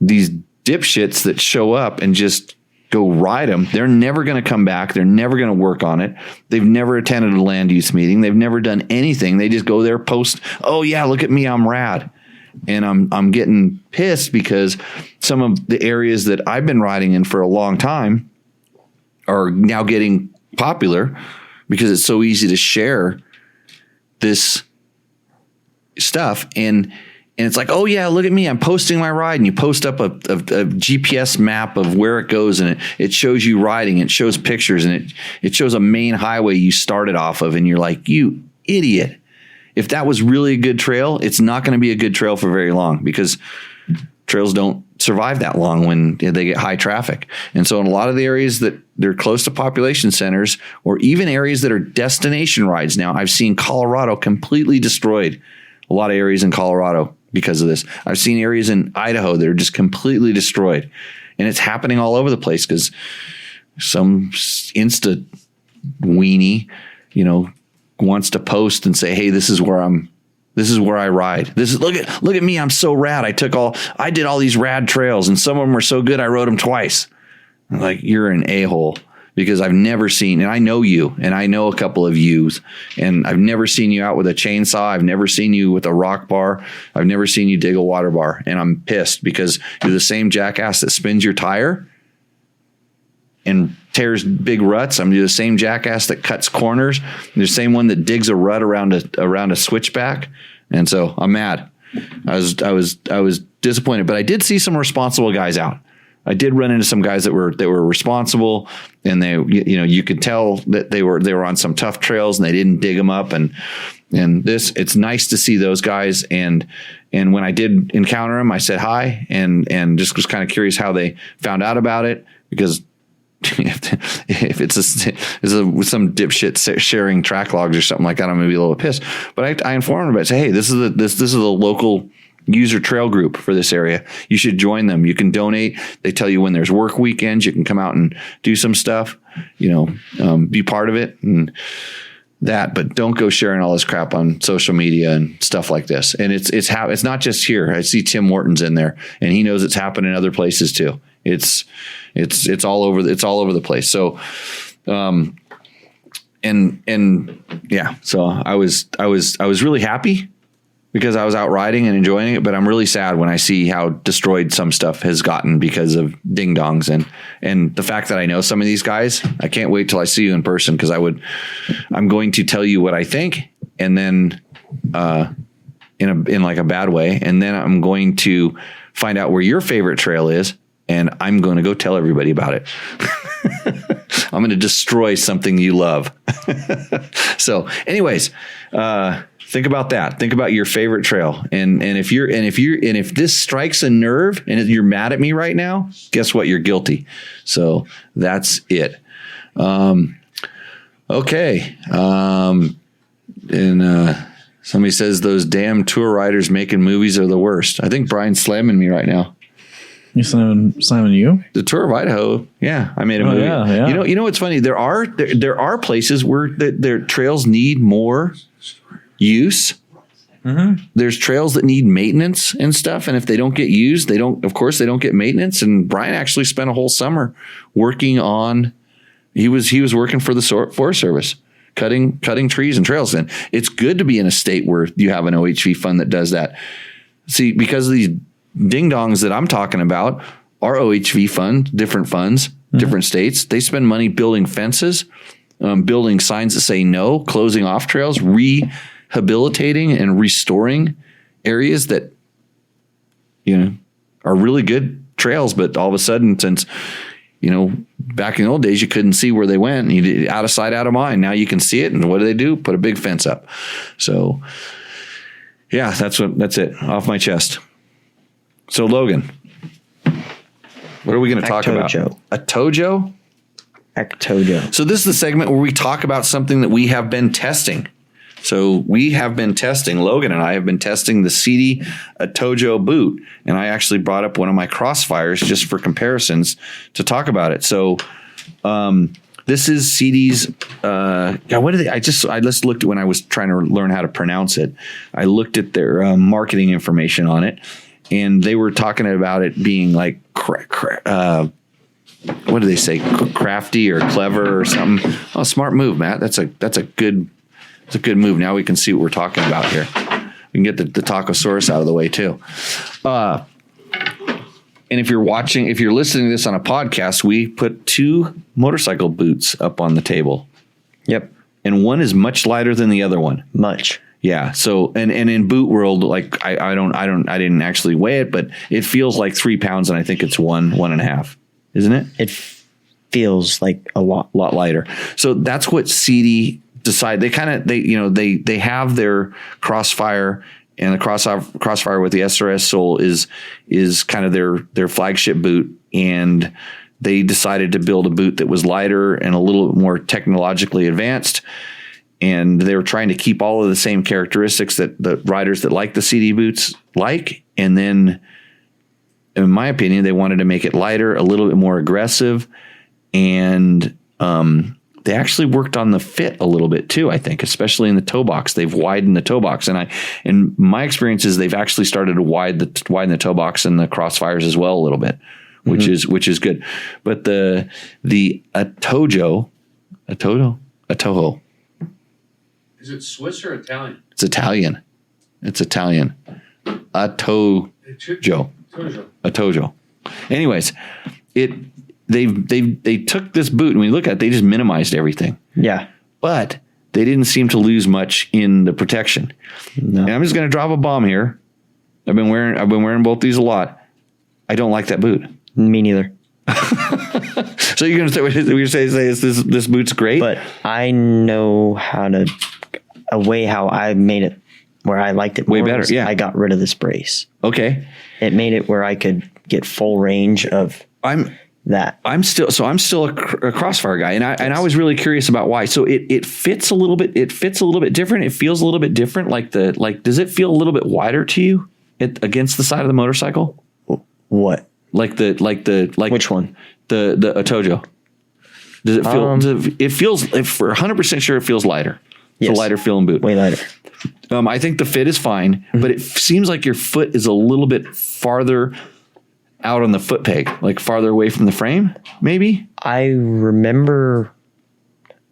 these dipshits that show up and just go ride them, they're never going to come back. They're never going to work on it. They've never attended a land use meeting. They've never done anything. They just go there, post, oh yeah, look at me, I'm rad. And I'm getting pissed because some of the areas that I've been riding in for a long time are now getting popular because it's so easy to share this stuff. And it's like, oh yeah, look at me, I'm posting my ride. And you post up a GPS map of where it goes, and it shows you riding. It shows pictures, and it shows a main highway you started off of. And you're like, you idiot. If that was really a good trail, it's not going to be a good trail for very long, because trails don't survive that long when they get high traffic. And so in a lot of the areas that they're close to population centers, or even areas that are destination rides now, I've seen Colorado completely destroyed. A lot of areas in Colorado because of this. I've seen areas in Idaho that are just completely destroyed. And it's happening all over the place because some Insta weenie, wants to post and say, hey, this is where I ride. Look at me. I'm so rad. I did all these rad trails, and some of them are so good I rode them twice. I'm like, you're an a-hole, because I've never seen, and I know you, and I know a couple of yous, and I've never seen you out with a chainsaw. I've never seen you with a rock bar. I've never seen you dig a water bar. And I'm pissed because you're the same jackass that spins your tire and tears big ruts. I'm the same jackass that cuts corners. You're the same one that digs a rut around a switchback. And so I'm mad. I was disappointed, but I did see some responsible guys out. I did run into some guys that were responsible, and they, you could tell that they were on some tough trails and they didn't dig them up. And it's nice to see those guys. And when I did encounter them, I said hi and just was kind of curious how they found out about it, because if it's some dipshit sharing track logs or something like that, I'm gonna be a little pissed. But I informed them about it. Say, hey, this is the local user trail group for this area. You should join them. You can donate. They tell you when there's work weekends, you can come out and do some stuff. Be part of it and that. But don't go sharing all this crap on social media and stuff like this. And it's not just here. I see Tim Morton's in there, and he knows it's happening in other places too. It's all over. It's all over the place. So, yeah. So I was really happy because I was out riding and enjoying it, but I'm really sad when I see how destroyed some stuff has gotten because of ding dongs and the fact that I know some of these guys. I can't wait till I see you in person, because I'm going to tell you what I think, and then in like a bad way, and then I'm going to find out where your favorite trail is, and I'm going to go tell everybody about it. I'm going to destroy something you love. So, anyways, think about that. Think about your favorite trail, and if this strikes a nerve and you're mad at me right now, guess what? You're guilty. So that's it. Okay. Somebody says those damn tour riders making movies are the worst. I think Brian's slamming me right now. You slamming you? The Tour of Idaho. Yeah, I made a movie. Yeah. You know what's funny? There are places where their trails need more use. Mm-hmm. There's trails that need maintenance and stuff, and if they don't get used, they don't get maintenance. And Brian actually spent a whole summer working on. He was working for the Forest Service, cutting trees and trails. And it's good to be in a state where you have an OHV fund that does that. See, because of these ding dongs that I'm talking about, our OHV fund, different funds, different states, they spend money building fences, building signs that say no, closing off trails, rehabilitating and restoring areas that, are really good trails. But all of a sudden, since, back in the old days, you couldn't see where they went. You did out of sight, out of mind. Now you can see it. And what do? Put a big fence up. So yeah, that's it, off my chest. So Logan, what are we going to talk about? A Tojo? Ectojo. So this is the segment where we talk about something that we have been testing. So we have been testing, Logan and I have been testing the CD Tojo boot. And I actually brought up one of my Crossfires just for comparisons to talk about it. So this is CD's, what are they? I just looked at, when I was trying to learn how to pronounce it, I looked at their marketing information on it. And they were talking about it being like, what do they say? Crafty or clever or something. Oh, smart move, Matt. That's a good move. Now we can see what we're talking about here. We can get the Tacosaurus out of the way too. And if you're listening to this on a podcast, we put 2 motorcycle boots up on the table. Yep. And one is much lighter than the other one. Much. Yeah. So, and in boot world, like I didn't actually weigh it, but it feels like 3 pounds, and I think it's 1.5, isn't it? It feels like a lot lighter. So that's what CD decide. They have their Crossfire and the Crossfire with the SRS sole is kind of their flagship boot, and they decided to build a boot that was lighter and a little bit more technologically advanced. And they were trying to keep all of the same characteristics that the riders that like the CD boots like. And then, in my opinion, they wanted to make it lighter, a little bit more aggressive. And they actually worked on the fit a little bit too, I think, especially in the toe box. They've widened the toe box. And my experience is they've actually started to widen the toe box in the Crossfires as well a little bit, which is good. But the Atojo. Is it Swiss or Italian? It's Italian. Atojo. Anyways, they took this boot, and when you look at it, they just minimized everything. Yeah. But they didn't seem to lose much in the protection. No. And I'm just going to drop a bomb here. I've been wearing both these a lot. I don't like that boot. Me neither. So you're going to say this boot's great? But I know a way how I made it where I liked it more. Way better, yeah. I got rid of this brace. Okay. It made it where I could get full range of that. I'm still a Crossfire guy, and I was really curious about why. So it fits a little bit. It fits a little bit different. It feels a little bit different. Does it feel a little bit wider to you against the side of the motorcycle? What? Which one? The Atojo. Does it feel? It feels. If we're 100% sure, it feels lighter. It's a lighter feeling boot. Way lighter. I think the fit is fine, but it seems like your foot is a little bit farther out on the foot peg, like farther away from the frame, maybe? I remember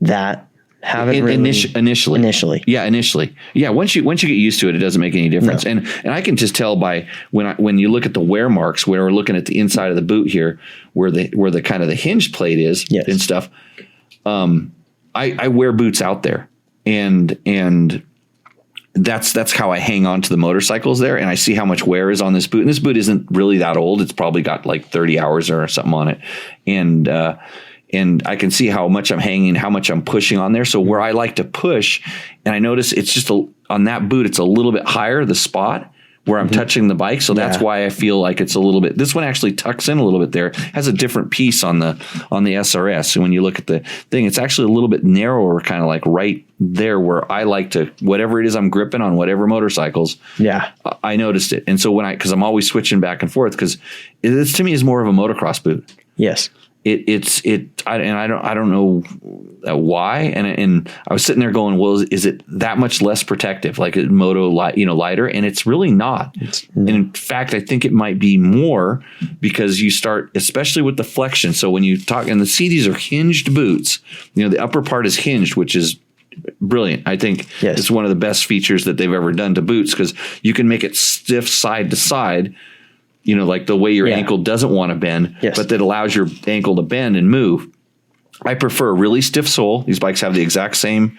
that. Initially. Yeah, initially. Yeah, once you get used to it, it doesn't make any difference. No. And I can just tell by when you look at the wear marks, where we're looking at the inside of the boot here, where the kind of the hinge plate is and stuff. I wear boots out there, and that's how I hang on to the motorcycles there, and I see how much wear is on this boot. And this boot isn't really that old; it's probably got like 30 hours or something on it, and I can see how much I'm hanging, how much I'm pushing on there. So where I like to push, and I notice it's just on that boot, it's a little bit higher, the spot where I'm touching the bike. So that's why I feel like it's a little bit, this one actually tucks in a little bit there, has a different piece on the SRS. And when you look at the thing, it's actually a little bit narrower, kind of like right there where I like to, whatever it is I'm gripping on, whatever motorcycles. Yeah. I noticed it. And so cause I'm always switching back and forth, cause this to me is more of a motocross boot. Yes. I don't know why. And I was sitting there going, well, is it that much less protective? Like a Moto, lighter? And it's really not. And in fact, I think it might be more, because you start, especially with the flexion. So when you talk, and the CDs are hinged boots, the upper part is hinged, which is brilliant. I think it's one of the best features that they've ever done to boots, because you can make it stiff side to side, like the way your ankle doesn't want to bend, but that allows your ankle to bend and move. I prefer a really stiff sole. These bikes have the exact same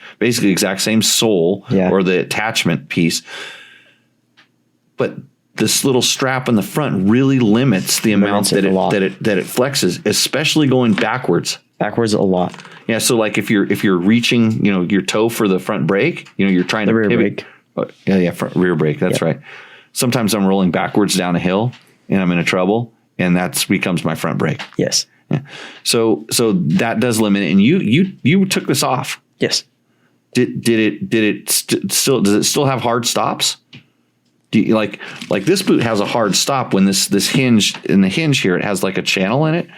sole or the attachment piece. But this little strap in the front really limits the amount that it flexes, especially going backwards. Backwards a lot. Yeah. So like if you're reaching, your toe for the front brake, you're trying to rear pivot. brake. Front rear brake. That's right. Sometimes I'm rolling backwards down a hill and I'm in trouble, and that becomes my front brake. Yes. Yeah. So that does limit it. And you took this off. Yes. Does it still have hard stops? Do you like this boot has a hard stop when this hinge in the hinge here, it has like a channel in it?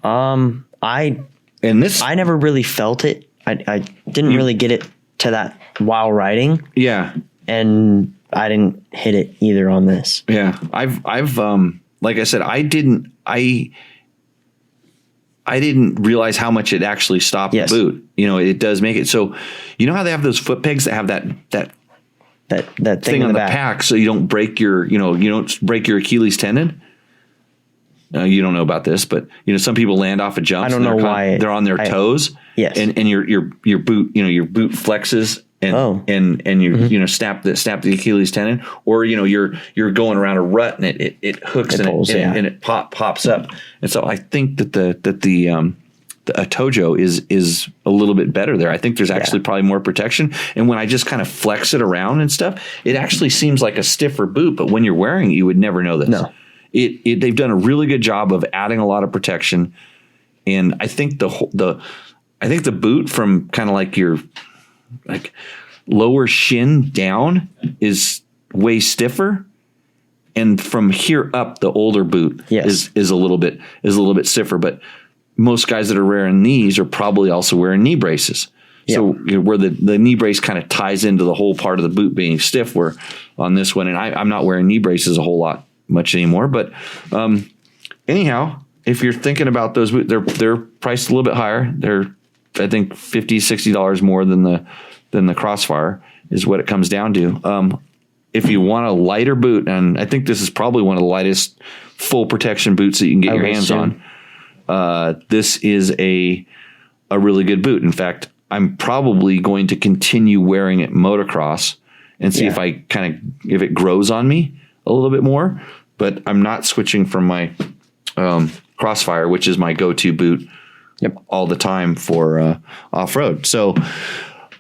I never really felt it. I didn't really get it to that while riding. Yeah. And I didn't hit it either on this. Yeah. I've like I said, I didn't realize how much it actually stopped the boot. It does make it so, how they have those foot pegs that have that thing on the pack, so you don't break your, you don't break your Achilles tendon. You don't know about this, but some people land off a jump. I don't know why they're on their toes. Yes. And your boot, your boot flexes and you snap the Achilles tendon, or you're going around a rut and it hooks and it pops up. And so I think that the a Tojo is a little bit better there. I think there's actually probably more protection. And when I just kind of flex it around and stuff, it actually seems like a stiffer boot. But when you're wearing it, you would never know this. No. They've done a really good job of adding a lot of protection. And I think the boot from kind of like your like lower shin down is way stiffer. And from here up, the older boot is a little bit stiffer. But most guys that are wearing these are probably also wearing knee braces. Yep. So where the knee brace kind of ties into the whole part of the boot being stiff, where on this one, and I'm not wearing knee braces a whole lot much anymore. But anyhow, if you're thinking about those boots, they're priced a little bit higher. They're, I think, $50, $60 more than the Crossfire is what it comes down to. If you want a lighter boot, and I think this is probably one of the lightest full protection boots that you can get your hands on. This is a really good boot. In fact, I'm probably going to continue wearing it motocross and see if if it grows on me a little bit more. But I'm not switching from my Crossfire, which is my go-to boot all the time for off-road. So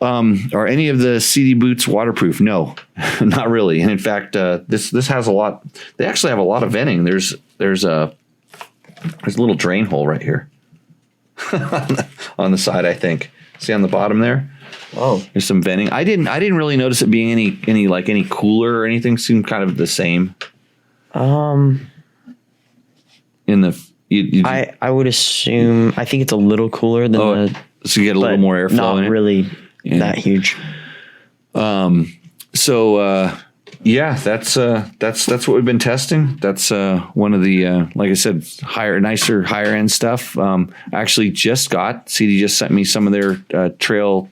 are any of the CD boots waterproof? No, not really. And in fact, this has a lot. They actually have a lot of venting. There's a little drain hole right here on the side, I think. See on the bottom there? Oh, there's some venting. I didn't really notice it being any cooler or anything. It seemed kind of the same. I would assume. I think it's a little cooler than so you get a little more airflow. Not in it. really that huge. That's what we've been testing. That's one of the like I said, higher end stuff. Actually CD just sent me some of their trail,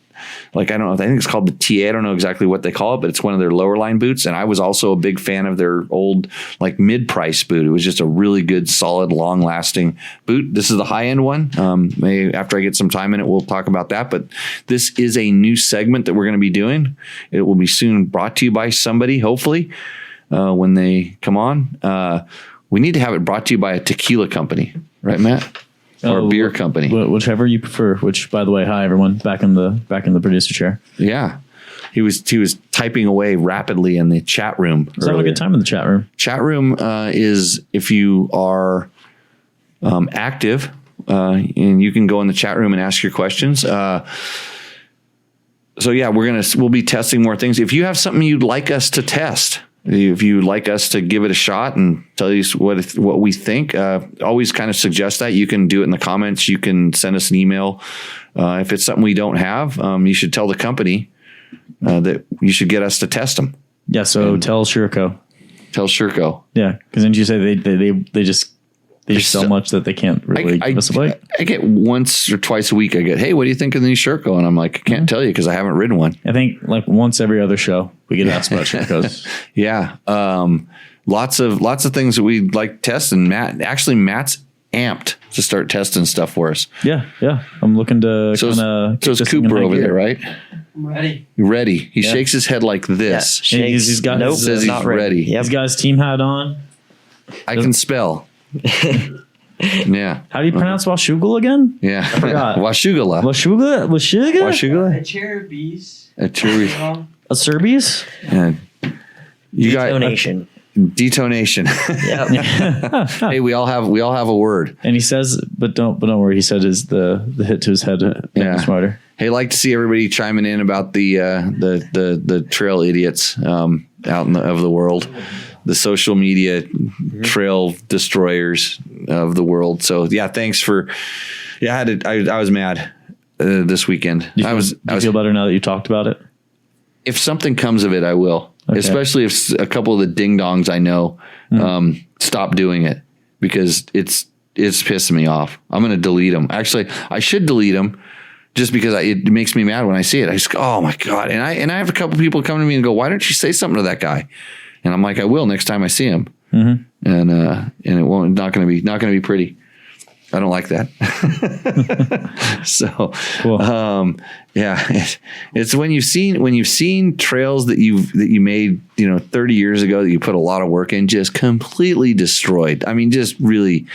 like I don't know, I think it's called the TA. I don't know exactly what they call it, but it's one of their lower line boots. And I was also a big fan of their old like mid-price boot. It was just a really good, solid, long lasting boot. This is the high end one. Maybe after I get some time in it, we'll talk about that. But this is a new segment that we're going to be doing. It will be soon brought to you by somebody, hopefully, when they come on. We need to have it brought to you by a tequila company, right, Matt? Or a beer company, whichever you prefer. Which, by the way, hi everyone, back in the producer chair. Yeah, he was typing away rapidly in the chat room. He's having a good time in the chat room. Chat room is if you are active, and you can go in the chat room and ask your questions. So yeah, we'll be testing more things. If you have something you'd like us to test, if you'd like us to give it a shot and tell you what we think, always kind of suggest that. You can do it in the comments. You can send us an email. If it's something we don't have, you should tell the company that you should get us to test them. Yeah, so tell Shurko. Tell Shurko. Yeah, because didn't you say they just so much that they can't really give us away? I get once or twice a week, I get, hey, what do you think of the new Shurko? And I'm like, I can't tell you because I haven't ridden one. I think like once every other show we get asked about Shurkos. Yeah. Lots of things that we'd like to test. And Matt's amped to start testing stuff for us. Yeah. I'm looking to kind of. So it's Cooper over there, right? I'm ready. You ready? He shakes his head like this. Yeah, he's got says he's ready. Yep. He's got his team hat on. I can spell. Yeah. How do you pronounce Washougal again? Yeah. I forgot. Washugala. A Cherubies. A Serbies? Yeah. You got Detonation. Detonation. Yep. Hey, we all have a word. And he says, but don't worry. He said is the hit to his head. Smarter. Hey, like to see everybody chiming in about the trail idiots out of the world, the social media trail destroyers of the world. So yeah, thanks for. Yeah, I was mad this weekend. Do you feel better now that you talked about it? If something comes of it, I will. Okay. Especially if a couple of the ding dongs I know stop doing it, because it's pissing me off. I'm going to delete them. Actually, I should delete them just because it makes me mad when I see it. I just go, oh my God. And I have a couple people come to me and go, why don't you say something to that guy? And I'm like, I will next time I see him. Mm-hmm. And it won't, not going to be pretty. I don't like that. So, cool. Yeah, it's when you've seen trails that you made, 30 years ago that you put a lot of work in, just completely destroyed. I mean, just really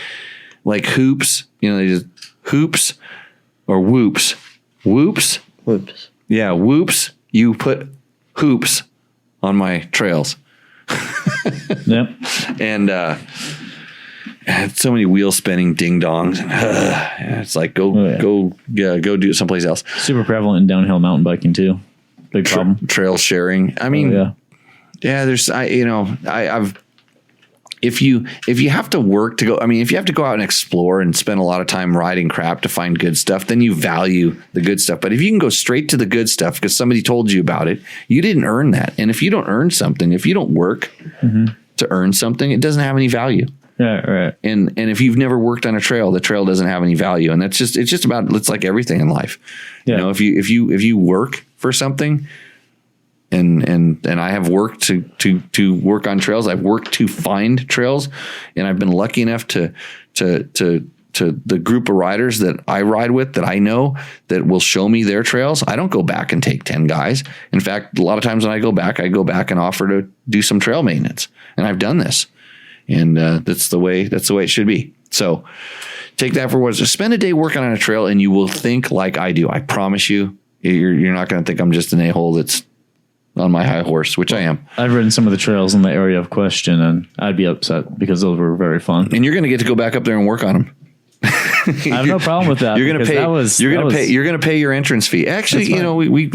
like hoops, they just hoops. or whoops. Whoops? Whoops. Yeah, whoops. You put hoops on my trails. Yep. And I had so many wheel spinning ding dongs. It's like go do it someplace else. Super prevalent in downhill mountain biking too. Big problem. Trail sharing. I mean, there's if you have to work to go, I mean, if you have to go out and explore and spend a lot of time riding crap to find good stuff, then you value the good stuff. But if you can go straight to the good stuff because somebody told you about it, you didn't earn that. And if you don't earn something, if you don't work to earn something, it doesn't have any value. Yeah, right. And if you've never worked on a trail, the trail doesn't have any value. And it's just about, it's like everything in life. Yeah. You know, if you work for something, and I have worked to work on trails. I've worked to find trails, and I've been lucky enough to the group of riders that I ride with that I know that will show me their trails. I don't go back and take 10 guys. In fact, a lot of times when I go back and offer to do some trail maintenance, and I've done this, and that's the way it should be. So take that for what it is. Spend a day working on a trail, and you will think like I do. I promise you, you're not going to think I'm just an a-hole that's on my high horse, which I am. I've ridden some of the trails in the area of question, and I'd be upset because those were very fun. And you're going to get to go back up there and work on them. I have no problem with that. You're going to pay. You're going to pay your entrance fee. Actually, you know, we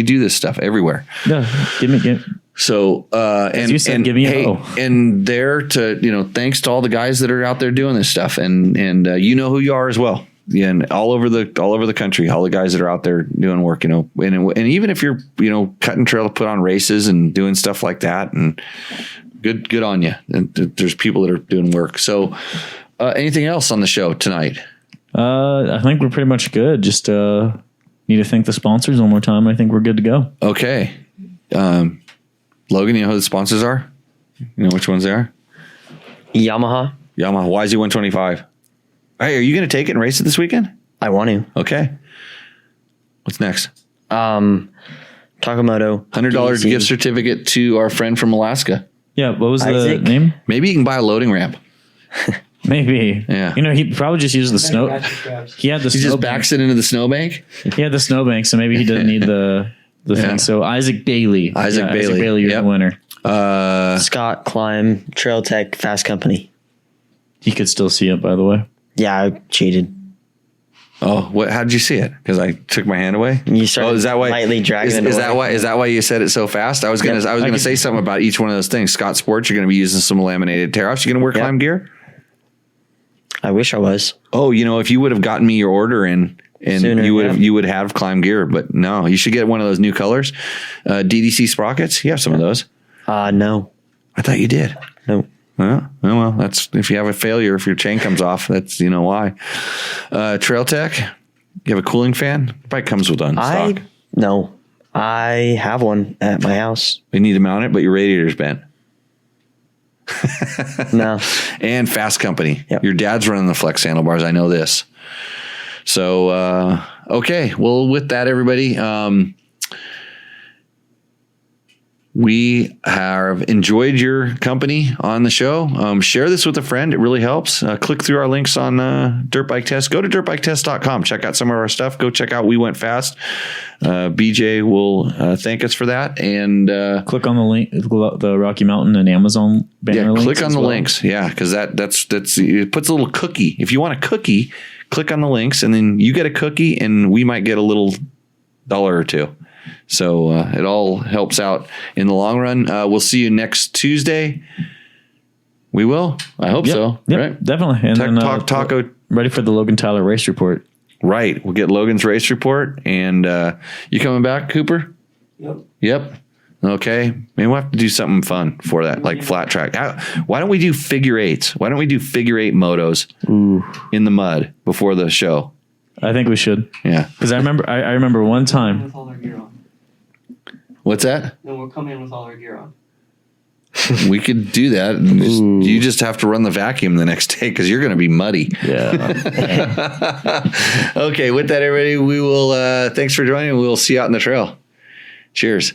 do this stuff everywhere. Yeah, give me. So and you said, give me a bow. And there to thanks to all the guys that are out there doing this stuff, and you know who you are as well. Yeah, and all over the country, all the guys that are out there doing work, and even if you're, cutting trail to put on races and doing stuff like that, and good on you. And there's people that are doing work. So, anything else on the show tonight? I think we're pretty much good. Just need to thank the sponsors one more time. I think we're good to go. Okay, Logan, you know who the sponsors are? You know which ones they are? Yamaha. YZ 125. Hey, are you going to take it and race it this weekend? I want to. Okay. What's next? Takamoto. $100 gift certificate to our friend from Alaska. Yeah, what was Isaac? the name? Maybe you can buy a loading ramp. Maybe. Yeah. He probably just used the snow. He had the He just backs it into the snowbank? He had the snowbank, so maybe he didn't need the thing. So Isaac Bailey. Isaac Bailey, you're the winner. Scott Climb, Trail Tech, Fasst Company. He could still see it, by the way. Yeah, I cheated. Oh, how did you see it? Because I took my hand away. You started is that why? lightly dragging it Is away. that why you said it so fast? I was gonna say something about each one of those things. Scott Sports, you're gonna be using some laminated tear offs. You gonna wear climb gear? I wish I was. Oh, if you would have gotten me your order in. And Sooner, you would have climb gear, but no, you should get one of those new colors. DDC sprockets. You have some of those. No. I thought you did. No. Well, that's if you have a failure, if your chain comes off, that's why. Trail Tech, you have a cooling fan? It probably comes with one stock. No. I have one at my house. We need to mount it, but your radiator's bent. No. And Fasst Company. Yep. Your dad's running the flex handlebars. I know this. So, okay. Well, with that, everybody, we have enjoyed your company on the show. Share this with a friend. It really helps. Click through our links on Dirt Bike Test. Go to dirtbiketest.com. Check out some of our stuff. Go check out We Went Fast. BJ will thank us for that. And click on the link, the Rocky Mountain and Amazon banner links. Click on the links. Yeah, because that's it puts a little cookie. If you want a cookie, click on the links, and then you get a cookie, and we might get a little $1 or $2. So it all helps out in the long run. We'll see you next Tuesday. We will. I hope so. Yep, right? definitely. And then, Taco. Ready for the Logan Tyler race report. Right. We'll get Logan's race report. And you coming back, Cooper? Yep. Okay. Maybe we'll have to do something fun for that, like flat track. Why don't we do figure eights? Why don't we do figure eight motos in the mud before the show? I think we should. Yeah. Because I remember one time. With all our gear on. What's that? Then we'll come in with all our gear on. We could do that. And you just have to run the vacuum the next day because you're going to be muddy. Yeah. Okay. With that, everybody, we will, thanks for joining. We'll see you out in the trail. Cheers.